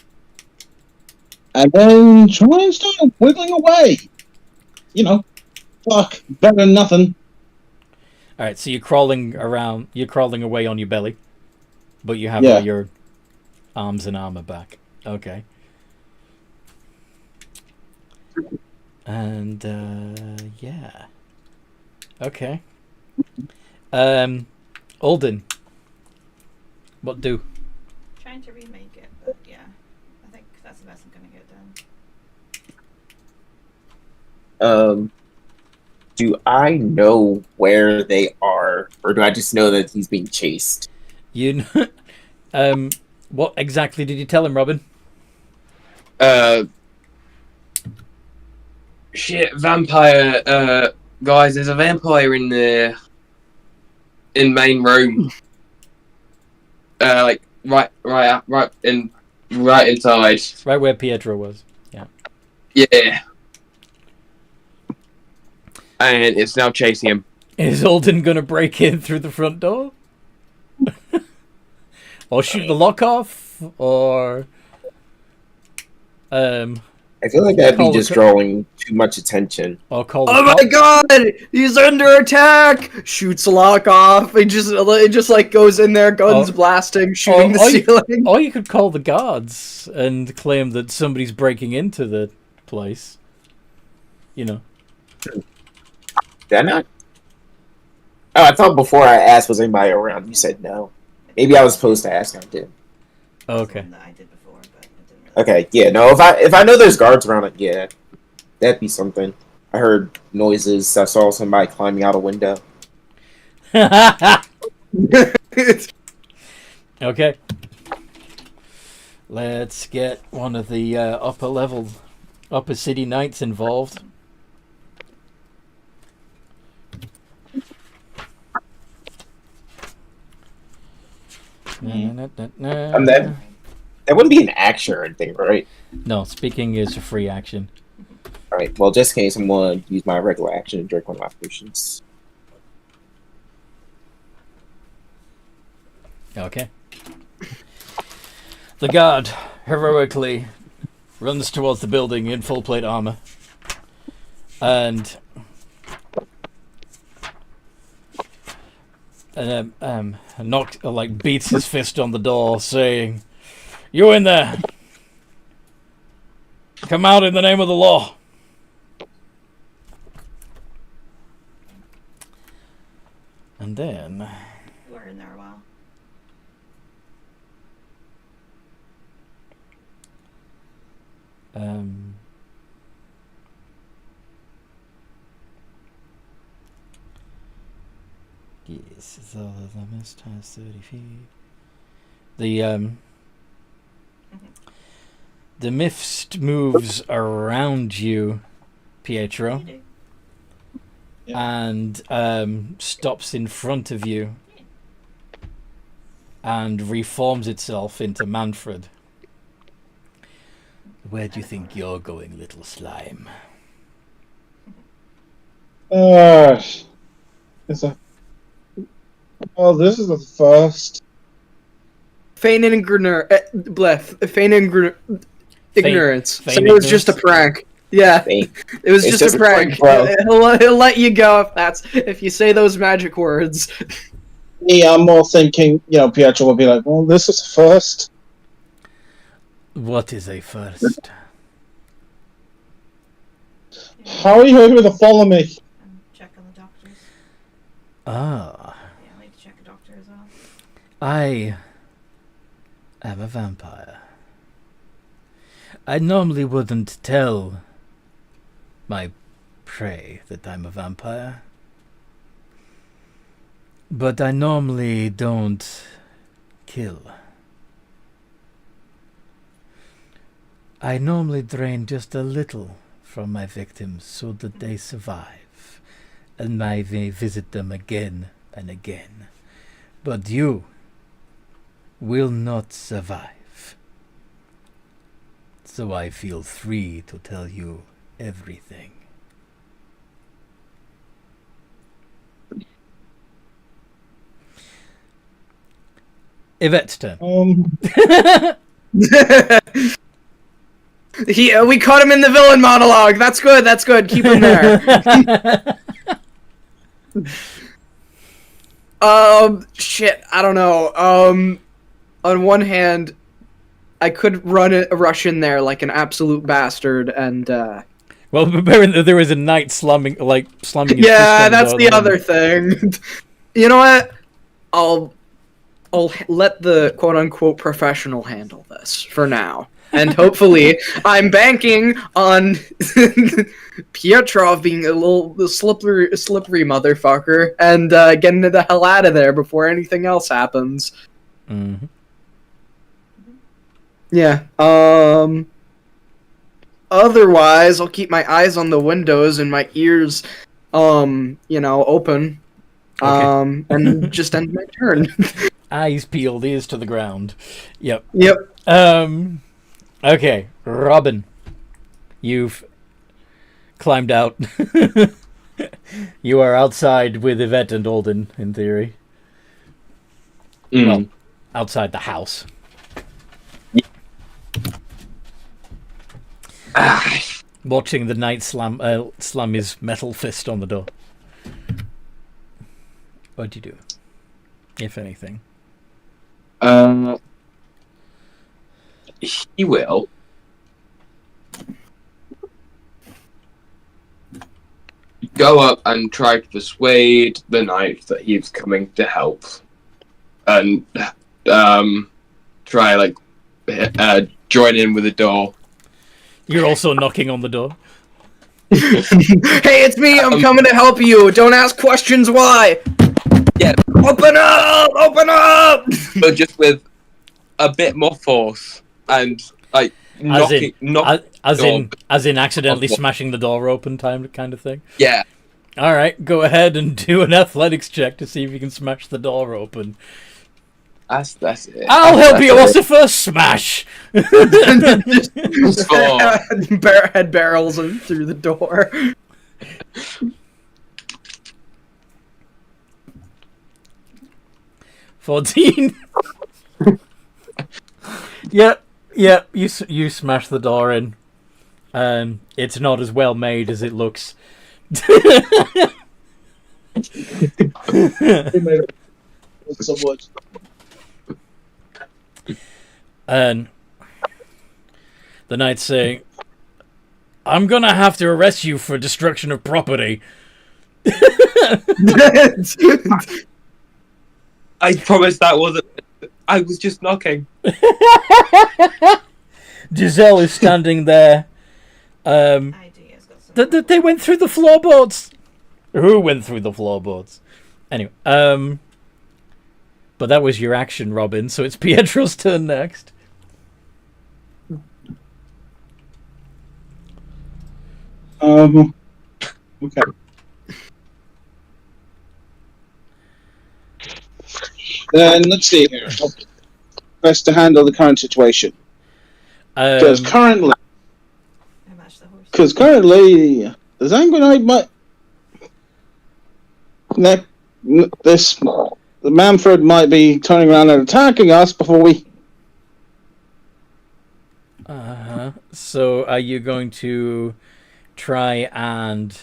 B: try and start wiggling away. Fuck, better than nothing.
A: All right, so you're crawling around. You're crawling away on your belly, but you have
B: Yeah.
A: all your arms and armor back. Okay. And yeah. Okay. Alden. What do?
C: Trying to remake it, but yeah, I think that's the best I'm gonna get done.
F: Do I know where they are, or do I just know that he's being chased?
A: You. What exactly did you tell him, Robin?
E: Shit, vampire. Guys, there's a vampire in the main room. Like right inside.
A: Right where Pietro was.
E: Yeah. And it's now chasing him.
A: Is Alden gonna break in through the front door? Or shoot the lock off? Or
F: I feel like that'd be just drawing too much attention.
A: or call the
D: Oh my
A: cops?
D: god! He's under attack! Shoots a lock off. It just like goes in there, guns
A: Oh.
D: blasting, shooting the
A: or
D: ceiling.
A: Or you could call the guards and claim that somebody's breaking into the place. You know.
F: Did I not? Oh, I thought before I asked was anybody around. You said no. Maybe I was supposed to ask. I did.
A: Okay.
C: That I did before, but it didn't really.
F: Okay, yeah, no. If I know there's guards around it, yeah, that'd be something. I heard noises. I saw somebody climbing out a window.
A: Okay. Let's get one of the upper city knights involved.
F: That wouldn't be an action or anything, right?
A: No, speaking is a free action.
F: All right. Well, just in case, I'm going to use my regular action and drink one of my potions.
A: Okay. The guard heroically runs towards the building in full plate armor and beats his fist on the door, saying, "You in there? Come out in the name of the law." And then
C: You were in there a while.
A: yes, so the mist has 30 feet. The mist moves around you, Pietro,
C: You do.
A: and stops in front of you and reforms itself into Manfred. Where do you think you're going, little slime?
B: Is that... Oh, this is the first.
D: Feign ignorance.
A: Feign
D: So it was just a
A: ignorance?
D: prank. Yeah,
F: Hey,
D: it was
F: it's
D: just a prank.
F: bro.
D: He'll let you go if you say those magic words.
B: Yeah, I'm more thinking, Pietro will be like, well, this is the first.
A: What is a first?
B: How are you able to follow me?
C: And check on the doctors.
A: Ah,
C: Yeah, I need to check a doctor as well.
A: I am a vampire. I normally wouldn't tell my prey that I'm a vampire. But I normally don't kill. I normally drain just a little from my victims so that they survive, and I may visit them again and again. But you will not survive. So I feel free to tell you everything. Yvette's turn.
D: We caught him in the villain monologue. That's good. That's good. Keep him there. Shit, I don't know. On one hand, I could rush in there like an absolute bastard, and
A: Well, there was a knight slamming his fist on
D: that's
A: door
D: the
A: at
D: other
A: moment.
D: thing. You know what? I'll let the quote unquote professional handle this for now, and hopefully, I'm banking on Pietro being a little slippery motherfucker and getting the hell out of there before anything else happens.
A: Mm-hmm.
D: Yeah. Otherwise, I'll keep my eyes on the windows and my ears, open.
A: Okay.
D: And just end my turn.
A: Eyes peeled, ears to the ground. Yep.
D: Yep.
A: Okay, Robin. You've climbed out. You are outside with Yvette and Alden, in theory. Well, outside the house. Watching the knight slam his metal fist on the door. What'd you do? If anything.
E: He will. Go up and try to persuade the knight that he's coming to help. And, try, join in with the door.
A: You're also knocking on the door.
D: Hey, it's me. I'm coming to help you. Don't ask questions. Why?
E: Yeah,
D: Open up! Open up!
E: but just with a bit more force and, knocking
A: As in accidentally smashing the door open kind of thing.
E: Yeah.
A: All right, go ahead and do an athletics check to see if you can smash the door open.
E: That's it.
A: I'll help
E: That's
A: you.
E: it.
A: What's the first smash?
D: Head barrels him through the door.
A: $14. Yep. You smash the door in. It's not as well made as it looks.
B: So much.
A: And the knight's saying, "I'm gonna have to arrest you for destruction of property."
E: I promise that wasn't. I was just knocking.
A: Giselle is standing there.
C: Idea's got some.
A: They went through the floorboards. Who went through the floorboards? Anyway, but that was your action, Robin. So it's Pietro's turn next.
B: Okay. Then let's see here. Best to handle the current situation. Because currently,
C: I matched the horse.
B: the Zanguanite the Manfred might be turning around and attacking us before we.
A: So are you going to try and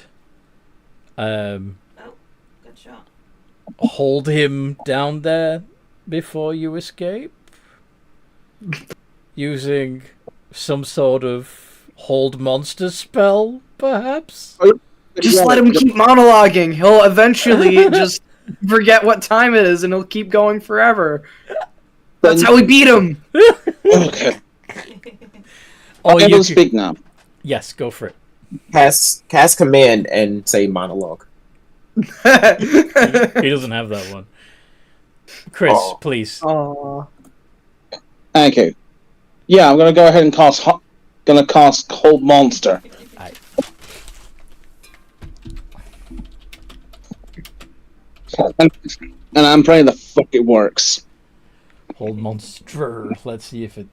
C: Oh, good shot.
A: hold him down there before you escape? Using some sort of hold monster spell, perhaps?
D: Just let him keep monologuing. He'll eventually just forget what time it is, and he'll keep going forever. That's how we beat him.
B: Okay.
A: Oh,
B: I will speak now.
A: Yes, go for it.
F: Cast command and say monologue.
A: He doesn't have that one. Chris,
F: Aw.
A: please.
D: Aww.
B: Thank you. Yeah, I'm gonna go ahead and cast Hold Monster.
A: Aye.
B: And I'm praying the fuck it works.
A: Hold monster. Let's see if it.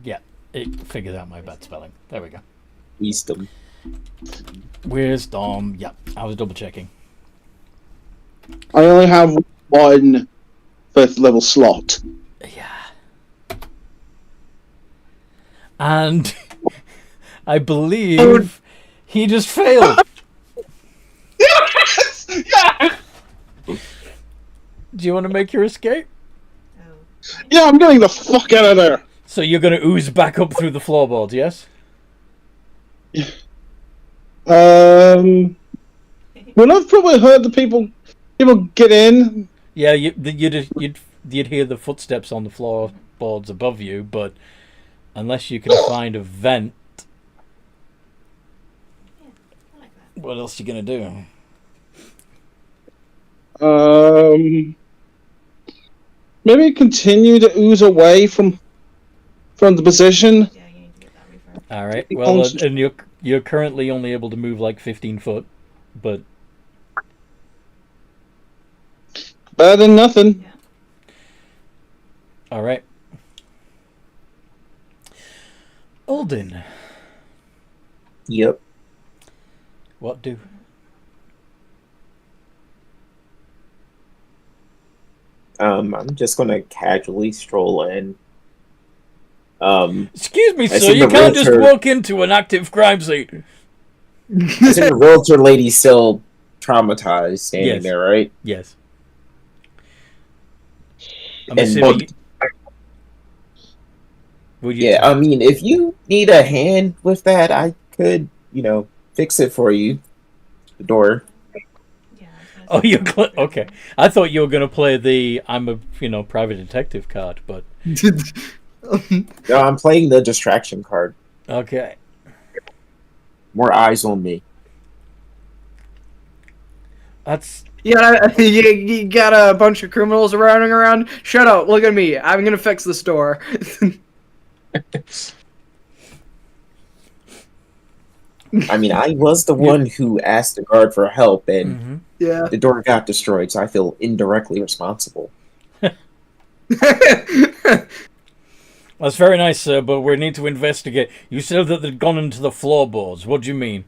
A: Yeah, it figured out my bad spelling. There we go.
F: Wisdom.
A: Wisdom. Yeah, I was double checking.
B: I only have one 5th level slot.
A: Yeah. And I believe he just failed.
B: Yes!
A: do you want to make your escape?
C: Oh.
B: Yeah, I'm getting the fuck out of there.
A: So you're going to ooze back up through the floorboards, yes?
B: Well, I've probably heard the people get in.
A: Yeah, you'd hear the footsteps on the floorboards above you, but unless you can find a vent,
C: Yeah, I like that.
A: what else are you going to do?
B: Maybe continue to ooze away from the position.
C: Yeah, you need to get that refurb.
A: All right. Well, and you're currently only able to move like 15 foot, but
B: Better than nothing.
C: Yeah.
A: all right. Alden,
F: Yep.
A: what do?
F: I'm just gonna casually stroll in.
A: Excuse me,
F: I
A: sir.
F: see
A: You
F: the
A: can't just
F: realtor-
A: walk into an active crime scene.
F: I see the realtor lady still traumatized, standing
A: Yes.
F: there, right?
A: Yes. I'm
F: And
A: assuming. Would you?
F: yeah, I mean, if you need a hand with that, I could, fix it for you. The door.
C: Yeah.
A: Oh, okay. I thought you were gonna play the I'm a private detective card, but
F: No, I'm playing the distraction card.
A: okay.
F: More eyes on me.
A: That's
D: You got a bunch of criminals running around. Shut up! Look at me. I'm gonna fix this door.
F: I mean, I was the one who asked the guard for help, and
A: mhm.
D: Yeah.
F: the door got destroyed, so I feel indirectly responsible.
A: That's very nice, sir. But we need to investigate. You said that they'd gone into the floorboards. What do you mean?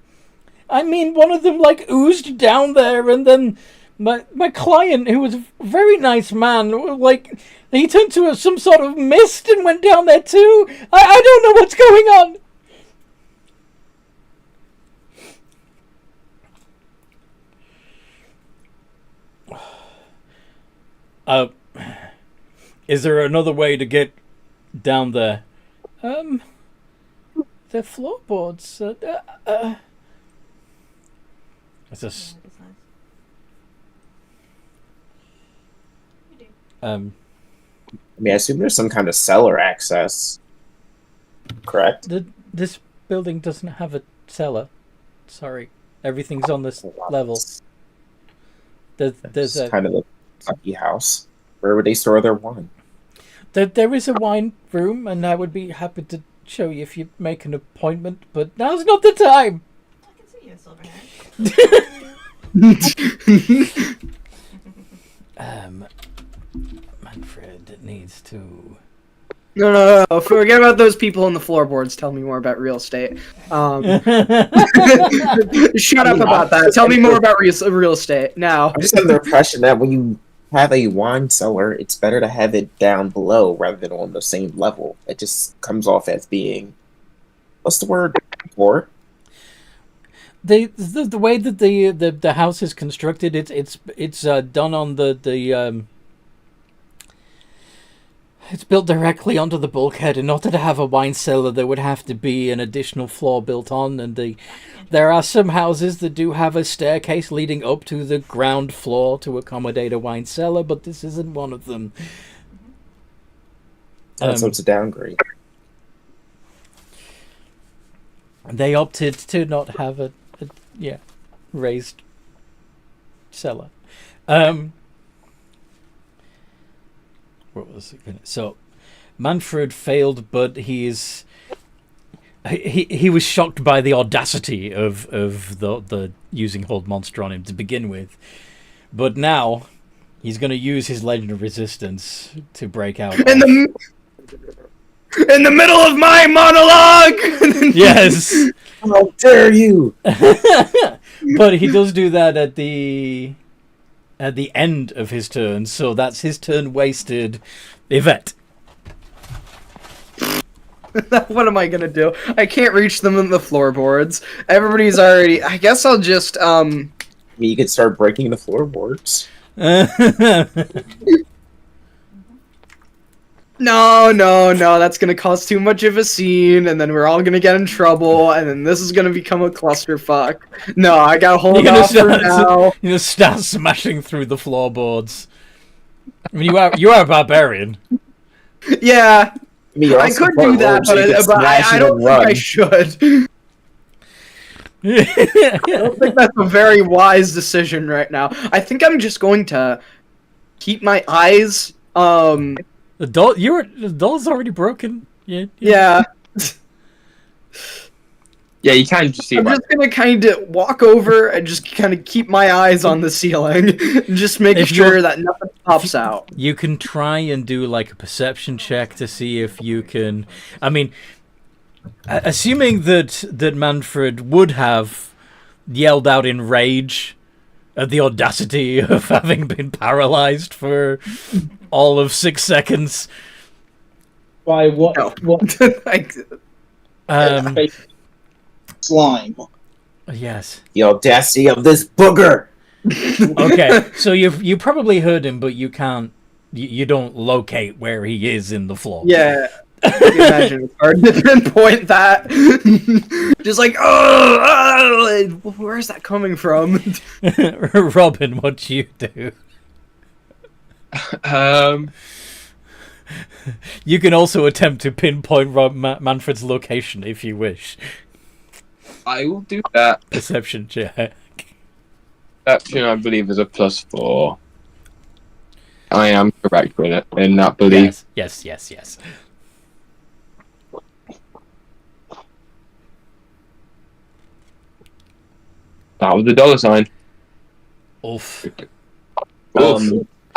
A: I mean, one of them oozed down there, and then my client, who was a very nice man, he turned to some sort of mist and went down there too. I don't know what's going on. Is there another way to get down there? The floorboards. It's just
C: That's nice. You do.
F: I mean, I assume there's some kind of cellar access. Correct?
A: This building doesn't have a cellar. Sorry, everything's on this level. There's
F: It's
A: a
F: kind of the lucky house. Where would they store their wine?
A: there is a wine room, and I would be happy to show you if you make an appointment. But now's not the time.
C: I can see you in silver hair.
A: Manfred needs to.
D: No. Forget about those people on the floorboards. Tell me more about real estate. Shut up about that. Tell me more about real estate now.
F: I'm just under the impression that when you have a wine cellar, it's better to have it down below rather than on the same level. It just comes off as being, what's the word? Poor?
A: The way that the house is constructed, it's done on the it's built directly onto the bulkhead. In order to have a wine cellar, there would have to be an additional floor built on, and there are some houses that do have a staircase leading up to the ground floor to accommodate a wine cellar, but this isn't one of them.
F: So it's a downgrade.
A: They opted to not have a raised cellar. What was it gonna... So Manfred failed, but he was shocked by the audacity of the using Hold Monster on him to begin with. But now he's going to use his Legend of Resistance to break out.
D: In the middle of my monologue.
A: Yes.
F: How dare you!
A: But he does do that at the end of his turn, so that's his turn wasted. Yvette.
D: What am I gonna do? I can't reach them in the floorboards. Everybody's already. I guess I'll just
F: I mean, you could start breaking the floorboards.
D: No, that's gonna cause too much of a scene, and then we're all gonna get in trouble, and then this is gonna become a clusterfuck. No, I gotta hold off for now.
A: Start smashing through the floorboards. I mean, you are a barbarian.
D: Yeah,
F: I mean, you're
D: I
F: also
D: could
F: part
D: do that,
F: rogue, so you could
D: but
F: smash
D: I
F: it
D: don't
F: and
D: think I
F: run.
D: should. I don't think that's a very wise decision right now. I think I'm just going to keep my eyes.
A: The doll's already broken. Yeah.
D: Yeah.
E: Yeah, you can just see it.
D: I'm
E: Right.
D: just gonna kind of walk over and just kind of keep my eyes on the ceiling, and just make
A: If
D: sure
A: you're-
D: that nothing pops out.
A: You can try and do like a perception check to see if you can. I mean, assuming that Manfred would have yelled out in rage at the audacity of having been paralyzed for all of 6 seconds.
B: By what?
D: No.
B: What
D: Like,
B: slime?
A: Yes.
F: The audacity of this booger!
A: Okay, so you probably heard him, but you can't. You don't locate where he is in the floor.
D: yeah. I can imagine it's hard to pinpoint that. Just like, oh, where's that coming from?
A: Robin, what you do? You can also attempt to pinpoint Manfred's location if you wish.
E: I will do that.
A: Perception check.
E: Perception, I believe, is a +4. I am correct with it in that belief.
A: Yes.
E: That was the $sign.
A: Oof.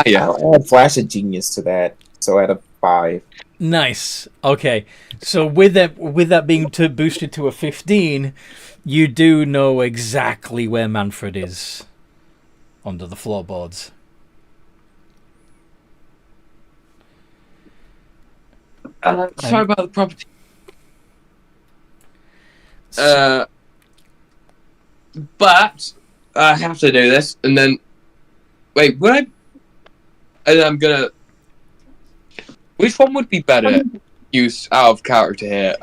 E: Yeah.
F: I had Flash of Genius to that, so I had a 5.
A: Nice. Okay. So with that being boosted to a 15, you do know exactly where Manfred is under the floorboards.
E: Sorry about the property. But I have to do this, and then wait. Would I? And I'm gonna. Which one would be better use out of character here?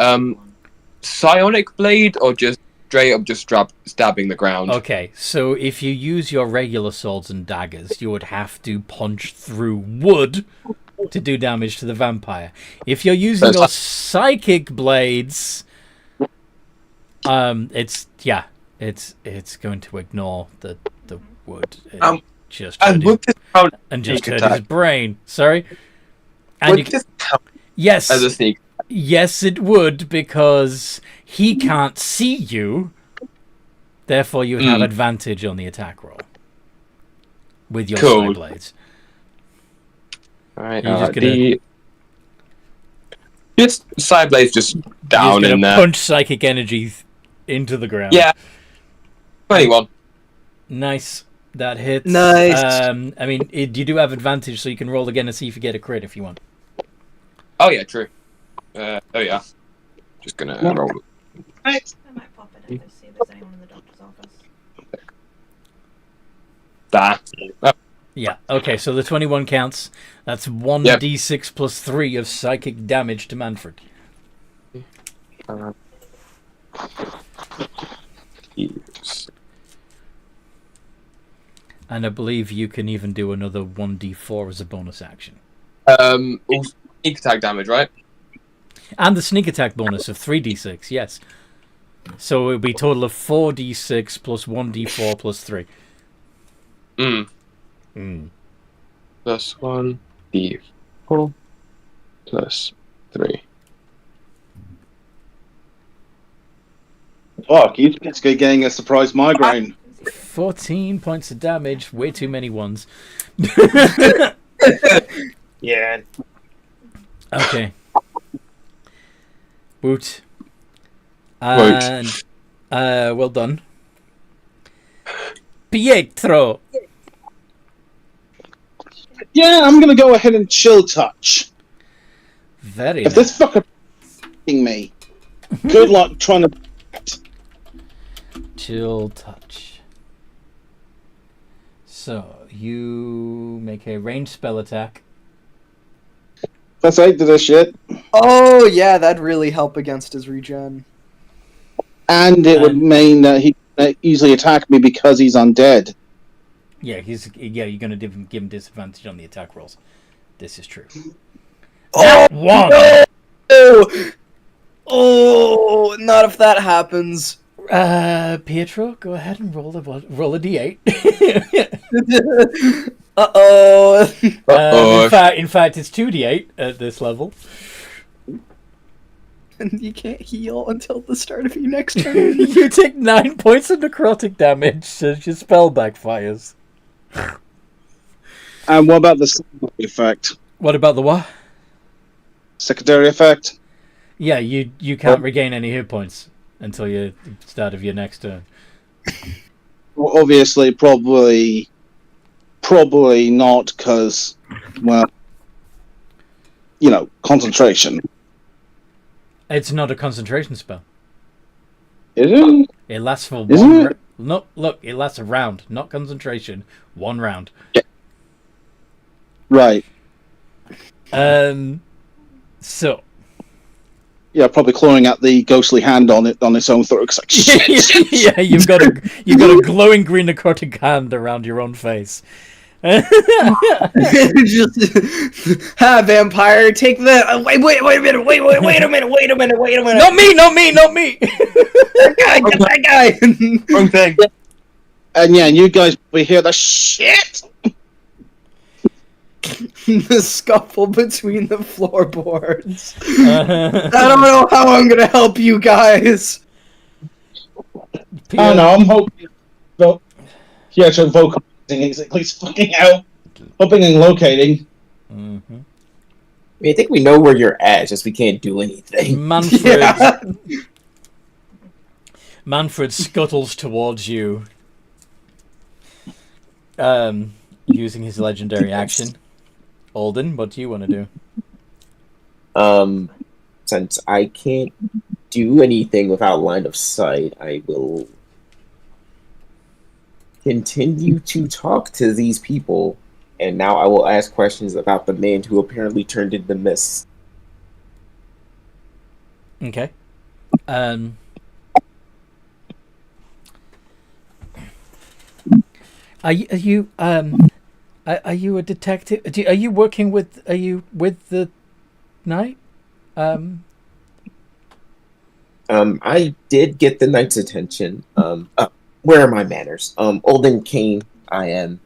E: Psionic blade or just straight up just stabbing the ground?
A: Okay, so if you use your regular swords and daggers, you would have to punch through wood to do damage to the vampire. If you're using your psychic blades, it's going to ignore the wood. It just
E: and
A: hurt
E: would this count
A: and just
E: sneak
A: hurt his
E: attack?
A: brain. Sorry. And
E: Would this count
A: yes,
E: as a sneak?
A: yes, it would, because he can't see you. Therefore, you would have advantage on the attack roll with your
E: Cool.
A: side blades.
E: All right.
A: You're just gonna-
E: Just side blades just down
A: You're
E: in
A: gonna
E: there.
A: punch psychic energy into the ground.
E: Yeah. 21.
A: Nice. That hits.
D: Nice.
A: I mean, you do have advantage, so you can roll again and see if you get a crit if you want.
E: Oh yeah, true. Oh yeah. Just gonna roll.
C: I might pop it in to see if there's anyone in the doctor's office.
E: That.
A: Yeah. Okay. So the 21 counts. That's 1d6 plus 3 of psychic damage to Manfred.
E: Yes.
A: And I believe you can even do another 1d4 as a bonus action.
E: Also sneak attack damage, right?
A: And the sneak attack bonus of 3d6, yes. So it would be a total of 4d6 plus 1d4 plus 3.
E: Plus 1d4 plus 3.
B: Fuck, you just getting a surprise migraine.
A: 14 points of damage, way too many ones.
F: Yeah.
A: Okay. Woot. And, well done. Pietro!
B: Yeah, I'm gonna go ahead and chill touch.
A: Very
B: If
A: nice.
B: this fucker f***ing me, good luck trying to.
A: Chill touch. So, you make a ranged spell attack.
B: Plus 8 to this shit.
D: Oh, yeah, that'd really help against his regen.
B: And it would
A: And-
B: mean that he can easily attack me because he's undead.
A: Yeah, you're going to give him disadvantage on the attack rolls. This is true.
D: Oh,
A: One!
D: no! Oh, not if that happens.
A: Pietro, go ahead and roll a d8.
D: Uh-oh.
A: In fact, it's 2d8 at this level.
D: And you can't heal until the start of your next turn.
A: You take 9 points of necrotic damage as your spell backfires.
B: And what about the secondary effect?
A: What about the what?
B: Secondary effect?
A: Yeah, you can't regain any hit points until the start of your next turn.
B: Well, obviously, probably not, because, well, concentration.
A: It's not a concentration spell.
B: Is it?
A: It lasts for
B: Isn't
A: one.
B: it?
A: No, look, it lasts a round, not concentration. 1 round.
B: Right.
A: So.
B: Yeah, probably clawing at the ghostly hand on its own throat. It's like, shit.
A: Yeah, you've got a glowing green necrotic hand around your own face.
D: Just, vampire, take the. Wait a minute, wait a minute.
A: Not me!
D: That guy.
E: Wrong thing.
B: And yeah, you guys probably hear the shit.
D: The scuffle between the floorboards. I don't know how I'm gonna help you guys.
B: Oh no, I'm hoping. Pietro vocalizing exactly fucking out, hoping and locating.
A: Mm-hmm.
F: I mean, I think we know where you're at, just we can't do anything.
A: Manfred scuttles towards you, using his legendary action. Alden, what do you want to do?
F: Since I can't do anything without line of sight, I will continue to talk to these people, and now I will ask questions about the man who apparently turned into mist.
A: Okay. Are you a detective? Are you working with? Are you with the knight?
F: I did get the knight's attention. Where are my manners? Olden Kane. I am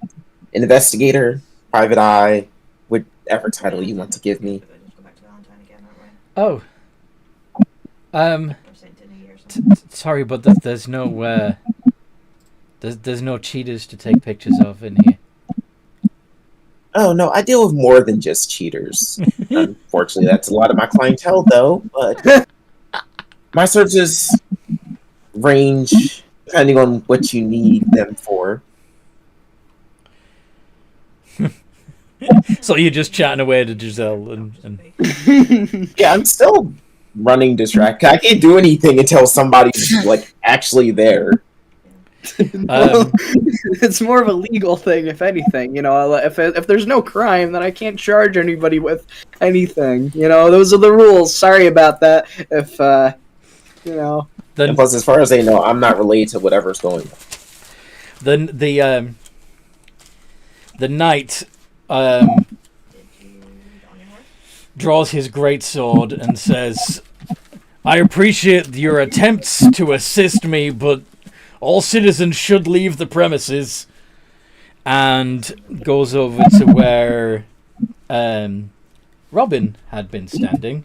F: an investigator, private eye, whatever title you want to give me.
C: Just go back to Valentine again, aren't we?
A: Oh.
C: Or Saint Denis or something.
A: Sorry, but there's no there's no cheaters to take pictures of in here.
F: Oh no, I deal with more than just cheaters. Unfortunately, that's a lot of my clientele, though. But my searches range depending on what you need them for.
A: So you're just chatting away to Giselle and...
F: Yeah, I'm still running distracted. I can't do anything until somebody's like actually there.
D: Well, it's more of a legal thing, if anything. If there's no crime, then I can't charge anybody with anything. Those are the rules. Sorry about that. If
F: And plus, as far as they know, I'm not related to whatever's going on.
A: The knight draws his greatsword and says, "I appreciate your attempts to assist me, but all citizens should leave the premises," and goes over to where Robin had been standing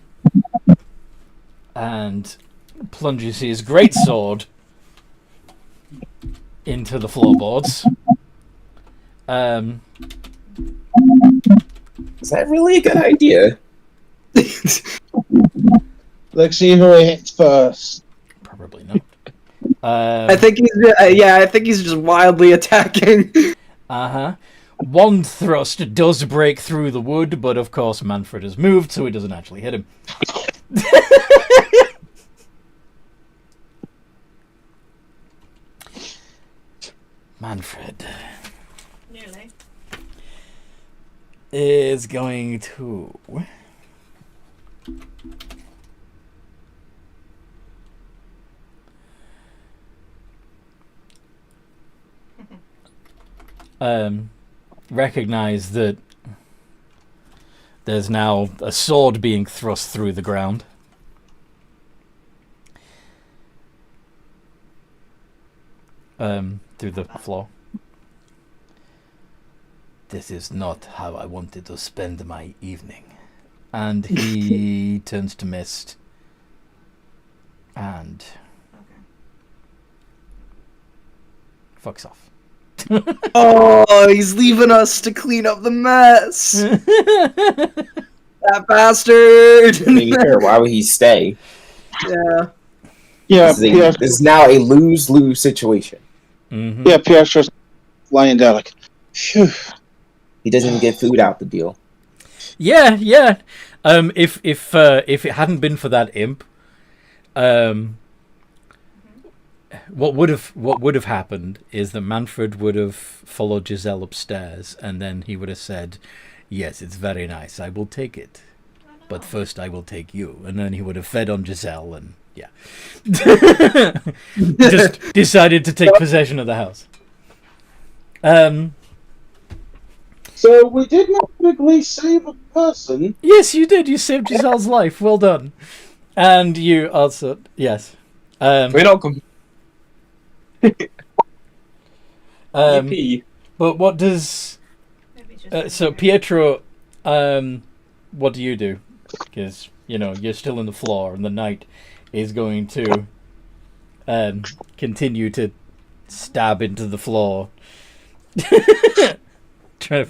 A: and plunges his greatsword into the floorboards.
F: Is that really a good idea?
B: Let's see who hits first.
A: Probably not.
D: I think he's just wildly attacking.
A: One thrust does break through the wood, but of course Manfred has moved, so it doesn't actually hit him. Manfred.
C: Nearly.
A: is going to... recognize that there's now a sword being thrust through the ground. Through the floor. This is not how I wanted to spend my evening. And he turns to Mist. And
C: Okay.
A: fucks off.
D: Oh, he's leaving us to clean up the mess. That bastard.
F: I mean, fair, why would he stay?
D: Yeah.
B: Yeah,
F: This is now a lose-lose situation.
A: Mm-hmm.
B: yeah, Pietro's lying there like, phew.
F: He doesn't even get food out the deal.
A: Yeah. If it hadn't been for that imp, what would have happened is that Manfred would have followed Giselle upstairs, and then he would have said, "Yes, it's very nice. I will take it, but first I will take you." And then he would have fed on Giselle, and yeah, just decided to take possession of the house.
B: So we did not quickly save a person.
A: Yes, you did. You saved Giselle's life. Well done. And you also, yes.
E: We're not Yippee.
A: But what does...
C: Maybe just
A: so, Pietro, what do you do? Because, you're still in the floor, and the knight is going to continue to stab into the floor. Try to...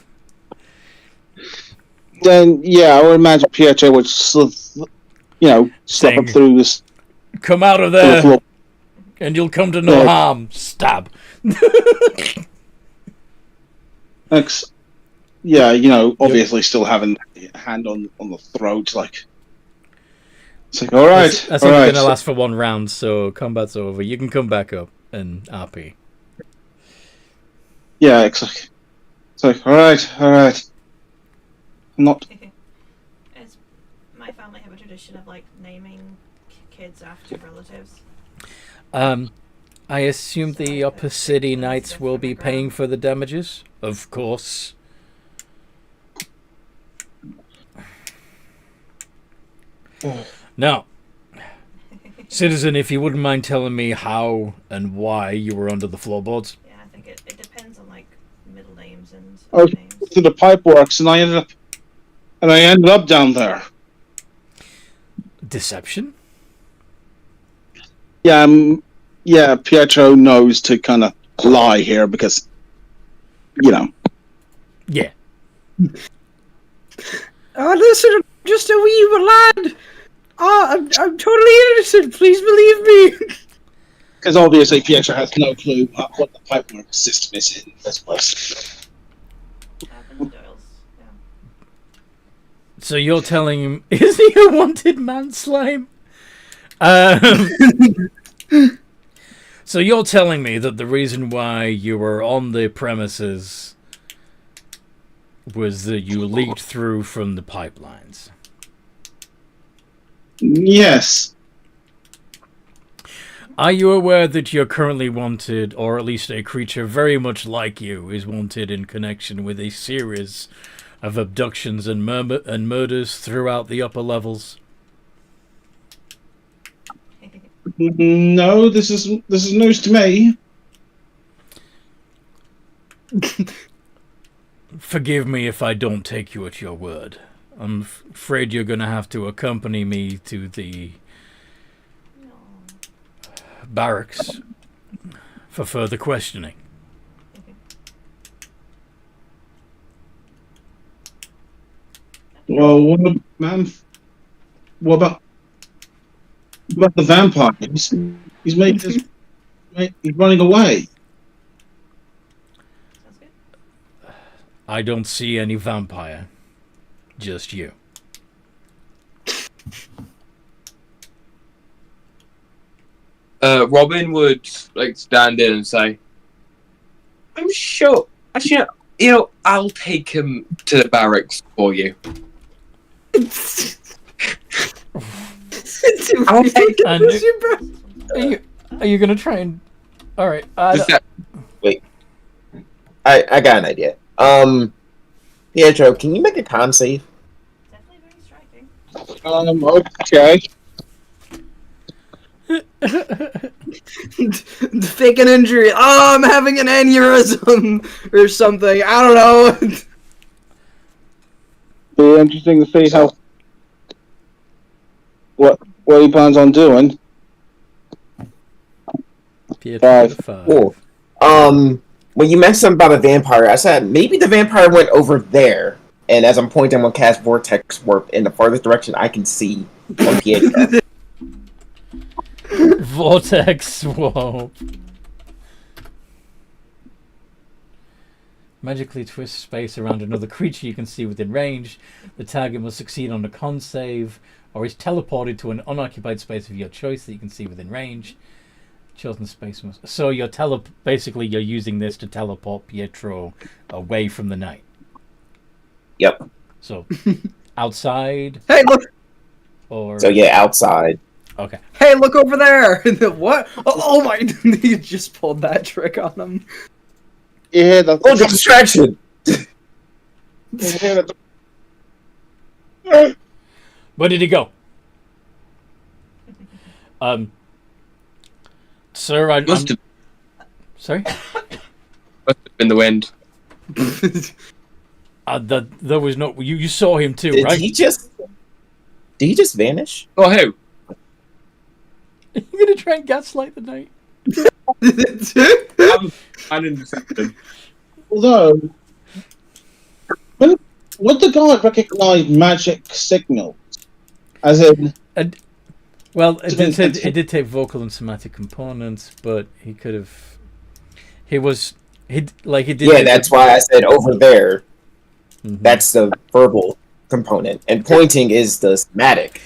B: Then, yeah, I would imagine Pietro would slip up through this
A: Come out of
B: through the
A: there,
B: floor.
A: and you'll come to no
B: Yeah.
A: harm. Stab.
B: Obviously still having a hand on the throat, like... It's like, alright,
A: That's only going to last for one round, so combat's over. You can come back up and RP.
B: Yeah, it's like, alright. Not...
C: It's, my family have a tradition of like naming kids after relatives.
A: I assume the Upper City Knights will be paying for the damages? Of course. Now, citizen, if you wouldn't mind telling me how and why you were under the floorboards.
C: Yeah, I think it depends on like middle names and
B: I was
C: other names.
B: to the pipeworks, and I ended up down there.
A: Deception?
B: Yeah, Pietro knows to kind of lie here because,
A: Yeah.
D: Oh, listen, I'm just a wee lad. Oh, I'm totally innocent. Please believe me.
B: because obviously Pietro has no clue what the pipework system is in this place.
C: Happens to Doyle's. Yeah.
A: So you're telling him, is he a wanted man slime? So you're telling me that the reason why you were on the premises was that you leaked through from the pipelines.
B: Yes.
A: Are you aware that you're currently wanted, or at least a creature very much like you is wanted in connection with a series of abductions and murders throughout the upper levels?
B: No, this is news to me.
A: Forgive me if I don't take you at your word. I'm afraid you're going to have to accompany me to the
C: No.
A: barracks for further questioning.
B: Well, what about the vampire? He's made this. He's running away.
C: Sounds good.
A: I don't see any vampire. Just you.
E: Robin would stand in and say, "I'm sure. Actually, I'll take him to the barracks for you.
D: I'll take it
A: And
D: as your bro.
A: are you gonna try and? All right.
E: Does that-
F: I got an idea. Pietro, can you make a con save?
C: Definitely very striking.
B: Okay.
D: Fake an injury. Oh, I'm having an aneurysm or something. I don't know.
B: Be interesting to see what he plans on doing.
A: Pietro
B: Five.
A: 5.
F: Cool. When you mentioned something about a vampire, I said maybe the vampire went over there. And as I'm pointing, I'm gonna cast Vortex Warp in the farthest direction I can see on Pietro.
A: Vortex Swap. Magically twist space around another creature you can see within range. The target must succeed on a con save, or is teleported to an unoccupied space of your choice that you can see within range. Chosen space must. So you're basically you're using this to teleport Pietro away from the night.
F: Yep.
A: So outside
D: Hey, look.
A: or
F: So yeah, outside.
A: okay.
D: Hey, look over there. What? Oh my! You just pulled that trick on him.
B: Yeah, that's
F: Oh, distraction!
A: Where did he go? Sir,
E: Must have
A: sorry.
E: been the wind.
A: There was no. You saw him too,
F: Did
A: right?
F: he just vanish?
E: Oh, who?
A: Are you gonna try and gaslight the night?
E: I'm unintercepted.
B: Although, would the guard recognise magic signals? As in,
A: Well, it did take vocal and somatic components, but he could have. He did.
F: Yeah, that's why I said over there.
A: Mhm.
F: That's the verbal component, and pointing is the somatic.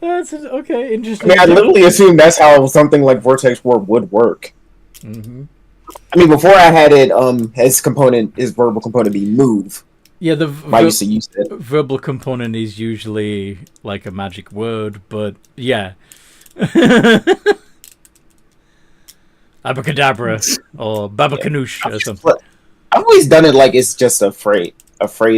A: That's okay.
F: I
A: Interesting.
F: mean, I literally assumed that's how something like Vortex Warp would work.
A: Mm-hmm.
F: I mean, before I had it, his verbal component be move.
A: Yeah, the
F: I used to use it.
A: verbal component is usually like a magic word, but yeah. Abracadabra or babacanoosh or something.
F: I've always done it like it's just a phrase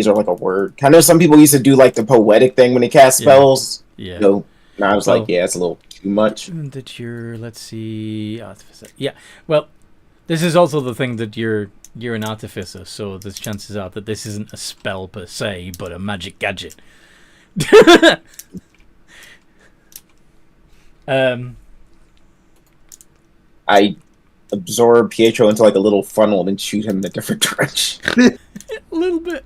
F: or like a word. I know some people used to do like the poetic thing when they cast spells.
A: Yeah.
F: So, and I was
A: Well,
F: like, yeah, it's a little too much.
A: That you're, let's see, artificer. Yeah. Well, this is also the thing that you're an artificer, so there's chances are that this isn't a spell per se, but a magic gadget.
F: I absorb Pietro into like a little funnel and shoot him in a different direction.
A: A little bit.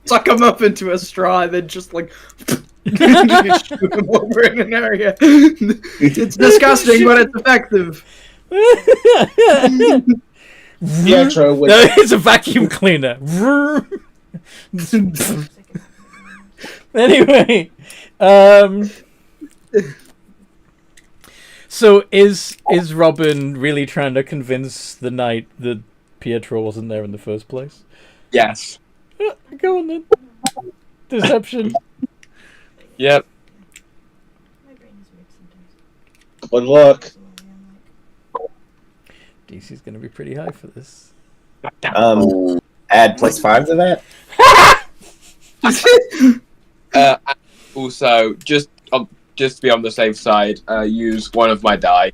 D: Suck him up into a straw and then just like just shoot him over in an area. It's disgusting, but it's effective.
B: Pietro would.
A: No, it's a vacuum cleaner. Anyway, so is Robin really trying to convince the knight that Pietro wasn't there in the first place?
E: Yes.
A: Go on then. Deception.
E: Yep.
C: My brain is weird sometimes.
B: Good luck.
C: Absolutely, I'm like,
A: DC's going to be pretty high for this.
F: Add +5 to that.
E: Also, just to be on the safe side, use one of my die.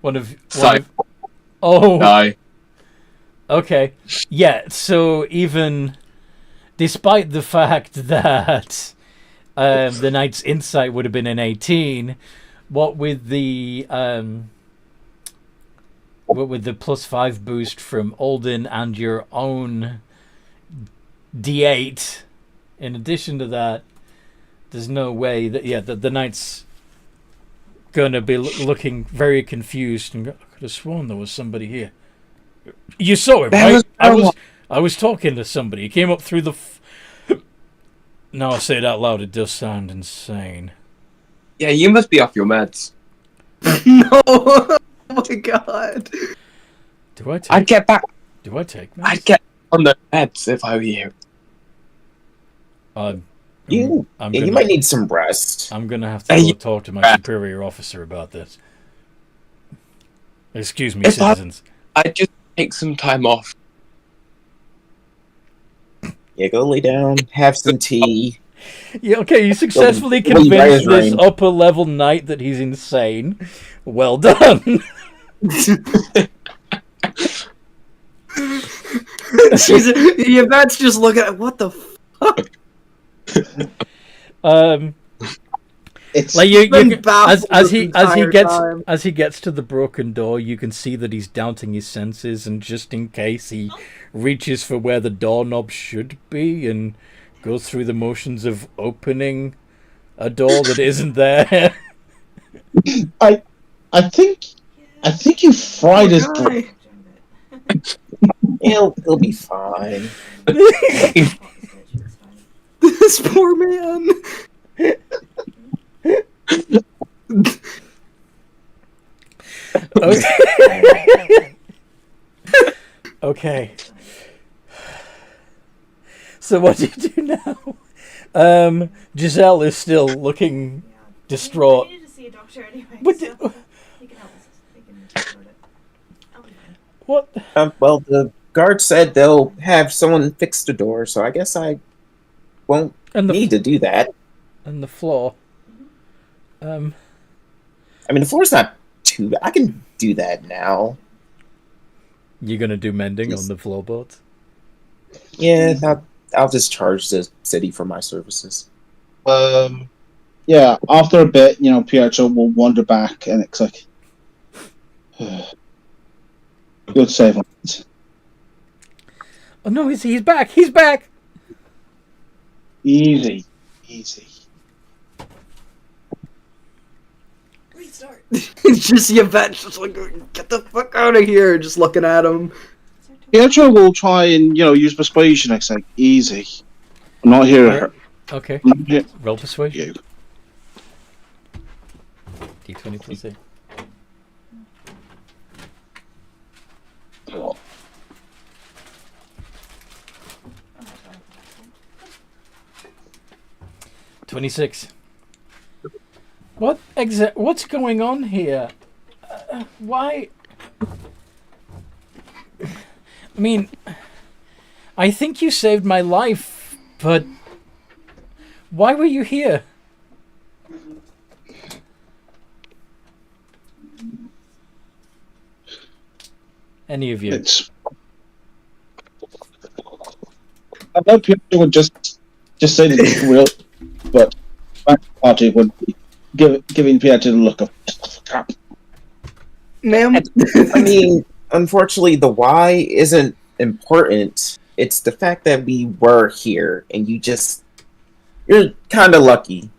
A: One of
E: Side
A: oh.
E: die.
A: Okay. Yeah, so even despite the fact that the knight's insight would have been an 18, what with the +5 boost from Alden and your own D8, in addition to that, there's no way that the knight's gonna be looking very confused and I could have sworn there was somebody here. You saw him, right? I was talking to somebody. He came up through the. Now I say it out loud, it does sound insane.
E: Yeah, you must be off your meds.
D: No. Oh my god.
A: Do I take?
E: I'd get back.
A: Do I take?
E: I'd
A: Meds?
E: get on the beds if I were you.
F: You
A: I'm
F: you
A: gonna.
F: might need some rest.
A: I'm gonna have to
E: Hey,
A: go talk to my superior officer about this. Excuse me,
E: If I-
A: citizens.
E: I'd just take some time off.
F: Yeah, go lay down, have some tea.
A: Yeah, okay, you successfully
F: Well, you guys
A: convinced this
F: range.
A: upper level knight that he's insane. Well done.
D: Yvette's just looking at what the fuck.
B: It's
A: Like you
D: Been
A: can,
D: baffled
A: as
D: the entire time.
A: he gets to the broken door, you can see that he's doubting his senses, and just in case he reaches for where the doorknob should be and goes through the motions of opening a door that isn't there.
B: I think you fried his brain.
D: Guy.
F: He'll be fine.
D: This poor man.
A: Okay. Okay. So what do you do now? Giselle is still looking distraught.
C: I needed to see a doctor anyway.
A: But
C: so
A: the-
C: he can help us. We can sort it. I'll be fine.
A: What?
F: Well, the guard said they'll have someone fix the door, so I guess I won't
A: And the
F: need to do that.
A: and the floor.
F: I mean, the floor's not too. I can do that now.
A: You're gonna do mending on the floorboards?
F: Yeah, I'll just charge the city for my services.
B: Yeah, after a bit, Pietro will wander back, and it's like, good save on it.
A: Oh no, he's back! He's back!
B: Easy.
C: Restart.
D: It's just Yvette's just like, get the fuck out of here, just looking at him.
B: Pietro will try and use persuasion. It's like, easy. I'm not here to hurt.
A: Okay.
B: I'm not here to
A: Roll persuasion.
B: you.
A: D20 plus 8.
C: Oh,
A: 26. What's going on here? Why? I mean, I think you saved my life, but why were you here? Any of you?
B: It's. I know Pietro would just say that it's real, but back party would be giving Pietro the look of crap.
D: Ma'am?
F: I mean, unfortunately, the why isn't important. It's the fact that we were here, and you're kind of lucky.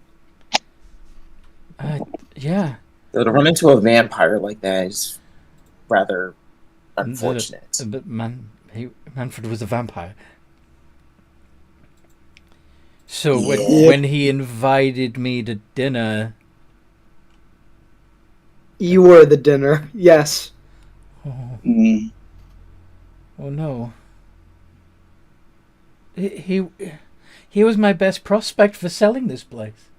A: Yeah.
F: So to run into a vampire like that is rather unfortunate.
A: But Manfred was a vampire. So
F: Yeah.
A: when he invited me to dinner,
D: You were the dinner, yes.
A: oh
B: Mm.
A: no, he was my best prospect for selling this place.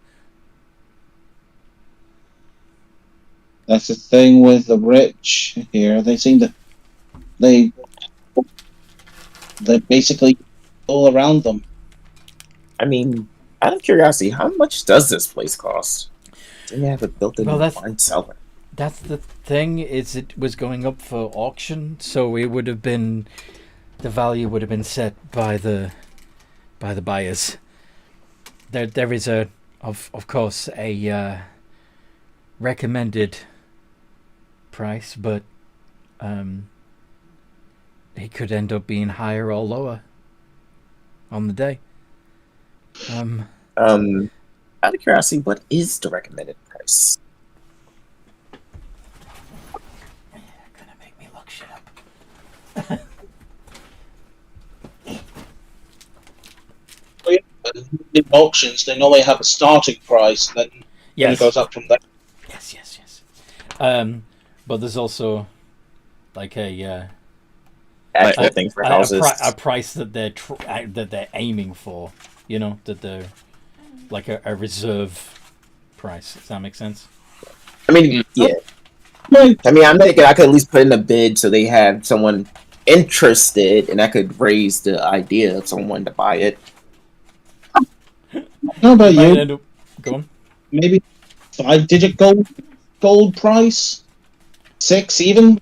B: That's the thing with the rich here. They seem to they basically all around them.
F: I mean, out of curiosity, how much does this place cost? Didn't have a built-in
A: Well, that's-
F: wine cellar.
A: That's the thing, is it was going up for auction, so it would have been, the value would have been set by the buyers. There is of course a recommended price, but it could end up being higher or lower on the day.
F: Out of curiosity, what is the recommended price?
A: Gonna make me look shit up.
B: In auctions, they normally have a starting price, and then it
A: Yes.
B: goes up from there.
A: Yes. but there's also like a
F: Actual thing for houses.
A: a price that they're aiming for. You know, that they're like a reserve price. Does that make sense?
F: I mean, yeah. I mean, I'm thinking I could at least put in a bid so they have someone interested, and I could raise the idea of someone to buy it.
B: How about
A: Might
B: you?
A: end up- Go on.
B: Maybe 5-digit gold price? 6 even?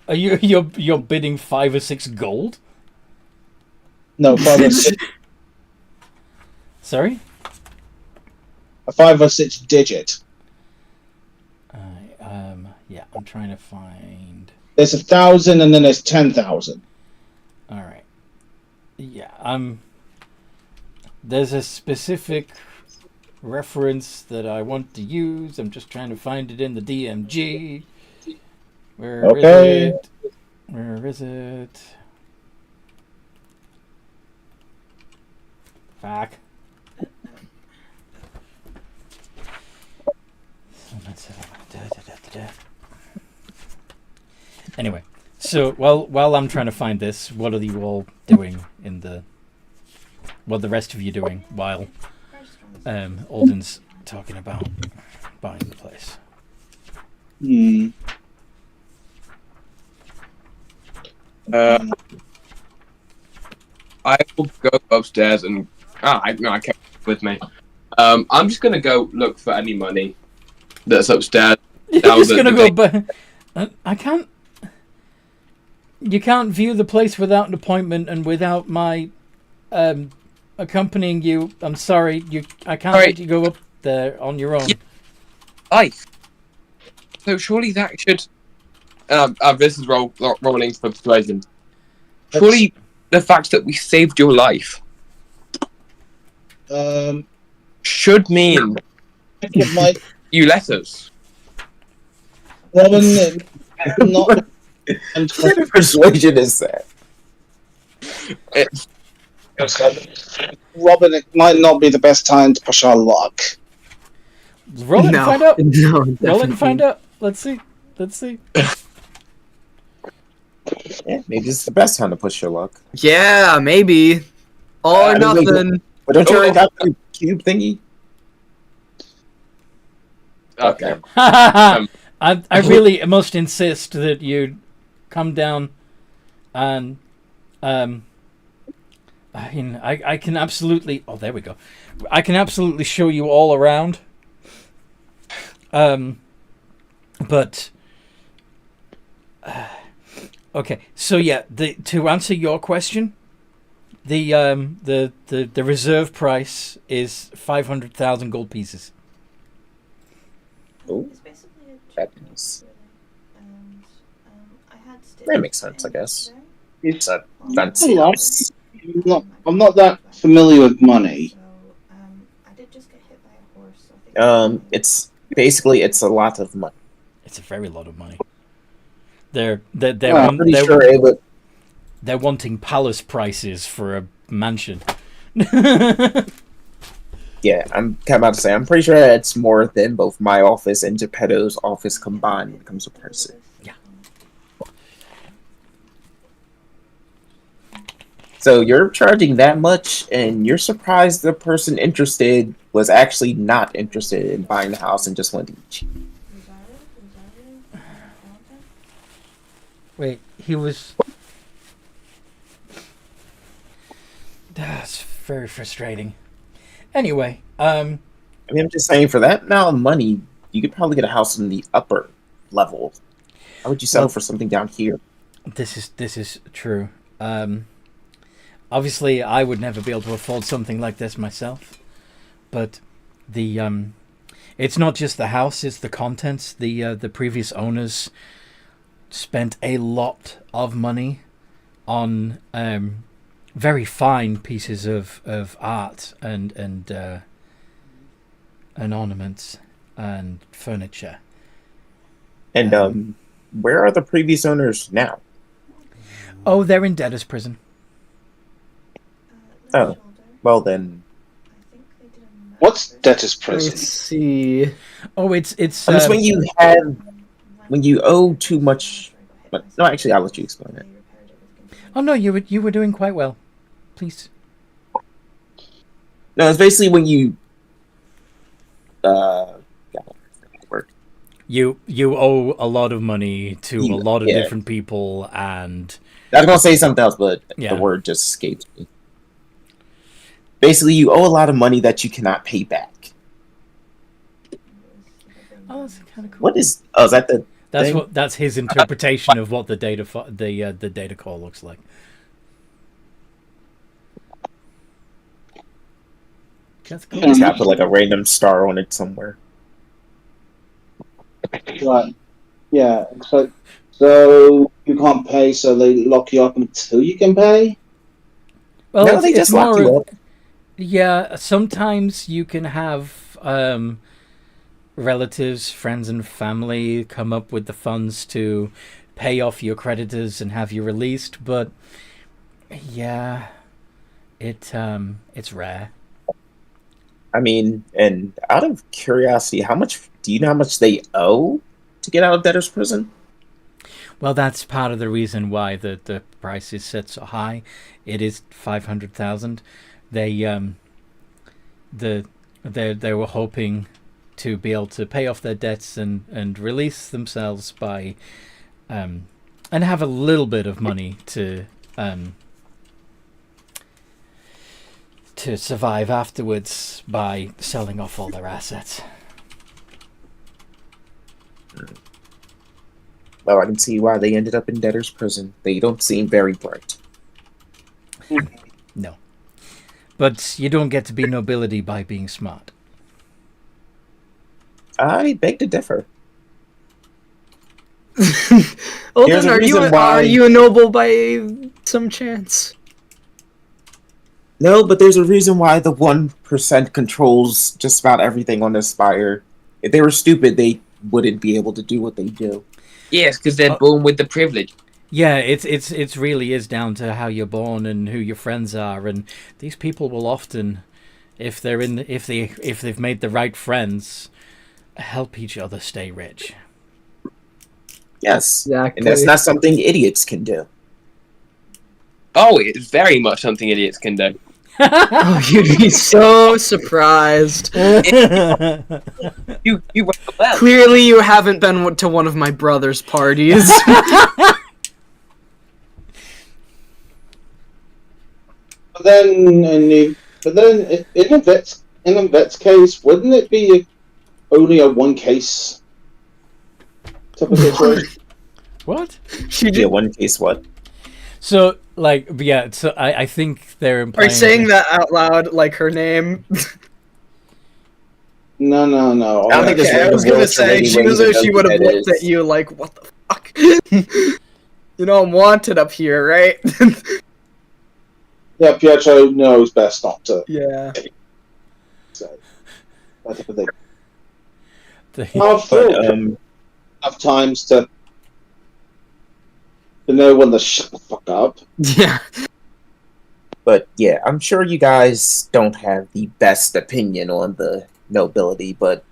A: Are you're bidding 5 or 6 gold?
B: No, 5 or 6.
A: Sorry.
B: A 5 or 6 digit.
A: Yeah, I'm trying to find.
B: There's 1,000 and then there's 10,000.
A: All right. Yeah, there's a specific reference that I want to use. I'm just trying to find it in the DMG. Where is it? Where is it? Fuck. Anyway, so while I'm trying to find this, what are you all doing in the? What are the rest of you doing while Alden's talking about buying the place?
E: I will go upstairs and I kept it with me. I'm just gonna go look for any money that's upstairs.
A: You're just gonna go, but I can't. You can't view the place without an appointment and without my accompanying you. I'm sorry, I can't let you go up there on your own.
E: Life. So surely that should. This is rolling for persuasion. Surely the fact that we saved your life should mean you let us.
B: Robin, not.
F: What kind of persuasion is that?
B: Robin, it might not be the best time to push our luck.
A: Roll it and find out.
D: No,
A: Roll it
D: definitely.
A: and find out. Let's see.
F: Yeah, maybe it's the best time to push your luck.
D: Yeah, maybe. All or nothing.
F: But don't you already got the cube thingy? Okay.
A: I really must insist that you come down and I mean I can absolutely there we go. I can absolutely show you all around. But okay, so yeah, to answer your question, the reserve price is 500,000 gold pieces.
F: Oh,
C: It's basically a
F: that
C: chicken,
F: is-
C: really. And I had stitches
F: that makes sense, I
C: in
F: guess.
C: today.
F: It's a
C: Well,
F: fancy
B: Hello.
F: house.
B: I'm not that familiar with money.
C: So, I did just get hit by a horse. So I think
F: It's basically it's a lot of money.
A: It's a very lot of money. They're
F: I'm pretty sure it would.
A: they're wanting palace prices for a mansion.
F: Yeah, I'm kind of about to say. I'm pretty sure it's more than both my office and Geppetto's office combined when it comes to pricing.
A: Yeah.
F: So you're charging that much, and you're surprised the person interested was actually not interested in buying the house and just wanted to be cheap.
A: Wait, he was. That's very frustrating. Anyway,
F: I mean, I'm just saying, for that amount of money, you could probably get a house in the upper level. Why would you settle for something down here?
A: this is true. Obviously, I would never be able to afford something like this myself. But it's not just the house; it's the contents. The previous owners spent a lot of money on very fine pieces of art and ornaments and furniture.
F: And where are the previous owners now?
A: Oh, they're in debtor's prison.
F: Oh, well then,
C: I think they did a
B: What's debtor's
D: Let me
B: prison?
D: see.
A: Oh, it's
F: It's when you owe too much. But no, actually, I'll let you explain it.
A: Oh no, you were doing quite well. Please.
F: No, it's basically when you uh, word.
A: You owe a lot of money to a lot of
F: Yeah.
A: different people, and
F: I was gonna say something else, but
A: Yeah.
F: the word just escaped me. Basically, you owe a lot of money that you cannot pay back.
A: oh, that's kind of cool.
F: What is? Oh, is that the? thing?
A: That's his interpretation of what the the data core looks like. That's cool.
F: Just have to put like a random star on it somewhere.
B: Right. Yeah. So you can't pay, so they lock you up until you can pay.
A: Well,
F: No, they just lock you up.
A: Yeah, sometimes you can have relatives, friends, and family come up with the funds to pay off your creditors and have you released, but yeah, it's rare.
F: I mean, and out of curiosity, do you know how much they owe to get out of debtor's prison?
A: Well, that's part of the reason why the price is set so high. It is 500,000. They were hoping to be able to pay off their debts and release themselves by and have a little bit of money to survive afterwards by selling off all their assets.
F: Well, I can see why they ended up in debtor's prison. They don't seem very bright.
A: No. But you don't get to be nobility by being smart.
F: I beg to differ.
D: Well,
F: Here's
D: then,
F: a reason why-
D: are you a noble by some chance?
F: No, but there's a reason why the 1% controls just about everything on this Spire. If they were stupid, they wouldn't be able to do what they do.
E: Yes, because they're born with the privilege.
A: Yeah, it's really is down to how you're born and who your friends are, and these people will often, if they've made the right friends, help each other stay rich.
F: Yes,
D: Exactly.
F: and that's not something idiots can do.
E: Oh, it's very much something idiots can do.
D: Oh, you'd be so surprised.
E: You went well.
D: Clearly, you haven't been to one of my brother's parties.
B: But then, in a vet's case, wouldn't it be only a one case type of situation?
A: What?
D: She
F: Yeah,
D: did.
F: one case what?
A: So, like, yeah, so I think they're
D: Are
A: implying...
D: you saying that out loud, like her name?
B: No.
F: I don't think there's
D: Okay, I was
F: no
D: gonna
F: rules for
D: say,
F: any
D: she
F: way
D: was
F: to
D: she
F: know
D: would
F: who
D: have
F: that
D: looked
F: is.
D: at you like, what the fuck? You know I'm wanted up here, right?
B: Yeah, Pietro knows best not to
D: Yeah.
B: say that type of thing.
A: The-
B: I've
F: But
B: thought enough times to know when to shut the fuck up.
D: Yeah.
F: But yeah, I'm sure you guys don't have the best opinion on the nobility, but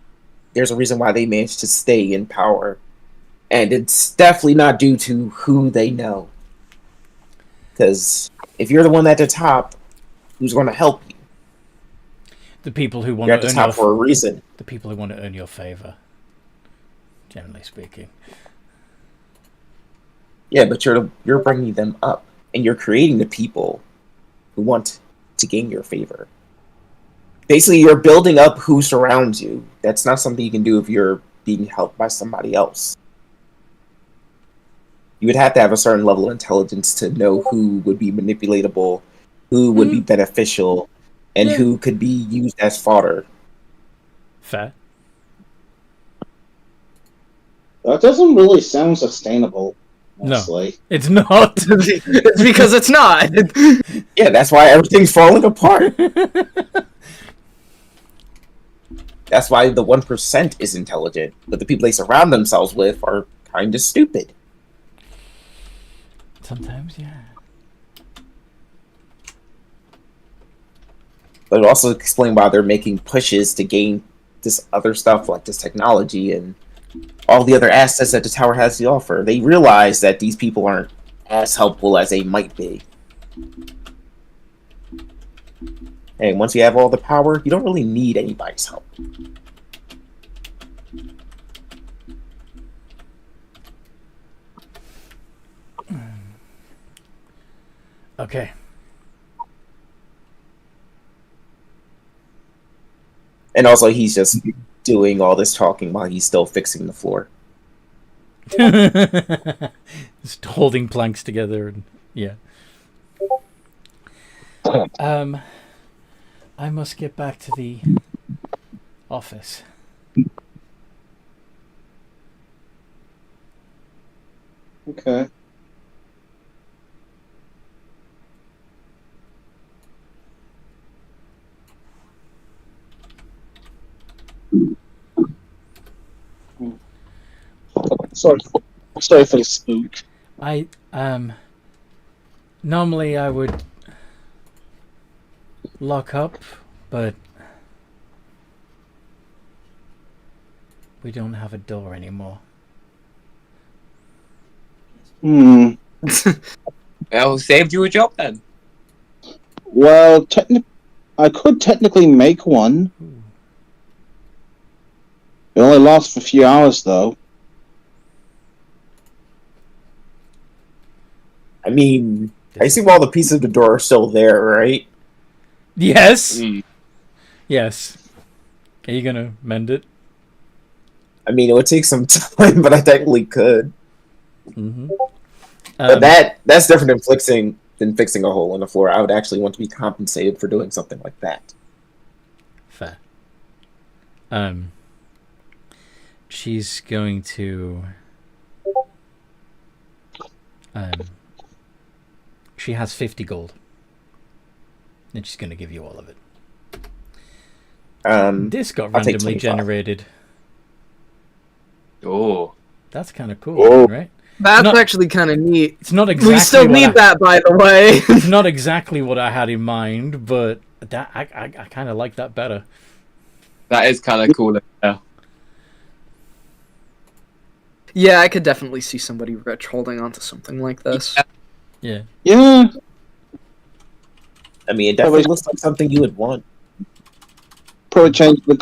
F: there's a reason why they managed to stay in power. And it's definitely not due to who they know. Because if you're the one at the top, who's going to help you?
A: the people who want
F: You're
A: to
F: at the
A: earn
F: top for a reason.
A: the people who want to earn your favor, generally speaking.
F: Yeah, but you're bringing them up, and you're creating the people who want to gain your favor. Basically, you're building up who surrounds you. That's not something you can do if you're being helped by somebody else. You would have to have a certain level of intelligence to know who would be manipulatable, who would be beneficial, and
A: Yeah.
F: who could be used as fodder.
A: Fair.
B: That doesn't really sound sustainable,
A: No.
B: honestly.
A: It's not.
D: It's because it's not.
F: Yeah, that's why everything's falling apart. That's why the 1% is intelligent, but the people they surround themselves with are kind of stupid.
A: Sometimes, yeah.
F: but also explain why they're making pushes to gain this other stuff like this technology and all the other assets that the tower has to offer. They realize that these people aren't as helpful as they might be. And once you have all the power, you don't really need anybody's help.
A: Okay.
F: And also, he's just doing all this talking while he's still fixing the floor.
A: Just holding planks together and yeah. I must get back to the office.
B: Okay. Sorry for the spook.
A: Normally I would lock up, but we don't have a door anymore.
E: Well, saved you a job then.
B: Well, I could technically make one. It only lasts for a few hours, though.
F: I mean, I assume all the pieces of the door are still there, right?
A: Yes. Yes. Are you gonna mend it?
F: I mean, it would take some time, but I technically could.
A: Mm-hmm.
F: But that's different than fixing a hole in the floor. I would actually want to be compensated for doing something like that.
A: Fair. She's going to. She has 50 gold, and she's going to give you all of it. This got
F: I'll take
A: randomly
F: 25.
A: generated.
E: Oh.
A: That's kind of cool,
B: Oh.
A: right?
D: That's
A: Not-
D: actually kind of neat.
A: It's not exactly.
D: We still
A: what
D: need that, by the way.
A: It's not exactly what I had in mind, but that I kind of like that better.
E: That is kind of cool. Yeah.
D: Yeah, I could definitely see somebody rich holding on to something like this.
A: Yeah.
B: Yeah.
F: I mean, it definitely looks like something you would want.
B: Probably change the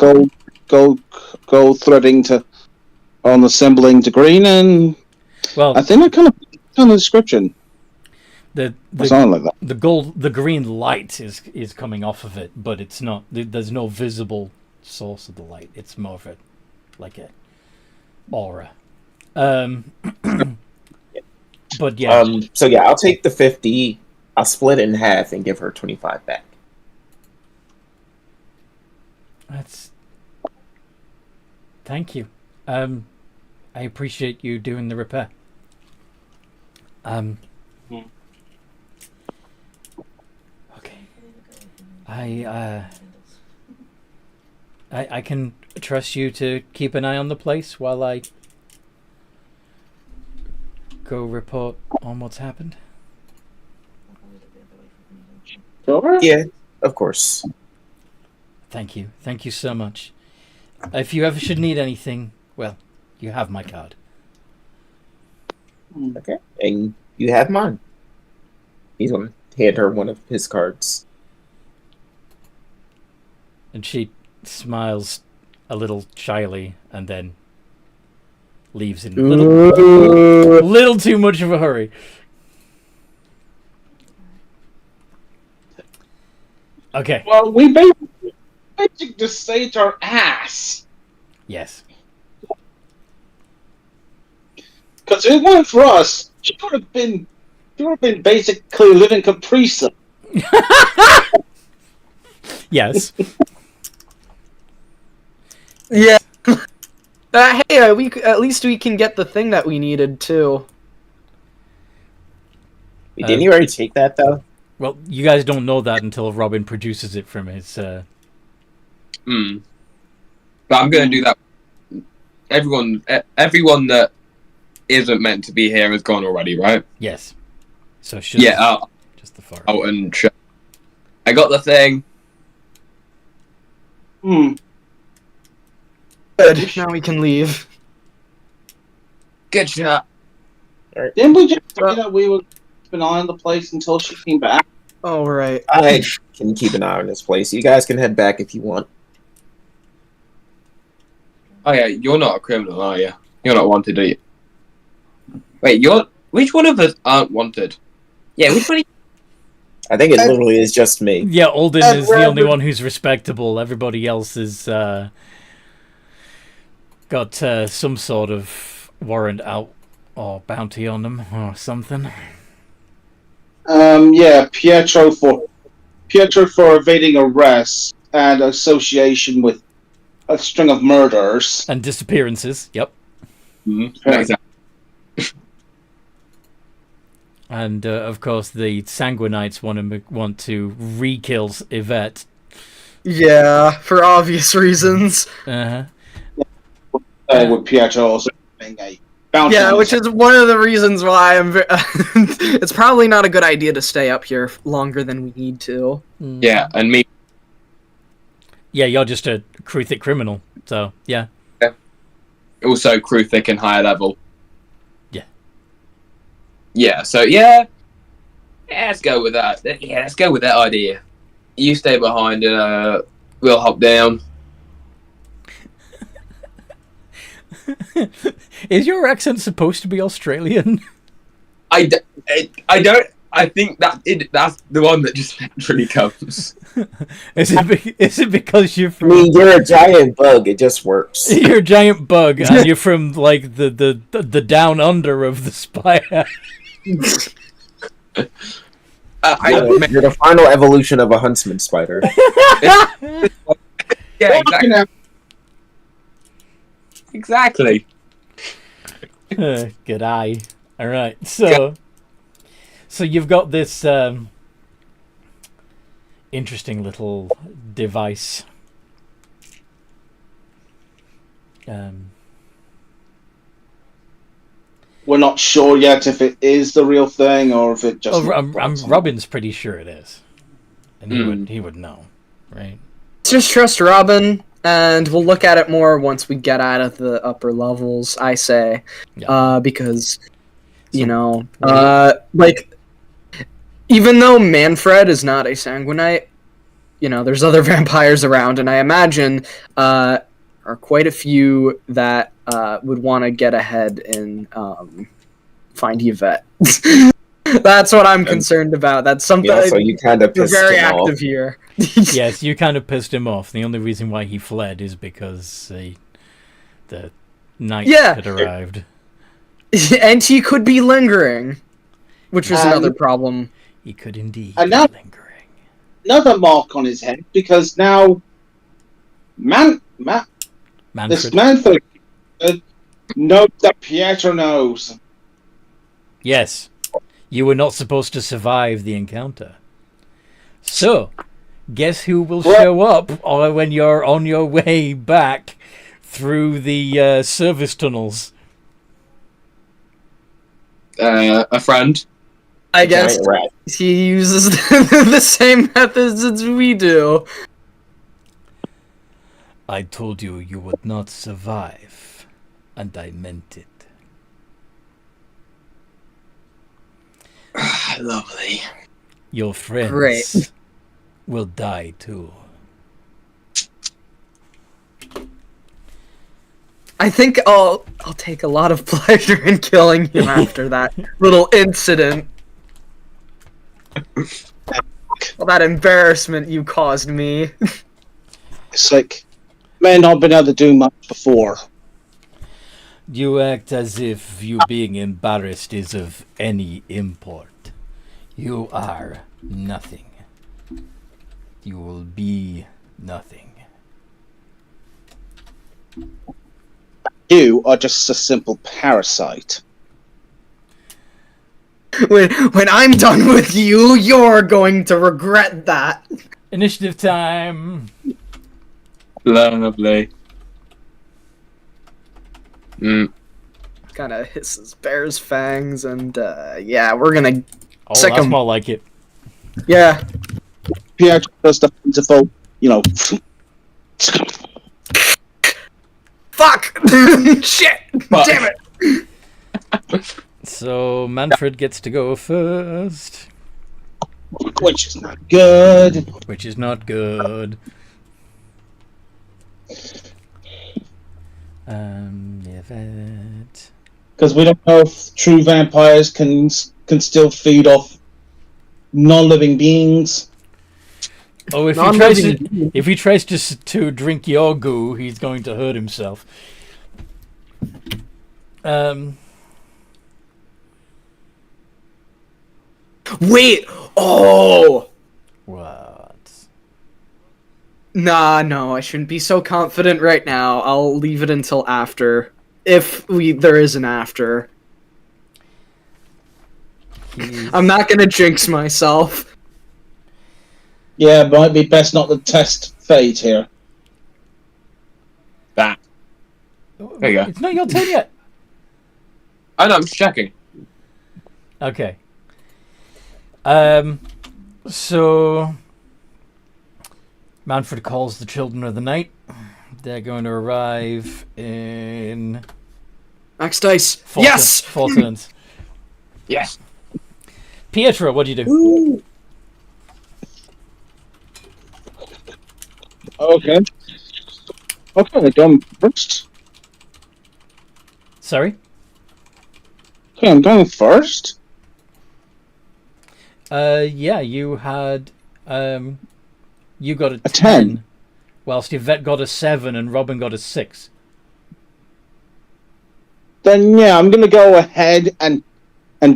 B: gold threading to on the assembling to green, and
A: Well,
B: I think I kind of on the description.
A: the
B: Something like that.
A: the green light is coming off of it, but it's not. There's no visible source of the light. It's more of a like a aura. But yeah.
F: So yeah, I'll take the 50. I'll split it in half and give her 25 back.
A: That's. Thank you. I appreciate you doing the repair. Okay. I can trust you to keep an eye on the place while I go report on what's happened.
B: Sure.
F: Yeah, of course.
A: Thank you. Thank you so much. If you ever should need anything, well, you have my card.
F: Okay, and you have mine. He's gonna hand her one of his cards.
A: And she smiles a little shyly and then leaves in a little too much of a hurry. Okay.
B: Well, we basically just saved her ass.
A: Yes.
B: Because if it weren't for us, she would have been basically living Caprisa.
A: Yes.
D: Yeah. Hey, at least we can get the thing that we needed too.
F: Didn't you already take that though?
A: Well, you guys don't know that until Robin produces it from his.
E: But I'm gonna do that. Everyone that isn't meant to be here is gone already, right?
A: Yes. So it's just
E: Yeah.
A: just the far.
E: Out and check. I got the thing.
B: Hmm.
D: Good. Now we can leave.
E: Good shot.
B: Didn't we just say that we would keep an eye on the place until she came back?
D: Oh, right.
F: I can keep an eye on this place. You guys can head back if you want.
E: Oh yeah, you're not a criminal, are you? You're not wanted, are you? Wait, which one of us aren't wanted? Yeah, which one?
F: I think it literally is just me.
A: Yeah, Alden is the only one who's respectable. Everybody else is got some sort of warrant out or bounty on them or something.
B: Yeah, Pietro for evading arrest and association with a string of murders.
A: And disappearances, yep.
E: Mm-hmm. Exactly.
A: And, of course, the Sanguinites want to re-kill Yvette.
D: Yeah, for obvious reasons.
A: Uh-huh.
B: With Pietro also being a bounty.
D: Yeah, which is one of the reasons why it's probably not a good idea to stay up here longer than we need to.
E: Yeah, and me.
A: Yeah, you're just a Kruthic criminal, so, yeah.
E: Also, Kruthic and higher level.
A: Yeah.
E: Yeah, so, yeah, let's go with that. Yeah, let's go with that idea. You stay behind and we'll hop down.
A: Is your accent supposed to be Australian?
E: I don't. I think that's the one that just naturally comes.
A: Is it because you're
F: I
A: from?
F: mean, you're a giant bug. It just works.
A: You're a giant bug, and you're from like the down under of the Spire.
F: You're the final evolution of a huntsman spider.
E: Yeah, exactly. Exactly.
A: Good eye. All right, so you've got this interesting little device.
B: We're not sure yet if it is the real thing or if it just.
A: Robin's pretty sure it is, and he would know, right?
D: Let's just trust Robin, and we'll look at it more once we get out of the upper levels. I say,
A: Yeah.
D: because like, even though Manfred is not a sanguinite, there's other vampires around, and I imagine are quite a few that would want to get ahead and find Yvette. That's what I'm concerned about. That's something.
F: Yeah, so you kind of
D: We're
F: pissed
D: very
F: him
D: active
F: off.
D: here.
A: Yes, you kind of pissed him off. The only reason why he fled is because the night had arrived.
D: And he could be lingering, which is another problem.
A: He could indeed
B: And
A: be
B: now-
A: lingering.
B: Another mark on his head because now this
A: Manfred.
B: Manfred knows that Pietro knows.
A: Yes, you were not supposed to survive the encounter. So, guess who will show up when you're on your way back through the service tunnels?
E: A friend.
D: I guess
F: Giant rat.
D: he uses the same methods as we do.
A: I told you you would not survive, and I meant it.
E: Lovely.
A: Your friends
D: Great.
A: will die too.
D: I think I'll take a lot of pleasure in killing him after that little incident. All that embarrassment you caused me.
B: It's like, may not been able to do much before.
A: You act as if you being embarrassed is of any import. You are nothing. You will be nothing.
B: You are just a simple parasite.
D: When I'm done with you, you're going to regret that.
A: Initiative time.
E: Lovely.
D: Kind of hisses Bear's fangs, and yeah, we're gonna.
A: Oh,
D: Sick
A: that's
D: 'em.
A: more like it.
D: Yeah,
B: Pietro does the fanciful,
D: Fuck! Shit!
E: Fuck.
D: Damn it!
A: So Manfred gets to go first,
B: Which is not good.
A: which is not good. Yvette.
B: Because we don't know if true vampires can still feed off non-living beings.
A: Oh, if he tries to drink your goo, he's going to hurt himself.
D: Wait! Oh!
A: What?
D: Nah, no, I shouldn't be so confident right now. I'll leave it until after. If there is an after. I'm not gonna jinx myself.
B: Yeah, it might be best not to test fate here.
E: That. There you go.
A: It's not your turn yet.
E: I know, I'm just checking.
A: Okay. So Manfred calls the children of the night. They're going to arrive in
D: Max dice.
A: four
D: Yes!
A: 4 turns.
E: Yes.
A: Pietro, what do you do?
D: Ooh.
B: Okay. Okay, going first.
A: Sorry?
B: Okay, I'm going first.
A: Yeah, you had you got a
B: 10.
A: whilst Yvette got a 7 and Robin got a 6.
B: Then yeah, I'm gonna go ahead and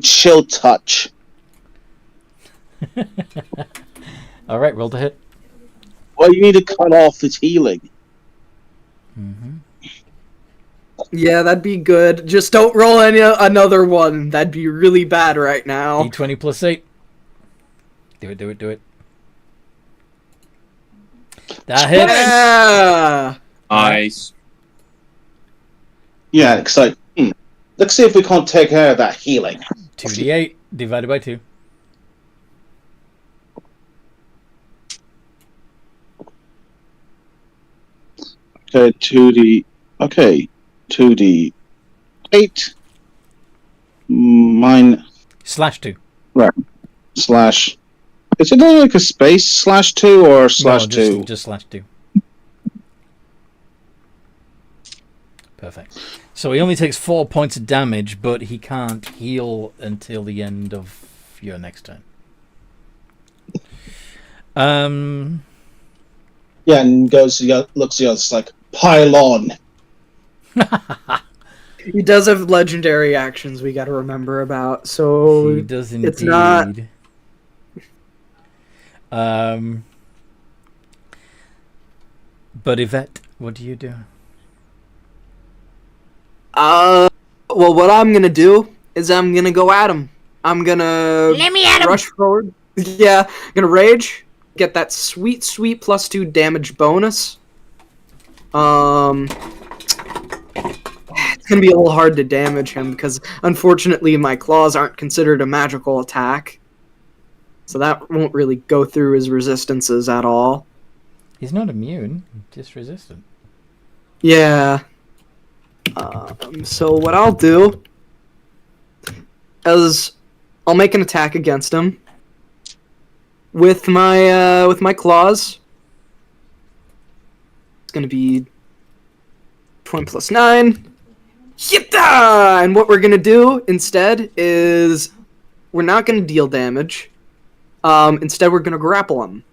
B: chill touch.
A: All right, roll to hit.
B: Well, you need to cut off his healing.
A: Mm-hmm.
D: Yeah, that'd be good. Just don't roll another one. That'd be really bad right now.
A: D20 plus 8. Do it. That hits.
D: Yeah!
E: Nice.
B: Yeah, it's like, let's see if we can't take care of that healing.
A: 2d8 divided by 2.
B: Okay, 2d8 mine
A: /2.
B: slash. Is it like a space /2 or /2?
A: No, just /2. Perfect. So he only takes 4 points of damage, but he can't heal until the end of your next turn.
B: Yeah, and goes to the looks at the others like pile on.
D: He does have legendary actions we gotta remember about, so
A: He does indeed.
D: it's not...
A: But Yvette, what do you do?
D: Well, what I'm gonna do is I'm gonna go at him. I'm gonna rush forward. Yeah, gonna rage, get that sweet +2 damage bonus. It's gonna be a little hard to damage him because unfortunately my claws aren't considered a magical attack, so that won't really go through his resistances at all.
A: He's not immune, just resistant.
D: Yeah. So what I'll do is I'll make an attack against him with my claws. It's gonna be 20 plus 9. Hitta! And what we're gonna do instead is we're not gonna deal damage. Instead, we're gonna grapple him.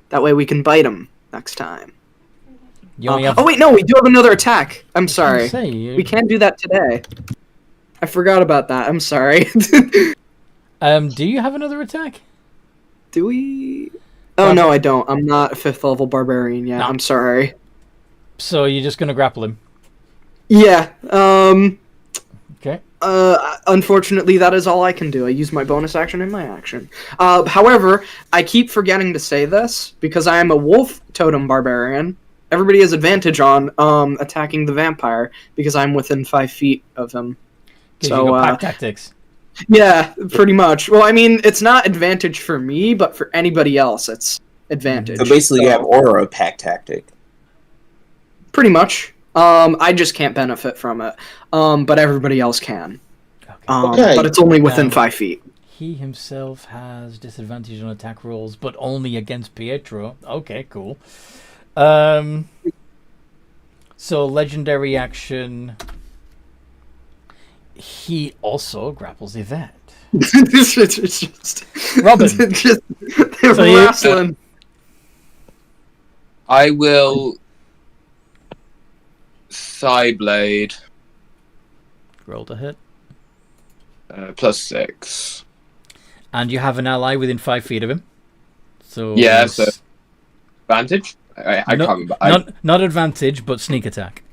D: That way, we can bite him next time.
A: You only have...
D: Oh wait, no, we do have another attack. I'm sorry.
A: Say,
D: We can't do that today. I forgot about that. I'm sorry.
A: do you have another attack?
D: Do we? Oh no, I don't. I'm not a 5th level barbarian yet.
A: No.
D: I'm sorry.
A: So you're just gonna grapple him?
D: Yeah.
A: Okay.
D: Unfortunately, that is all I can do. I use my bonus action and my action. However, I keep forgetting to say this because I am a wolf totem barbarian. Everybody has advantage on attacking the vampire because I'm within 5 feet of him.
A: So you got pack tactics.
D: Yeah, pretty much. Well, I mean, it's not advantage for me, but for anybody else, it's advantage.
F: So basically, you have aura pack tactic.
D: Pretty much. I just can't benefit from it. But everybody else can.
B: Okay.
D: But it's only within
A: Now-
D: 5 feet.
A: He himself has disadvantage on attack rolls, but only against Pietro. Okay, cool. So legendary action. He also grapples Yvette.
D: It's just
A: Robin.
D: just
A: So you-
D: wrestling.
E: I will Psyblade
A: Roll to hit.
E: +6.
A: And you have an ally within 5 feet of him. So
E: Yeah, so advantage. I can't
A: not,
E: remember.
A: not advantage, but sneak attack.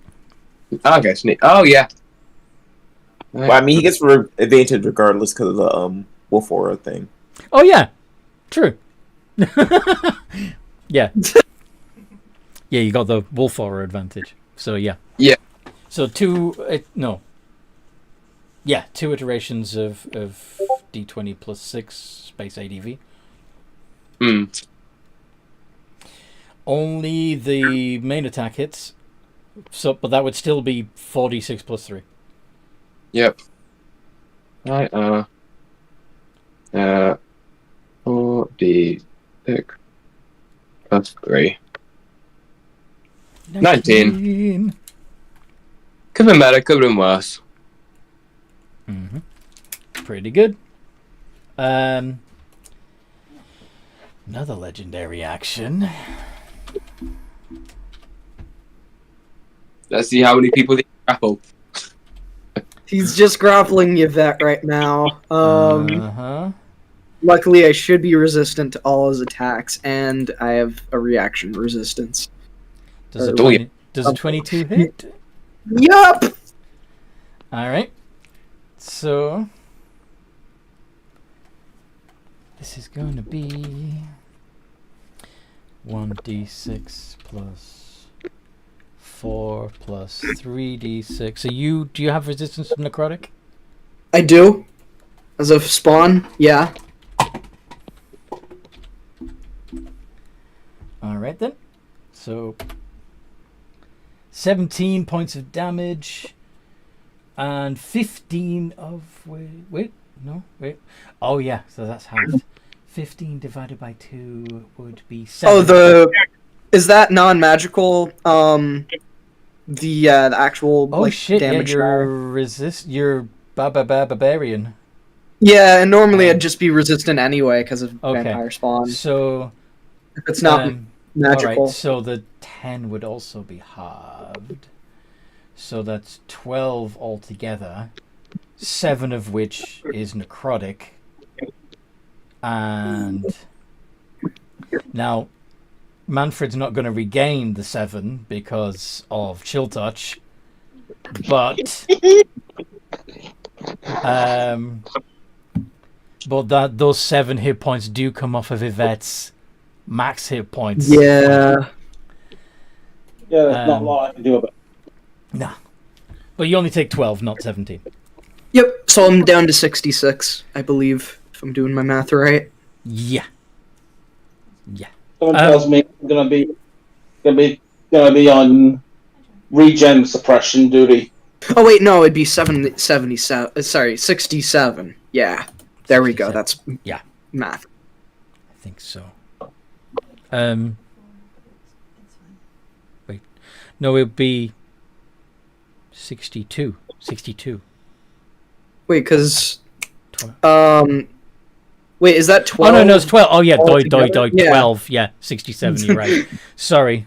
E: Okay, sneak. Oh yeah.
F: Well, I mean, he gets advantage regardless because of the wolf aura thing.
A: Oh yeah, true. Yeah, yeah. You got the wolf aura advantage. So yeah.
E: Yeah.
A: So two iterations of D20 plus 6 space ADV.
E: Mm.
A: Only the main attack hits. So, but that would still be 4d6 plus 3.
E: Yep. Right. 4d6 +3. 19. Could have been better. Could have been worse.
A: Mm-hmm. Pretty good. Another legendary action.
E: Let's see how many people they grapple.
D: He's just grappling Yvette right now.
A: Uh-huh.
D: Luckily, I should be resistant to all his attacks, and I have a reaction resistance.
A: Does a
D: Oh,
A: 20, does a 22 hit?
D: Yup!
A: All right. So this is going to be 1d6 plus 4 plus 3d6. So do you have resistance to necrotic?
D: I do. As a spawn, yeah.
A: All right then. So 17 points of damage and 15 of wait. Oh yeah, so that's half. 15 divided by 2 would be 7.
D: Is that non-magical? The actual
A: Oh shit! Yeah,
D: damage.
A: you're barbarian.
D: Yeah, and normally I'd just be resistant anyway because of
A: Okay.
D: vampire spawn.
A: So
D: If it's not magical.
A: Alright, so the 10 would also be halved. So that's 12 altogether. 7 of which is necrotic. And now Manfred's not going to regain the 7 because of chill touch. But those 7 hit points do come off of Yvette's max hit points.
D: Yeah.
B: Yeah, there's not a lot I can do about it.
A: Nah. But you only take 12, not 17.
D: Yep. So I'm down to 66, I believe, if I'm doing my math right.
A: Yeah. Yeah.
B: Someone tells me I'm gonna be on regen suppression duty.
D: Oh wait, no, it'd be 77. Sorry, 67. Yeah. There we go.
A: 67.
D: That's
A: Yeah.
D: math.
A: I think so.
C: It's fine.
A: No, it would be 62. 62.
D: Wait, because
A: 12.
D: wait, is that 12?
A: Oh no, it's 12. Oh yeah,
D: altogether? Yeah.
A: 12. Yeah, 67. You're right. Sorry.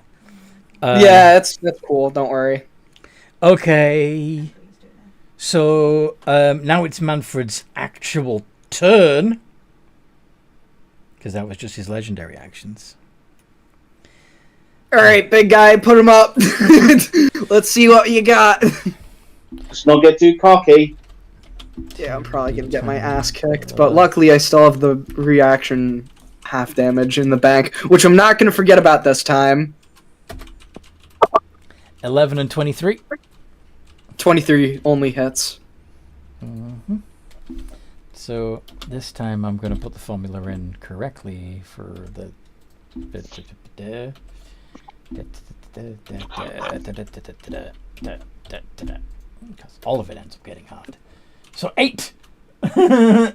D: Yeah, that's cool. Don't worry.
A: Okay. So now it's Manfred's actual turn, because that was just his legendary actions.
D: All right, big guy, put him up. Let's see what you got.
B: Let's not get too cocky.
D: Yeah, I'm probably gonna get my ass kicked, but luckily I still have the reaction half damage in the bank, which I'm not gonna forget about this time.
A: 11 and 23.
D: 23 only hits.
A: Mm-hmm. So this time I'm going to put the formula in correctly for the Because all of it ends up getting hard. So 8.
D: I'm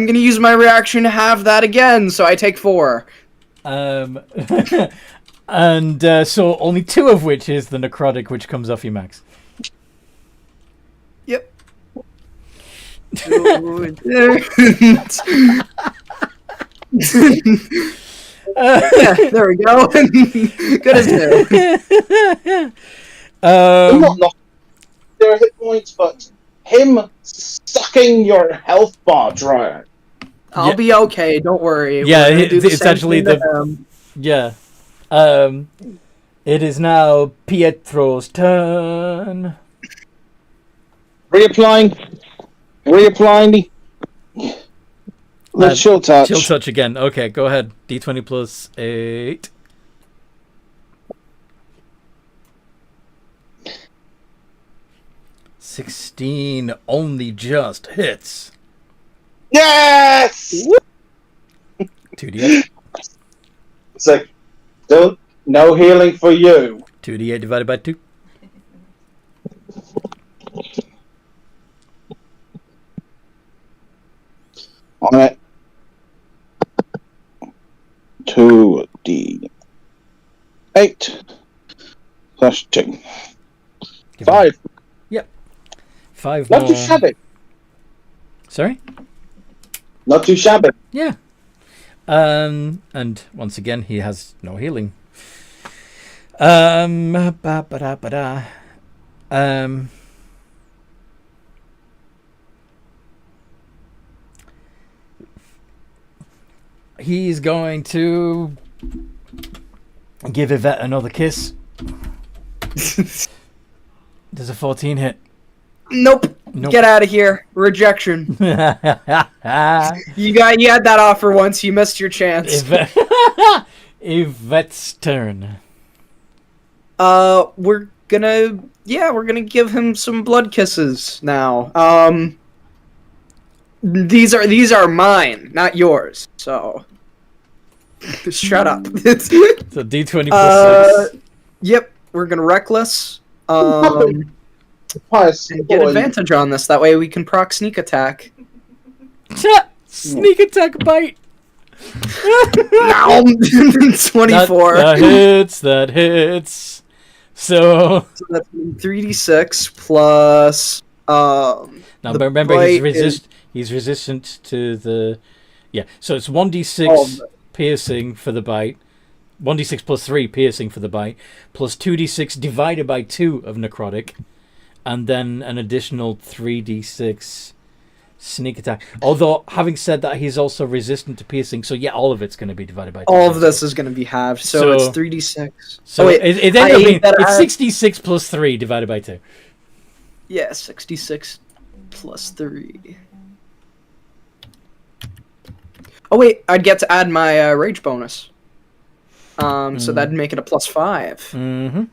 D: gonna use my reaction to have that again, so I take 4.
A: And so only 2 of which is the necrotic, which comes off your max.
D: Yep. Yeah, there we go. Good as new.
B: I'm not knocking their hit points, but him sucking your health bar dry.
D: I'll be okay. Don't worry.
A: Yeah,
D: We're gonna do the
A: it's
D: same
A: actually
D: thing to
A: the-
D: him.
A: Yeah. It is now Pietro's turn.
B: Reapplying. Let's chill touch.
A: Chill touch again. Okay, go ahead. D20 plus 8. $16 only just hits.
B: Yes!
A: 2d8.
B: It's like, no healing for you.
A: 2d8 divided by 2.
B: On it. 2d8 plus 2. 5.
A: 5
B: Not
A: more.
B: too shabby.
A: Sorry?
B: Not too shabby.
A: Yeah. And once again, he has no healing. Ba-ba-da-ba-da. He's going to give Yvette another kiss. Does a 14 hit?
D: Nope.
A: Nope.
D: Get out of here. Rejection. You had that offer once. You missed your chance.
A: Yvette's turn.
D: We're gonna give him some blood kisses now. These are mine, not yours. So shut up.
A: So D20 plus 6.
D: Yep, we're gonna reckless.
B: Pious
D: And get
B: boy.
D: advantage on this. That way we can proc sneak attack.
A: Sneak attack bite.
D: 24.
A: That hits. So
D: that's 3d6 plus.
A: now
D: the
A: remember
D: bite
A: he's resistant to the. Yeah, so it's 1d6
D: Oh.
A: piercing for the bite. 1d6 plus 3 piercing for the bite, plus 2d6 divided by 2 of necrotic, and then an additional 3d6 sneak attack. Although, having said that, he's also resistant to piercing, so yeah, all of it's going to be divided by 2.
D: All of this is going to be halved, so it's 3d6.
A: So it ended up being
D: that
A: it's 66 plus 3 divided by 2.
D: Yeah, 66 plus 3. Oh wait, I'd get to add my rage bonus. So that'd make it a plus 5.
A: Mm-hmm.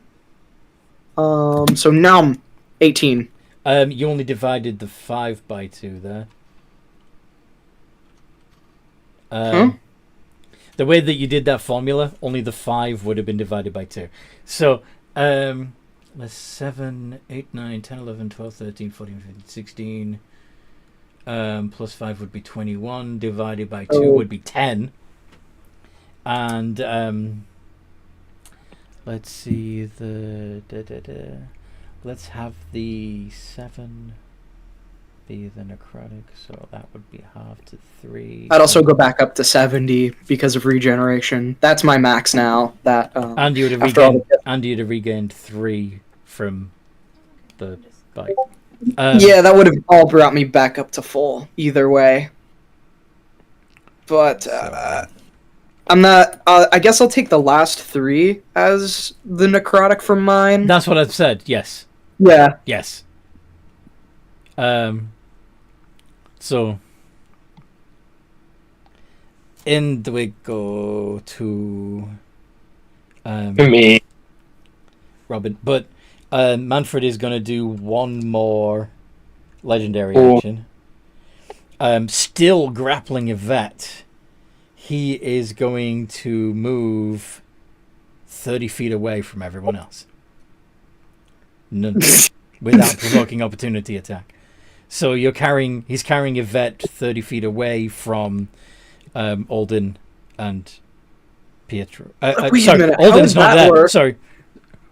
D: So now I'm 18.
A: You only divided the 5 by 2 there. The way that you did that formula, only the 5 would have been divided by 2. So, let's 7, 8, 9, 10, 11, 12, 13, 14, 15, 16. Plus 5 would be 21. Divided by 2 would be 10. And, let's see the... Let's have the 7 be the necrotic, so that would be half to 3.
D: I'd also go back up to 70 because of regeneration. That's my max now. That
A: And you'd have
D: after all
A: regained 3 from the bite.
D: yeah, that would have all brought me back up to full either way. But I'm not. I guess I'll take the last 3 as the necrotic from mine.
A: That's what I've said. Yes.
D: Yeah.
A: Yes. So in we go to
E: Me.
A: Robin, but Manfred is going to do one more legendary
E: Oh.
A: action. Still grappling Yvette, he is going to move 30 feet away from everyone else. None, without provoking opportunity attack. So he's carrying Yvette 30 feet away from Alden and Pietro.
D: Wait a
A: Sorry,
D: minute, how
A: Alden's
D: would
A: not
D: that
A: there.
D: work?
A: Sorry.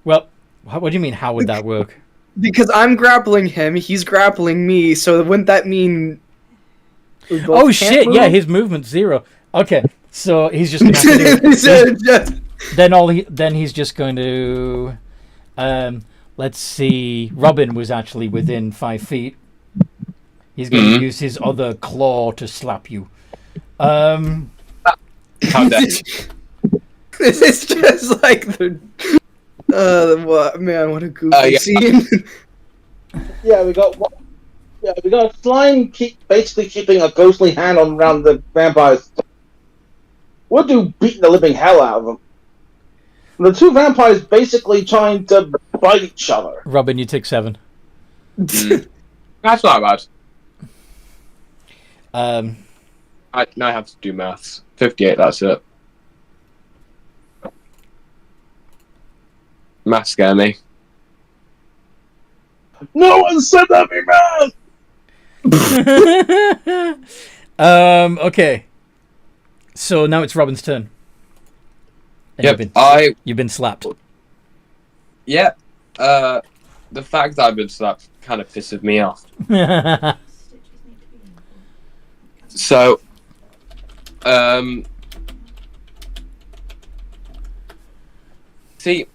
A: Well, what do you mean, how would that work?
D: Because I'm grappling him, he's grappling me, so wouldn't that mean... we both
A: Oh
D: can't
A: shit,
D: move?
A: yeah, his movement's 0. Okay, so he's just going to have to do... Then he's just going to... let's see, Robin was actually within 5 feet. He's going to use his other claw to slap you.
E: How dare you.
D: This is just like the... what, man, what a goofy scene.
B: Yeah, we got slime basically keeping a ghostly hand around the vampires. We'll do beating the living hell out of them. The two vampires basically trying to bite each other.
A: Robin, you take 7.
E: That's not bad.
A: Um,
E: I have to do maths. 58, that's it. Maths scare me.
B: No one said that, me man!
A: Okay. So now it's Robin's turn. And
E: Yep,
A: you've been slapped.
E: Yeah, the fact that I've been slapped kind of pisses me off. So, see,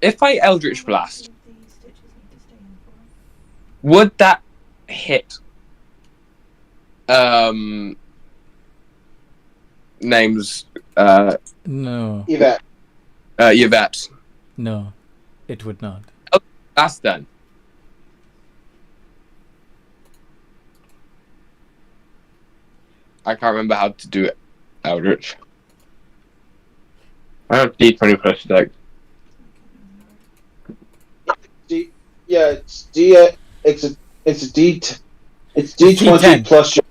E: if I Eldritch Blast, would that hit, names,
A: No.
B: Yvette.
E: Yvette?
A: No. It would not.
E: That's then. I can't remember how to do it, Eldritch. I have D20 plus deck.
B: It's D20
A: D10.
B: plus your...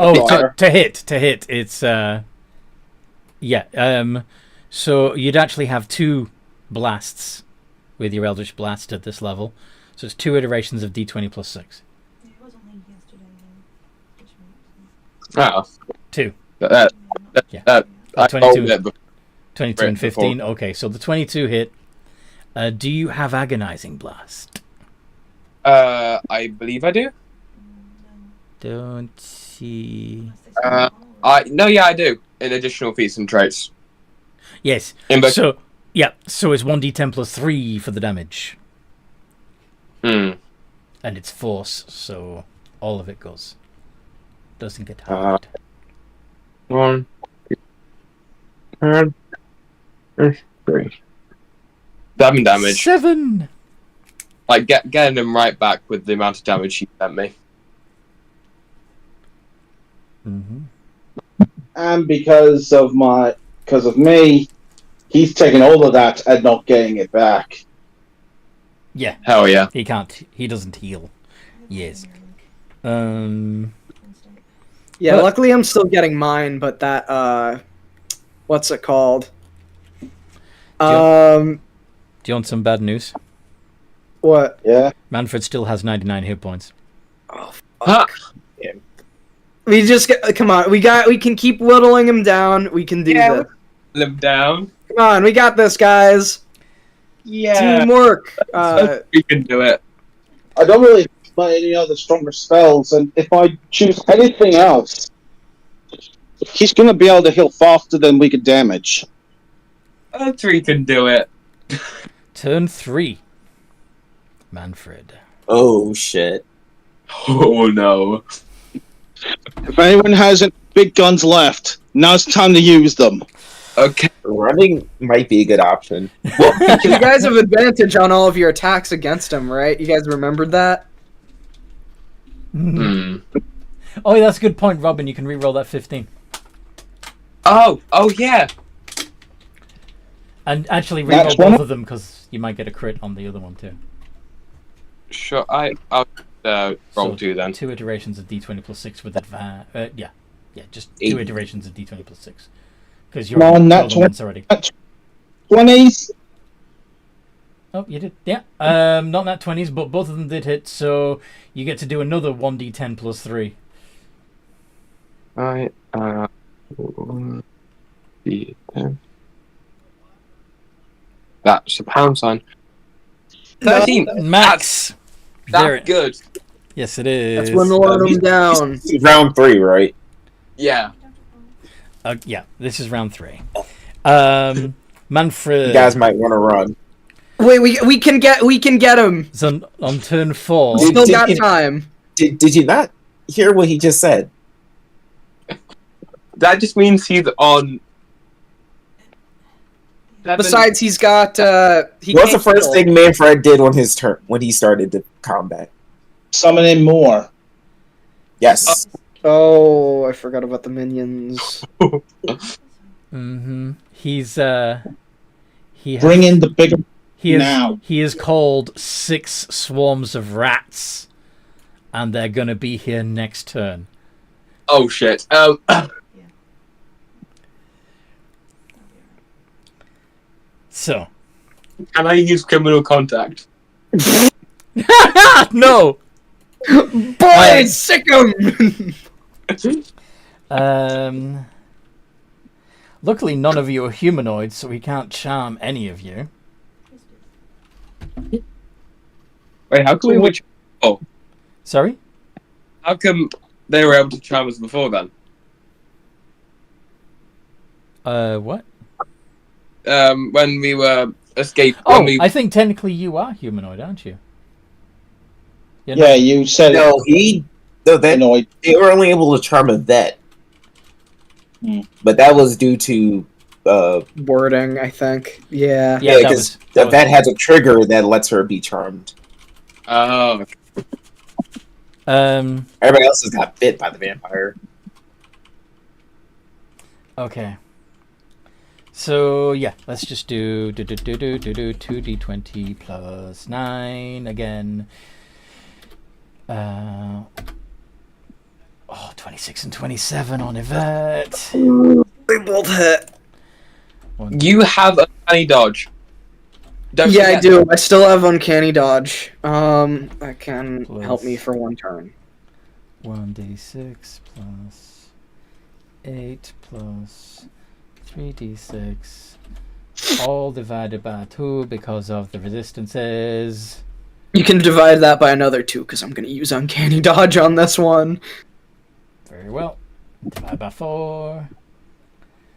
A: Oh, to hit. It's so you'd actually have 2 blasts with your Eldritch Blast at this level. So it's 2 iterations of D20 plus 6.
C: It was only yesterday, though. Which
E: Oh.
A: 2.
E: I
A: 22.
E: rolled it before.
A: 22 and 15. Okay, so the 22 hit. Do you have Agonizing Blast?
E: I believe I do.
A: Don't see.
E: I do. In additional feats and traits.
A: Yes.
E: So
A: So it's 1d10 plus 3 for the damage.
E: Hmm.
A: And it's force, so all of it goes. Doesn't get halved.
E: 1, 2, 3. 7 damage.
A: 7!
E: Like getting him right back with the amount of damage he sent me.
A: Mm-hmm.
B: And because of me, he's taking all of that and not getting it back.
A: Yeah.
E: Hell yeah.
A: He can't. He doesn't heal. Yes.
D: Yeah,
A: But-
D: luckily I'm still getting mine, but that, what's it called?
A: Do you want some bad news?
D: What?
B: Yeah.
A: Manfred still has 99 hit points.
D: Oh,
E: Huh.
D: we just get, come on, we can keep whittling him down, we can do this.
E: Live down.
D: Come on, we got this, guys.
E: Yeah.
D: Teamwork.
E: We can do it.
B: I don't really have any other stronger spells, and if I choose anything else, he's going to be able to heal faster than we could damage.
E: 3 can do it.
A: Turn 3. Manfred.
F: Oh shit.
E: Oh no.
B: If anyone has any big guns left, now's the time to use them.
E: Okay.
F: Running might be a good option.
D: You guys have advantage on all of your attacks against him, right? You guys remembered that?
E: Hmm.
A: Oh, yeah, that's a good point, Robin. You can re-roll that 15.
E: Oh yeah.
A: And actually re-roll
B: That's
A: both
B: one.
A: of them, because you might get a crit on the other one, too.
E: Sure. I'll roll
A: So,
E: 2 then.
A: 2 iterations of D20 plus 6 with advantage. Yeah, just 2
F: Eight.
A: iterations of D20 plus 6. Because you're
B: Come on,
A: rolled
B: that's
A: them once already.
B: 20s.
A: Oh, you did. Yeah. Not nat 20s, but both of them did hit, so you get to do another 1d10 plus 3.
E: Right. That's a pound sign. 13.
A: Max! Very
E: That's good.
A: Yes, it is.
D: That's when to let him down.
F: This is round 3, right?
E: Yeah.
A: Yeah, this is round 3. Manfred.
F: You guys might want to run.
D: Wait, we can get him.
A: So on turn 4.
F: Did-
D: Still got
F: did-
D: time.
F: Did you not hear what he just said?
E: That just means he's on.
D: Besides, he's got. He
F: What's the
D: can't
F: first
D: heal.
F: thing Manfred did on his turn when he started the combat?
B: Summon in more.
F: Yes.
D: Oh, I forgot about the minions.
A: Mm-hmm. He's he has,
B: Bring in the bigger.
A: he is
B: now.
A: he is called 6 swarms of rats, and they're gonna be here next turn.
E: Oh shit.
A: So
E: Can I use criminal contact?
A: no.
D: Boys, sick 'em!
A: Luckily, none of you are humanoids, so he can't charm any of you.
E: Wait, how come we were?
A: Sorry.
E: How come they were able to charm us before then?
A: What?
E: When we were escaped.
A: Oh,
E: When we
A: I think technically you are humanoid, aren't you? You're
B: Yeah,
A: not-
B: you said
F: No,
B: annoyed.
F: they were only able to charm a vet.
B: Hmm.
F: But that was due to
D: Wording, I think. Yeah.
A: Yeah, that
F: because
A: was-
F: the
A: that was-
F: vet has a trigger that lets her be charmed.
E: Oh,
F: Everybody else has got bit by the vampire.
A: Okay. So yeah, let's just do 2d20 plus 9 again. 26 and 27 on Yvette.
D: They both hit.
E: you have a tiny dodge. Don't
D: Yeah, I
E: forget.
D: do. I still have uncanny dodge. That can
A: Plus-
D: help me for one turn.
A: 1d6 plus 8 plus 3d6. All divided by 2 because of the resistances.
D: You can divide that by another 2 because I'm going to use uncanny dodge on this one.
A: Very well. Divide by 4.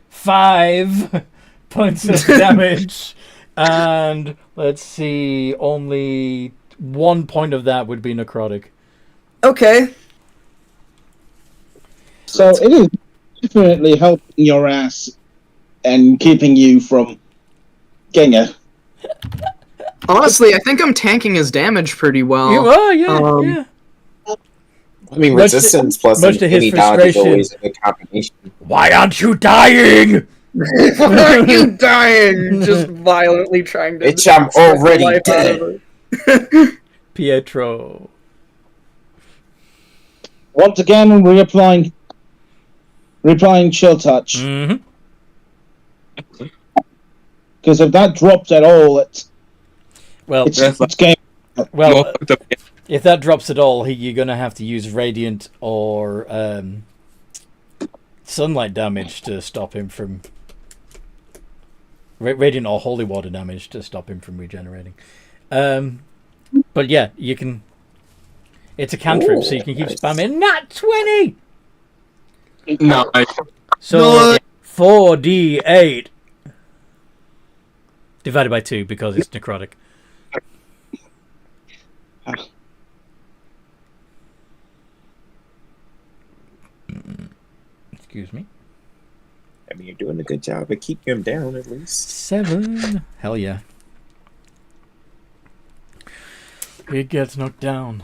A: 5 points of damage. And let's see, only 1 point of that would be necrotic.
D: Okay.
B: So it is definitely helping your ass and keeping you from getting a.
D: Honestly, I think I'm tanking his damage pretty well.
A: You are, yeah,
D: um,
A: yeah.
F: I mean,
A: Much to-
F: resistance plus
A: much to his
F: any dodge is
A: frustration.
F: always a good combination.
A: Why aren't you dying?
D: Why are you dying? Just violently trying to.
F: Bitch, I'm
D: suck the
F: already
D: life out of it.
A: Pietro.
B: Once again, reapplying chill touch.
A: Mm-hmm.
B: Because if that drops at all, it's
A: Well,
B: game.
A: well, if that drops at all, you're gonna have to use radiant or sunlight damage to stop him from. Radiant or holy water damage to stop him from regenerating. But yeah, you can. It's a cantrip, so you can keep
F: nice.
A: spamming. Nat 20.
E: No,
A: So 4d8 divided by 2 because it's necrotic. Excuse me.
F: I mean, you're doing a good job at keeping him down at least.
A: 7. Hell yeah. It gets knocked down.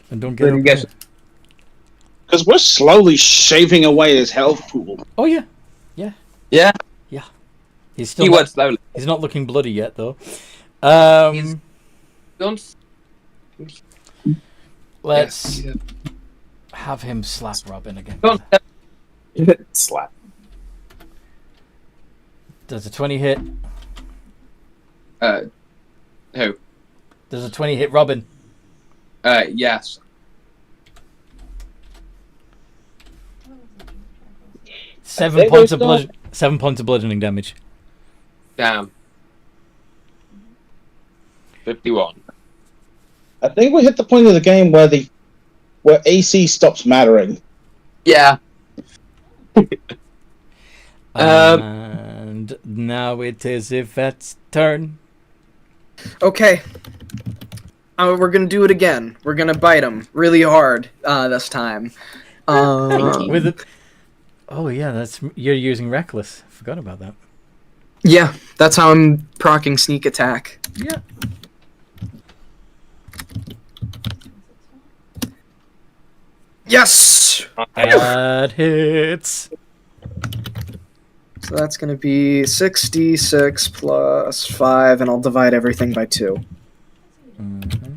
A: And don't get
E: Then
A: up
E: guess-
A: there.
B: Because we're slowly shaving away his health pool.
A: Oh yeah.
E: yeah,
A: He's still
E: he
A: not,
E: went slowly.
A: he's not looking bloody yet though.
E: He's- Don't.
A: Let's have him slap Robin again.
E: Don't.
F: Slap.
A: Does a 20 hit?
E: Who?
A: Does a 20 hit Robin?
E: Yes.
A: Seven points of bludgeoning damage.
E: Damn. 51.
B: I think we hit the point of the game where AC stops mattering.
E: Yeah.
A: And now it is Yvette's turn.
D: Okay. We're gonna do it again. We're gonna bite him really hard this time.
A: With it. Oh yeah, you're using reckless. Forgot about that.
D: Yeah, that's how I'm proccing sneak attack.
A: Yeah.
D: Yes.
A: That hits.
D: So that's gonna be 6d6 plus 5, and I'll divide everything by 2.
A: Mm-hmm.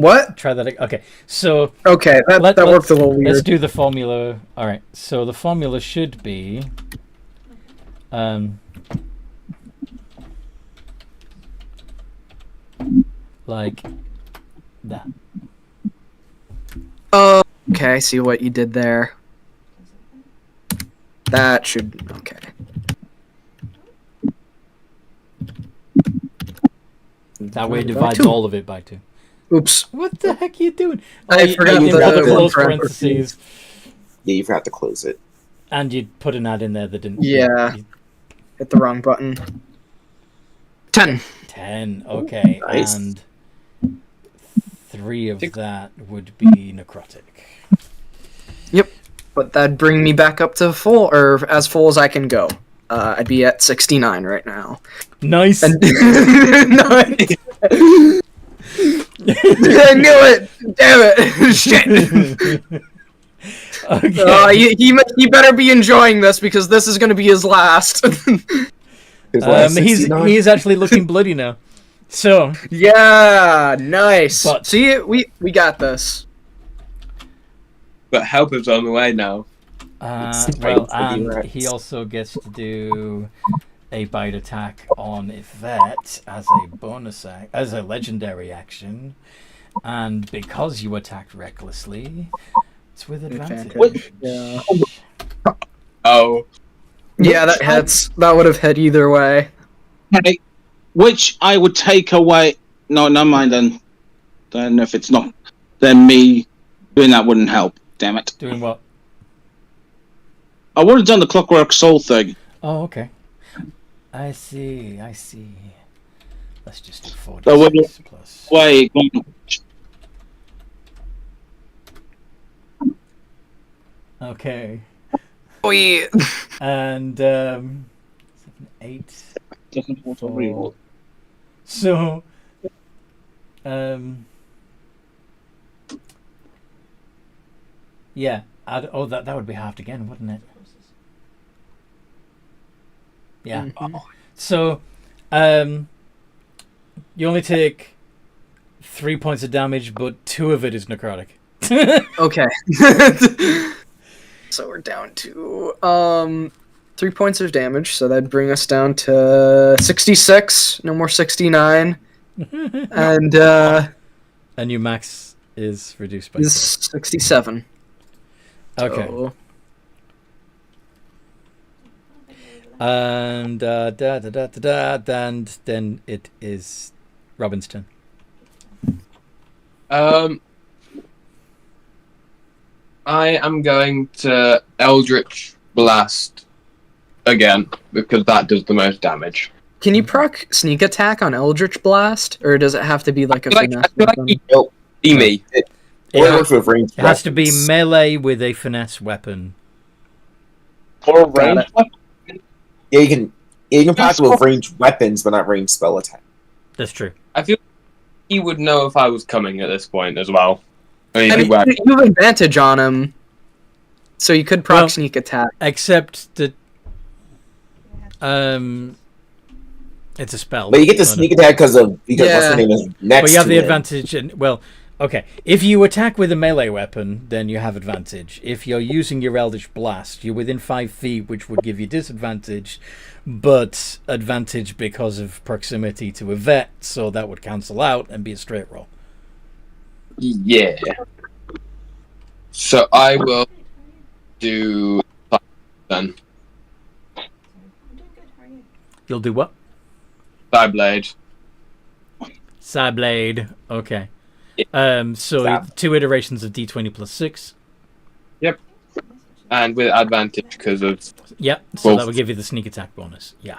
D: What?
A: Try that. Okay, so
D: Okay, that worked a little weird.
A: let's do the formula. All right, so the formula should be, like that.
D: Oh, okay, I see what you did there. That should okay.
A: That way it
D: Divided by
A: divides
D: 2.
A: all of it by 2.
D: Oops.
A: What the heck are you doing?
D: I forgot
A: you
D: to
A: put
D: put
A: the close
D: one
A: parentheses,
F: Yeah, you forgot to close it.
A: and you put an ad in there that didn't.
D: Yeah. Hit the wrong button. 10.
A: 10. Okay,
F: Nice.
A: and 3 of that would be necrotic.
D: But that'd bring me back up to full, or as full as I can go. I'd be at 69 right now.
A: Nice.
D: And nice. I knew it! Damn it! Shit!
A: Okay.
D: He better be enjoying this because this is going to be his last.
A: He's actually looking bloody now. So
D: Yeah, nice.
A: But-
D: See, we got this.
E: But help is on the way now.
A: well,
F: for the
A: and
F: rats.
A: he also gets to do a bite attack on Yvette as a bonus as a legendary action, and because you attacked recklessly, it's with advantage.
D: Yeah.
E: Oh.
D: Yeah, that hits. That would have hit either way.
B: Okay, which I would take away. No, never mind then. Then if it's not, then me doing that wouldn't help. Damn it.
A: Doing what?
B: I would have done the Clockwork Soul thing.
A: Oh, okay. I see. Let's just do 46
B: So what do
A: plus.
B: Wait.
A: Okay.
D: We.
A: And 7, 8. Four. So, yeah. That would be halved again, wouldn't it? Yeah.
D: Mhm.
A: So, you only take 3 points of damage, but 2 of it is necrotic.
D: Okay. So we're down to 3 points of damage, so that'd bring us down to 66. No more 69. And
A: And your max is reduced by
D: is 67.
A: Okay.
D: So,
A: And and then it is Robin's turn.
E: I am going to Eldritch Blast again because that does the most damage.
D: can you proc sneak attack on Eldritch Blast, or does it have to be like a
E: I
D: finesse
E: feel like
D: weapon?
E: he
F: Nope.
E: see me.
F: Or it works with ranged
A: It has to be
F: weapons.
A: melee with a finesse weapon.
B: For a
D: Got
B: range
D: it.
B: weapon?
F: Yeah, you can pass with ranged weapons, but not ranged spell attack.
A: That's true.
E: I feel like he would know if I was coming at this point as well. I mean,
D: I mean,
E: well,
D: you have advantage on him, so you could proc
A: Well-
D: sneak attack.
A: Except that it's a spell.
F: But you get the
A: so
F: sneak attack because what's
D: Yeah.
F: her name is next
A: But you have
F: to
A: the
F: him.
A: advantage, and well, Okay, if you attack with a melee weapon, then you have advantage. If you're using your Eldritch Blast, you're within 5 feet, which would give you disadvantage, but advantage because of proximity to a vet, so that would cancel out and be a straight roll.
E: Yeah. So I will do then.
C: I'm doing good. How are you?
A: You'll do what?
E: Blade.
A: Side blade. Okay.
E: Yeah.
A: So
F: Sab.
A: 2 iterations of D20 plus 6.
E: And with advantage because of
A: Yep. So
E: Both.
A: that would give you the sneak attack bonus. Yeah.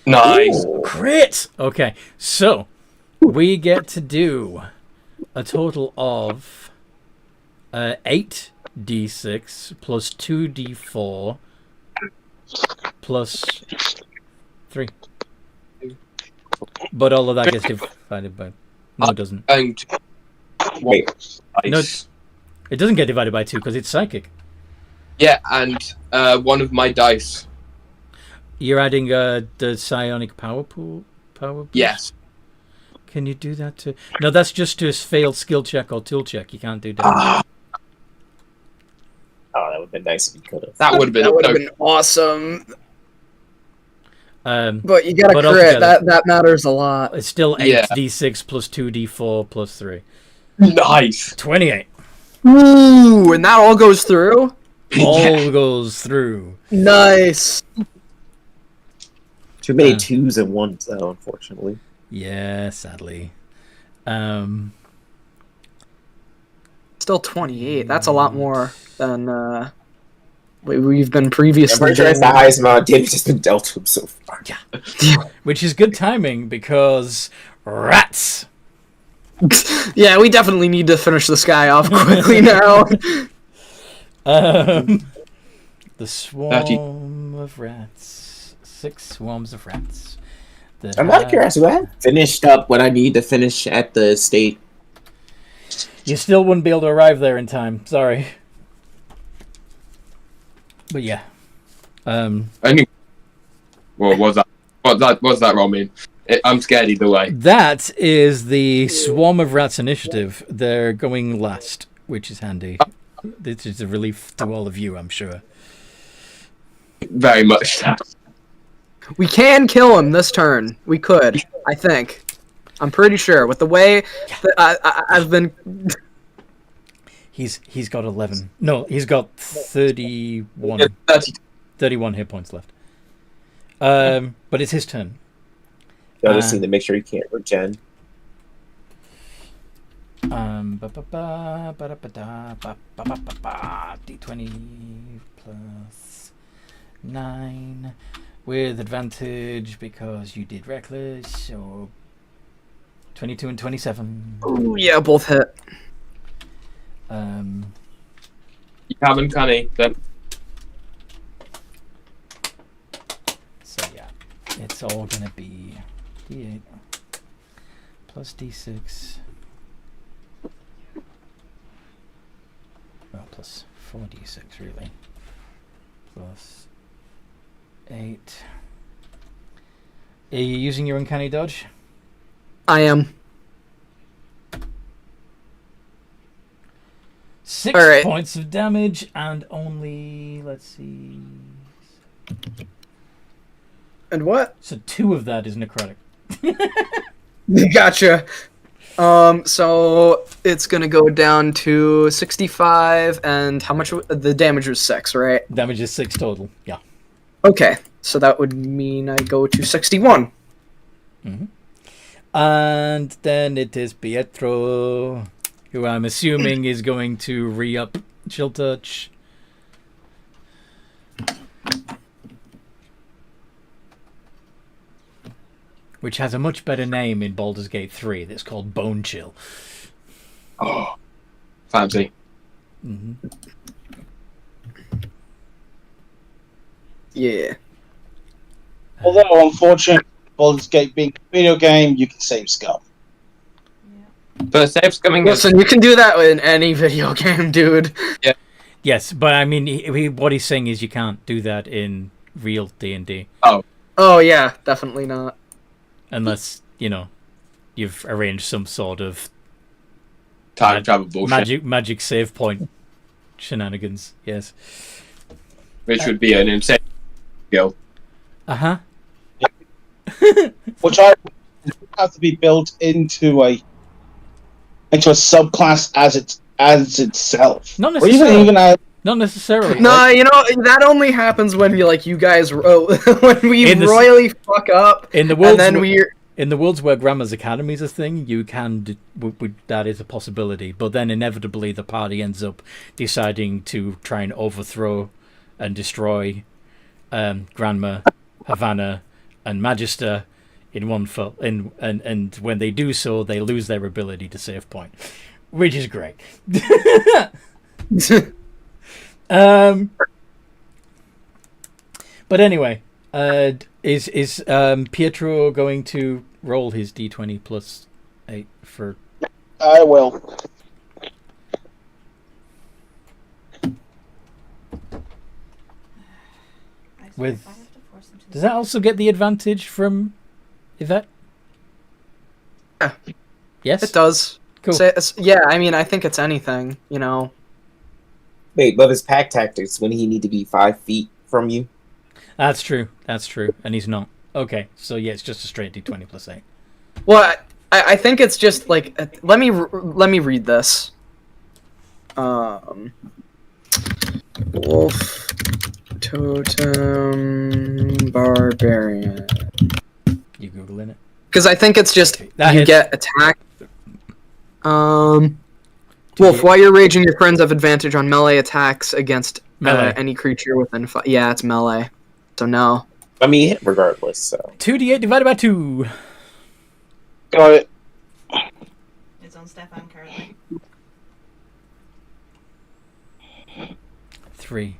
E: nice.
A: Crit! Okay, so we get to do a total of 8d6 plus 2d4 plus 3. But all of that gets divided by... No, it doesn't.
E: Going to
F: Wait.
E: dice.
A: It doesn't get divided by 2 because it's psychic.
E: Yeah, and one of my dice.
A: You're adding the psionic power pool? Power boost?
E: Yes.
A: Can you do that too? No, that's just to a failed skill check or tool check. You can't do damage.
F: Oh, that would have been nice if you could have.
E: That would have been.
D: That would have been awesome.
A: Um,
D: But you got a
A: But
D: crit.
A: altogether-
D: That matters a lot.
A: it's still
E: Yeah.
A: 8d6 plus 2d4 plus 3.
E: Nice.
A: 28.
D: Ooh, and that all goes through?
A: All goes through.
D: Nice.
F: Too many 2s and 1s, though, unfortunately.
A: Yeah, sadly.
D: Still 28. That's a lot more than we've been previously
F: I'm pretty sure it's the
D: doing.
F: highest amount of damage that's been dealt to him so far.
A: Which is good timing because rats.
D: Yeah, we definitely need to finish this guy off quickly now.
A: The swarm of rats. 6 swarms of rats. that
F: I'm out of
A: have-
F: curiosity. I haven't finished up what I need to finish at the estate.
A: You still wouldn't be able to arrive there in time. Sorry. But yeah.
E: Only. What was that? What's that roll mean? I'm scared either way.
A: That is the Swarm of Rats initiative. They're going last, which is handy. This is a relief to all of you, I'm sure.
E: Very much so.
D: We can kill him this turn. We could, I think. I'm pretty sure. With the way that I've been...
A: He's got 11. No, he's got 31.
E: Yeah, 30.
A: 31 hit points left. But it's his turn.
F: You just need to make sure you can't regen.
A: D20 plus 9 with advantage because you did reckless. So 22 and 27.
D: Ooh, yeah, both hit.
E: You haven't, Canny. Then
A: So yeah, it's all gonna be D8 plus D6. Well, plus 4d6 really. Plus 8. Are you using your uncanny dodge?
D: I am.
A: 6
D: All right.
A: points of damage and only, let's see.
D: And what?
A: So 2 of that is necrotic.
D: Gotcha. So it's gonna go down to 65, and how much? The damage was 6, right?
A: Damage is 6 total. Yeah.
D: Okay, so that would mean I go to 61.
A: And then it is Pietro, who I'm assuming is going to re-up Chill Touch. Which has a much better name in Baldur's Gate 3. That's called Bone Chill.
E: oh, fancy.
D: Yeah.
B: Although, unfortunately, Baldur's Gate being a video game, you can save skull.
E: But saves coming.
D: Listen, you can do that in any video game, dude.
A: Yes, but I mean, what he's saying is you can't do that in real D&D.
D: Oh yeah, definitely not.
A: Unless, you know, you've arranged some sort of
E: Time travel bullshit.
A: magic save point shenanigans. Yes.
E: Which would be an insane skill.
A: Uh-huh.
B: Which I have to be built into a subclass as itself.
A: Not
B: Or
A: necessarily. Not necessarily.
D: No,
A: like,
D: you know that only happens when you guys when we
A: In the-
D: royally fuck up,
A: in the
D: and
A: worlds
D: then we're
A: in the worlds where Grandma's Academy is a thing, you can that is a possibility. But then inevitably the party ends up deciding to try and overthrow and destroy Grandma, Havana, and Magister in one and when they do so, they lose their ability to save point, which is great. But anyway, is Pietro going to roll his d20 plus 8 for?
B: I will.
A: With-
C: I have to force him to
A: Does that also get the advantage from Yvette?
D: Yeah.
A: Yes.
D: it does.
A: Cool.
D: Yeah, I mean, I think it's anything, you know.
F: Wait, but his pack tactics when he need to be 5 feet from you.
A: That's true. That's true. And he's not. Okay, so yeah, it's just a straight d20 plus 8.
D: Well, I think it's just like let me read this. Wolf Totem Barbarian.
A: You googling it?
D: Because I think it's just
A: That
D: you
A: hits.
D: get attacked. Wolf, while you're raging, your friends have advantage on melee attacks against
A: Melee.
D: any creature within 5. Yeah, it's melee. So no.
F: I mean, he hit regardless. So
A: 2d8 divided by 2.
B: Got it.
C: It's on Stefan currently.
A: 3.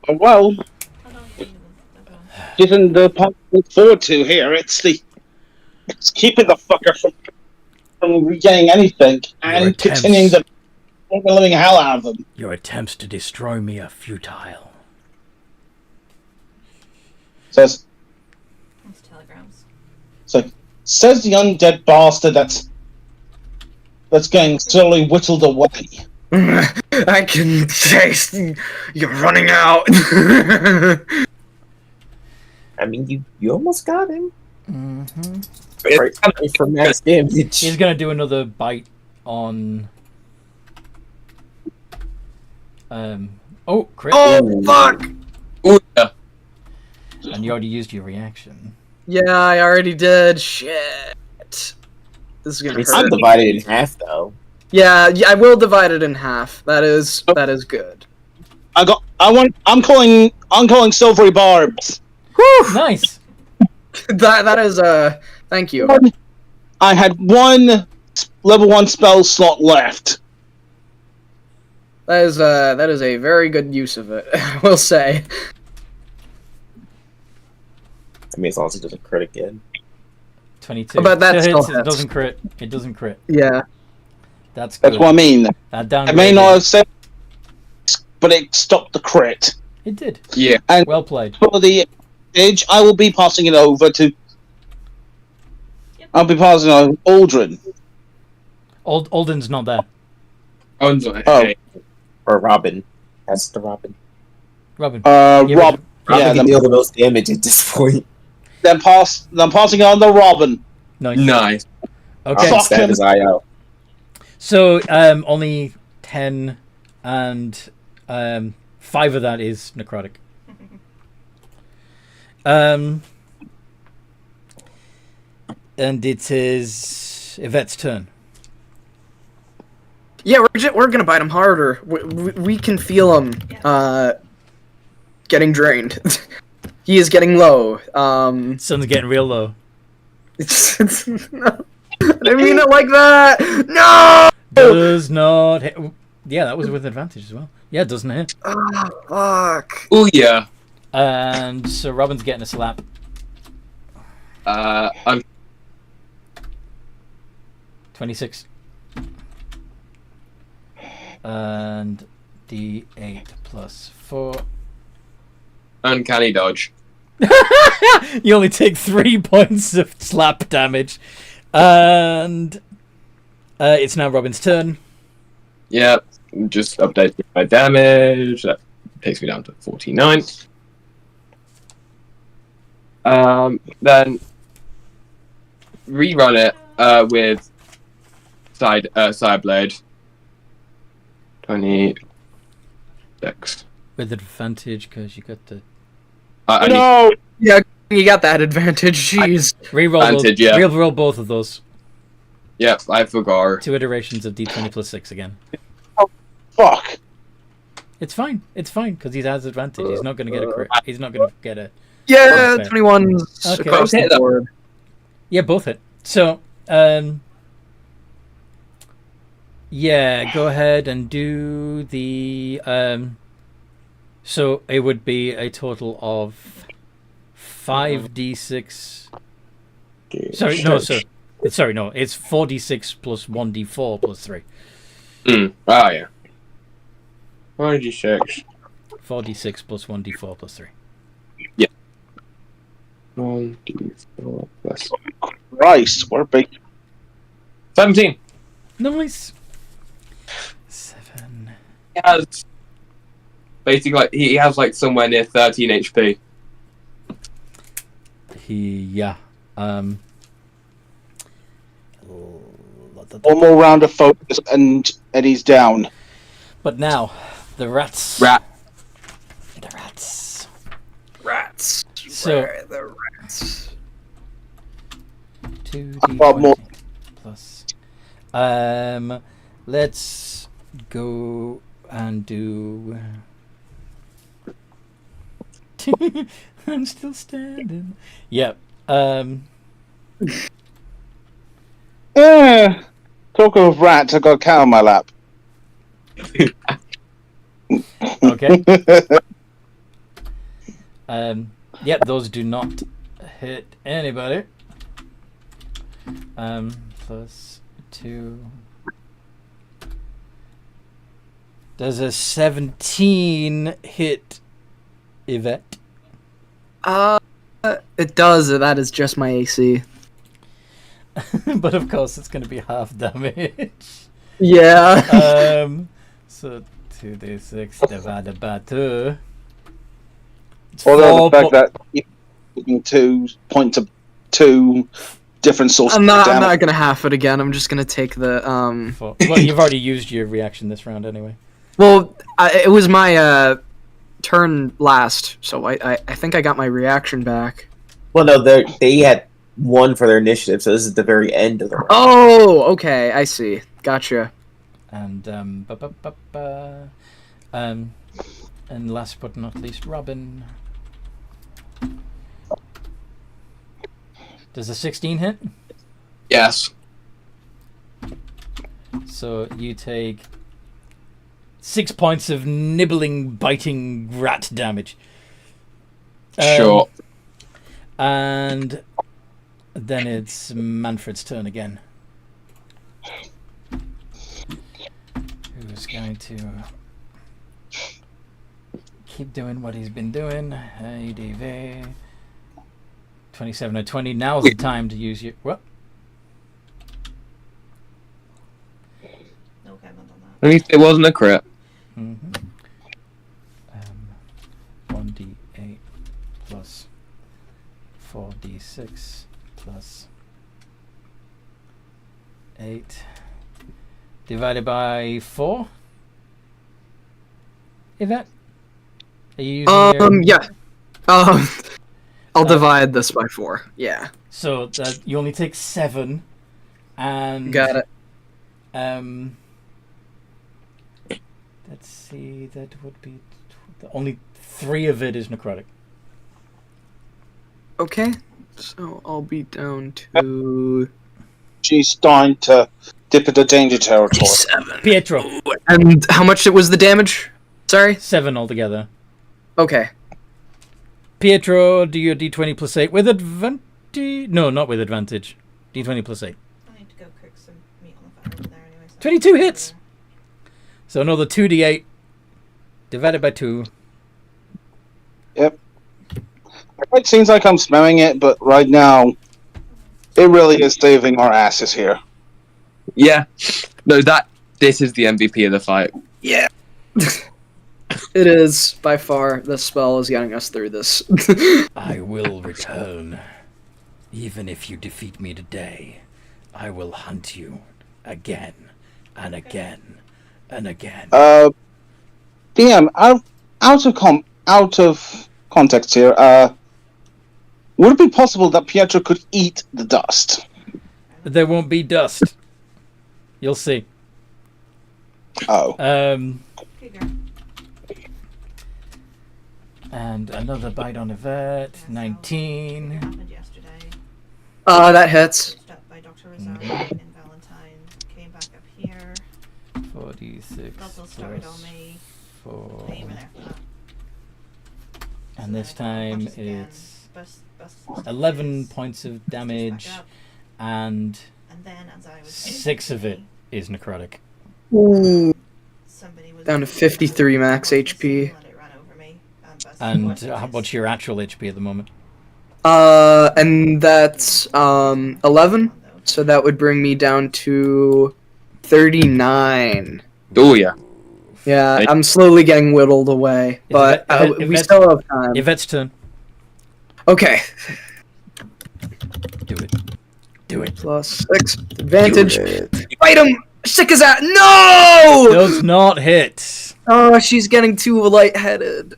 B: Oh, well,
C: How long have you been with Stefan?
B: given the part to look forward to here, it's keeping the fucker from getting anything and
A: attempts.
B: continuing to make the living hell out of them.
A: Your attempts to destroy me are futile.
B: Says
C: It's telegrams.
B: says the undead bastard that's getting slowly whittled away.
D: I can taste you're running out.
F: I mean, you almost got him.
A: Mm-hmm.
F: Right for max damage.
A: He's gonna do another bite on. Oh, crit!
D: Oh fuck!
E: Ooh, yeah.
A: And you already used your reaction.
D: Yeah, I already did. Shit. This is gonna
F: It's
D: hurt.
F: still divided in half, though.
D: Yeah, I will divide it in half. That is good.
B: I'm calling silvery barbs.
D: Whew!
A: Nice.
D: That is thank you.
B: I had one level 1 spell slot left.
D: That is a very good use of it. I will say.
F: I mean, as long as it doesn't crit again.
A: 22.
D: But that
A: Still
D: still
A: hits. It
D: hits.
A: doesn't crit. It doesn't crit.
D: Yeah.
A: That's good.
B: That's what I mean.
A: That down.
B: I may not have said, but it stopped the crit.
A: It did.
E: Yeah.
A: Well played.
B: For the edge, I will be passing it over to.
C: Yep.
B: I'll be passing it over to Aldrin.
A: Alden's not there.
E: Oh, no,
B: Oh.
E: hey.
F: Or Robin. That's the Robin.
A: Robin.
B: Rob.
F: Robin
B: Yeah,
F: can deal the most damage at this point.
B: then passing it on to Robin.
A: Nice.
E: Nice.
A: Okay.
B: Fuck
F: Stab
B: him.
F: his eye out.
A: So only 10 and 5 of that is necrotic. And it is Yvette's turn.
D: Yeah, we're gonna bite him harder. We can feel him getting drained. He is getting low.
A: Sun's getting real low.
D: No, I didn't mean it like that. No.
A: Does not hit. Yeah, that was with advantage as well. Yeah, it doesn't hit.
D: Ah, fuck.
E: Oh, yeah.
A: And so Robin's getting a slap.
E: I'm
A: 26. And D8 plus 4.
E: uncanny dodge.
A: You only take 3 points of slap damage. And it's now Robin's turn.
E: Yeah, just updating my damage. That takes me down to 49. Then rerun it with side blade. 26.
A: With advantage, because you got the...
B: No!
D: Yeah, you got that advantage. Jeez.
A: Reroll,
E: Advantage, yeah.
A: reroll both of those.
E: Yep, I forgot.
A: 2 iterations of d20 plus 6 again.
B: Fuck!
A: It's fine, because he has advantage. He's not going to get a crit. He's not going to get a...
D: Yeah,
A: Okay.
D: 21's
A: Okay.
D: across the board.
A: Yeah, both hit. So, yeah, go ahead and do the... So it would be a total of 5d6... Sorry, no, it's 4d6 plus 1d4 plus 3.
E: Oh, yeah. 1d6.
A: 4d6 plus 1d4 plus 3.
E: 1d4 plus...
B: Christ, we're big.
E: 17!
A: Nice! 7...
E: He has... Basically, like, he has, like, somewhere near 13 HP.
A: Yeah.
B: One more round of focus and Eddie's down.
A: But now, the rats.
E: Rat.
A: The rats.
D: Rats.
A: So-
D: Where are the rats?
B: got more.
A: 2d20 plus. Let's go and do. I'm still standing. Yep.
B: Talking of rats, I got a cat on my lap.
A: Okay. Yep. Those do not hit anybody. Plus 2. Does a 17 hit Yvette?
D: It does. That is just my AC.
A: But of course, it's going to be half damage.
D: Yeah.
A: So 2d6 divided by 2. It's
B: Although the
A: 4
B: fact that you're taking 2 points of 2 different sources
D: I'm
B: of
D: not
B: damage.
D: gonna half it again. I'm just gonna take the
A: Well, you've already used your reaction this round anyway.
D: Well, it was my turn last, so I think I got my reaction back.
F: Well, no, they had 1 for their initiative, so this is the very end of the round.
D: Oh, okay, I see. Gotcha.
A: And and last but not least, Robin. Does a 16 hit?
E: Yes.
A: So you take 6 points of nibbling, biting rat damage.
E: Sure.
A: And then it's Manfred's turn again. Who's going to keep doing what he's been doing? ADV 27 or 20. Now's the time to use your. What?
C: Okay, I'm not on that.
E: At least it wasn't a crit.
A: Mm-hmm. 1d8 plus 4d6 plus 8 divided by 4. Yvette? Are you using your...
D: Yeah. I'll divide this by 4. Yeah.
A: So that you only take 7, and
D: Got it.
A: Let's see. That would be only 3 of it is necrotic.
D: Okay. So I'll be down to
B: She's starting to dip into danger territory.
D: 7.
A: Pietro,
D: And how much it was the damage? Sorry.
A: 7 altogether.
D: Okay.
A: Pietro, do your d20 plus 8 with advantage. No, not with advantage. D20 plus 8.
C: I need to go cook some meat on the fire over there anyway. So
A: 22 hits. So another 2d8 divided by 2.
B: Yep. It seems like I'm smelling it, but right now, it really is saving our asses here.
E: Yeah. No, this is the MVP of the fight.
D: Yeah. It is, by far, the spell is getting us through this.
A: I will return. Even if you defeat me today, I will hunt you again and again and again.
B: DM, out of context here, would it be possible that Pietro could eat the dust?
A: There won't be dust. You'll see.
B: Oh.
C: Okay, girl.
A: And another bite on Yvette. 19.
C: Happened yesterday.
D: That hits.
C: Reached up by Dr. Rizzo in Valentine. Came back up here.
A: 46
C: Also started
A: plus
C: on me.
A: 4.
C: Not even there for that.
A: And
C: So
A: this
C: then I got
A: time
C: punches again.
A: it's
C: Bust
A: 11
C: is-
A: points of
C: pushed
A: damage,
C: back up.
A: and
C: And then as I was
A: 6 of it
C: me,
A: is necrotic.
D: Ooh.
C: somebody was
D: Down to 53 max HP.
C: Let it run over me, busted
A: And
C: both punches.
A: what's your actual HP at the moment?
D: And that's 11. So that would bring me down to 39.
E: Oh yeah.
D: Yeah,
E: Hey.
D: I'm slowly getting whittled away, but we still have time.
A: Yvette's turn.
D: Okay.
A: Do it. Do it.
D: Plus 6 advantage.
F: Do it.
D: Fight him! Sick as that. No!
A: Does not hit.
D: Oh, she's getting too lightheaded.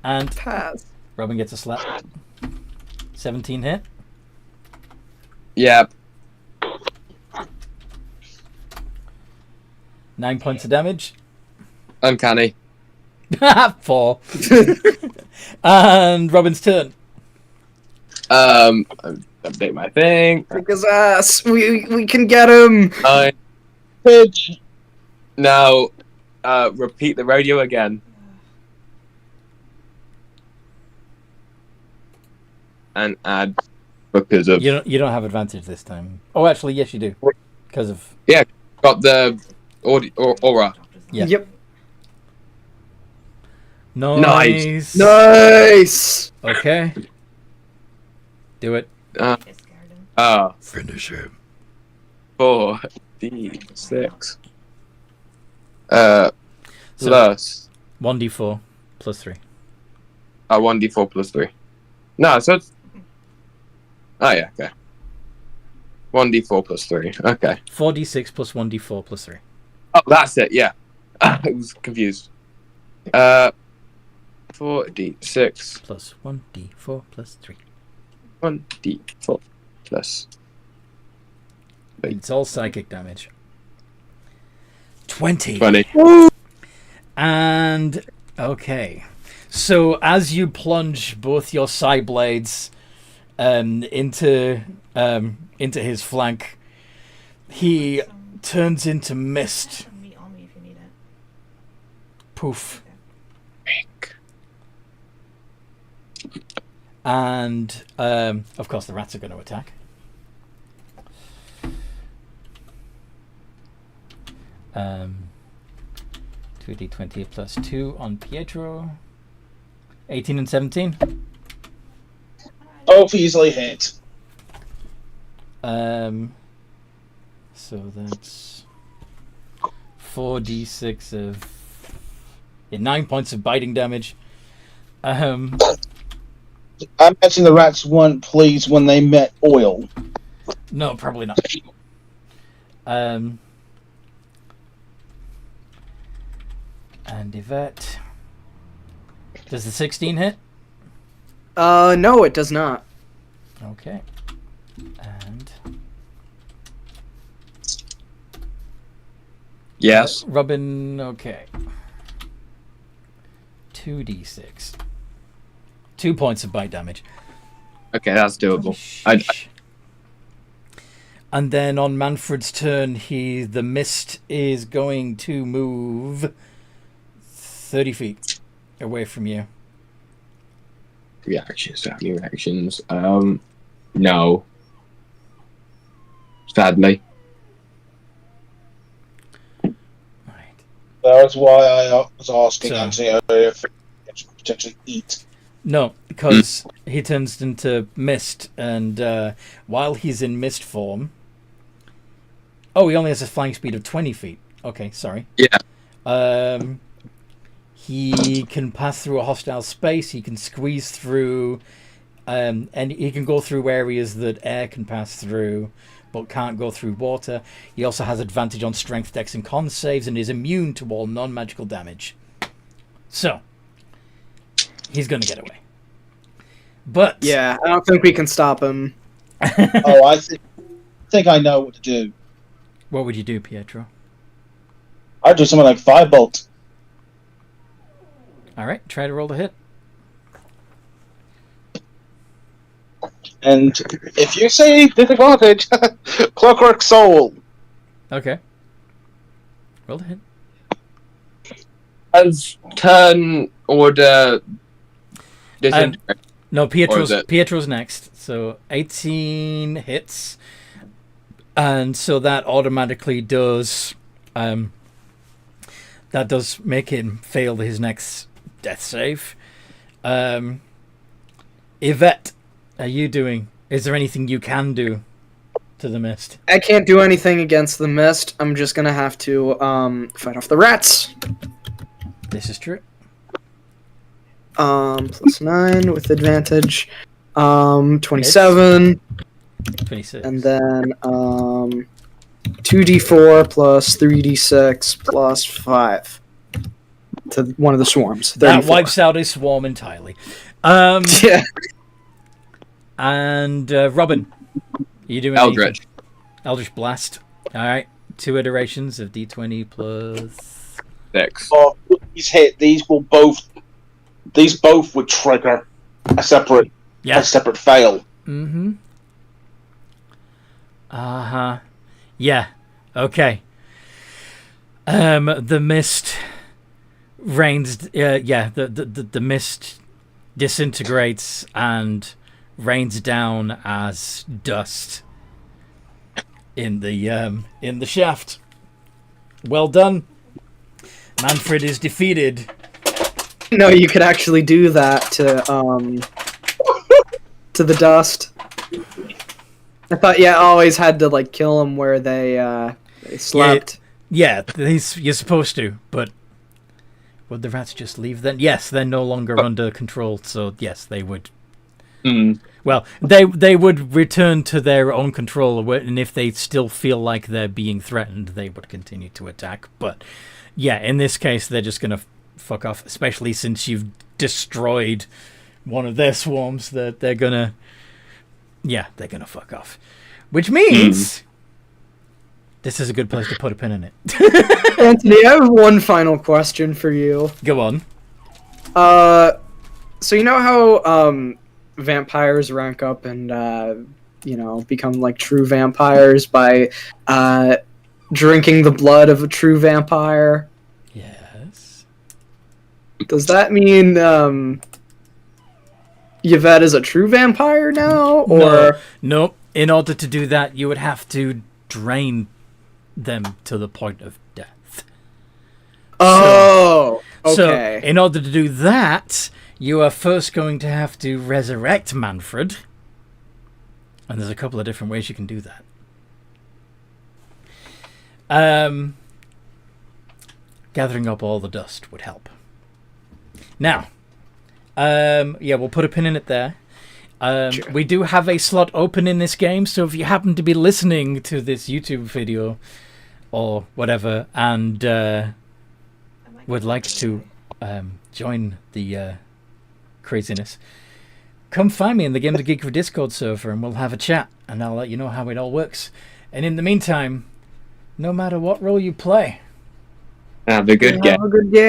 A: And
D: Pass.
A: Robin gets a slap. 17 hit.
E: Yeah.
A: 9 points of damage.
E: Uncanny.
A: 4. And Robin's turn.
E: Update my thing.
D: Sick his ass. We can get him.
B: Bitch.
E: Now, repeat the radio again. And add because of
A: You don't have advantage this time. Oh, actually, yes, you do. Because of...
E: got the audio aura.
A: Yeah.
D: Yep.
A: Nice.
D: Nice.
A: Okay. Do it.
C: I scared him.
A: Finish him.
E: 4d6.
A: So,
E: Plus
A: 1d4 plus 3.
E: 1d4 plus 3. No, so it's. Oh yeah, okay. 1d4 plus 3. Okay.
A: 4d6 plus 1d4 plus 3.
E: Oh, that's it. Yeah, I was confused. 4d6
A: Plus 1d4 plus 3.
E: 1d4 plus.
A: It's all psychic damage. 20.
E: 20.
A: And okay, so as you plunge both your side blades into his flank, he turns into mist.
C: Some meat on me if you need it.
A: Poof. And of course the rats are going to attack. 2d20 plus 2 on Pietro. 18 and 17.
B: Both easily hit.
A: So that's 4d6 of 9 points of biting damage.
B: I imagine the rats weren't pleased when they met oil.
A: No, probably not. And Yvette. Does the 16 hit?
D: No, it does not.
A: Okay. And
E: Yes.
A: Robin, okay. 2d6. 2 points of bite damage.
E: Okay, that's doable. I
A: And then on Manfred's turn, the mist is going to move 30 feet away from you.
E: reactions. Do I have any reactions? No. Sadly.
A: Right.
B: That's why I was asking
A: So-
B: Anthony earlier if potentially eat.
A: No, because he turns into mist, and while he's in mist form... Oh, he only has a flying speed of 20 feet. Okay, sorry.
E: Yeah.
A: He can pass through a hostile space. He can squeeze through, and he can go through areas that air can pass through, but can't go through water. He also has advantage on strength, dex, and con saves, and is immune to all non-magical damage. So, he's going to get away. But
D: Yeah, I don't think we can stop him.
B: Oh, I think I know what to do.
A: what would you do, Pietro?
B: I'd do something like Firebolt.
A: All right, try to roll the hit.
B: And if you say disadvantage, Clockwork Soul.
A: Okay. Roll the hit.
E: As turn order disintegrate.
A: No,
E: Or is it-
A: Pietro's next. So 18 hits, and so that automatically does make him fail his next death save. Yvette, are you doing? Is there anything you can do to the mist?
D: I can't do anything against the mist. I'm just gonna have to fight off the rats.
A: This is true.
D: +9 with advantage. 27,
A: 26.
D: and then 2d4 plus 3d6 plus 5 to one of the swarms.
A: that
D: 34.
A: wipes out his swarm entirely. And
D: Yeah.
A: Robin, are you doing
E: Eldritch.
A: anything? Eldritch Blast. All right, 2 iterations of d20 plus.
E: 6.
B: For these hit, these both would trigger a separate fail.
A: Mm-hmm. Uh-huh. Yeah. Okay. The mist rains. The mist disintegrates and rains down as dust in the shaft. Well done. Manfred is defeated.
D: No, you could actually do that to the dust. I thought I always had to like kill them where they slept.
A: Yeah, you're supposed to, but would the rats just leave then? Yes, they're no longer under control, so yes, they would. Well, they would return to their own control, and if they still feel like they're being threatened, they would continue to attack. But yeah, in this case, they're just gonna fuck off, especially since you've destroyed one of their swarms. That they're gonna fuck off, which means this is a good place to put a pin in it.
D: Anthony, I have one final question for you.
A: Go on.
D: So you know how vampires rank up and become like true vampires by drinking the blood of a true vampire?
A: Yes.
D: Does that mean Yvette is a true vampire now, or
A: no? In order to do that, you would have to drain them to the point of death.
D: okay.
A: So, in order to do that, you are first going to have to resurrect Manfred. And there's a couple of different ways you can do that. Gathering up all the dust would help. Now, we'll put a pin in it there.
D: Sure.
A: We do have a slot open in this game, so if you happen to be listening to this YouTube video or whatever and would like to join the craziness, come find me in the Games of Geekery Discord server and we'll have a chat and I'll let you know how it all works. And in the meantime, no matter what role you play,
E: Have a good game.
D: Have a good game.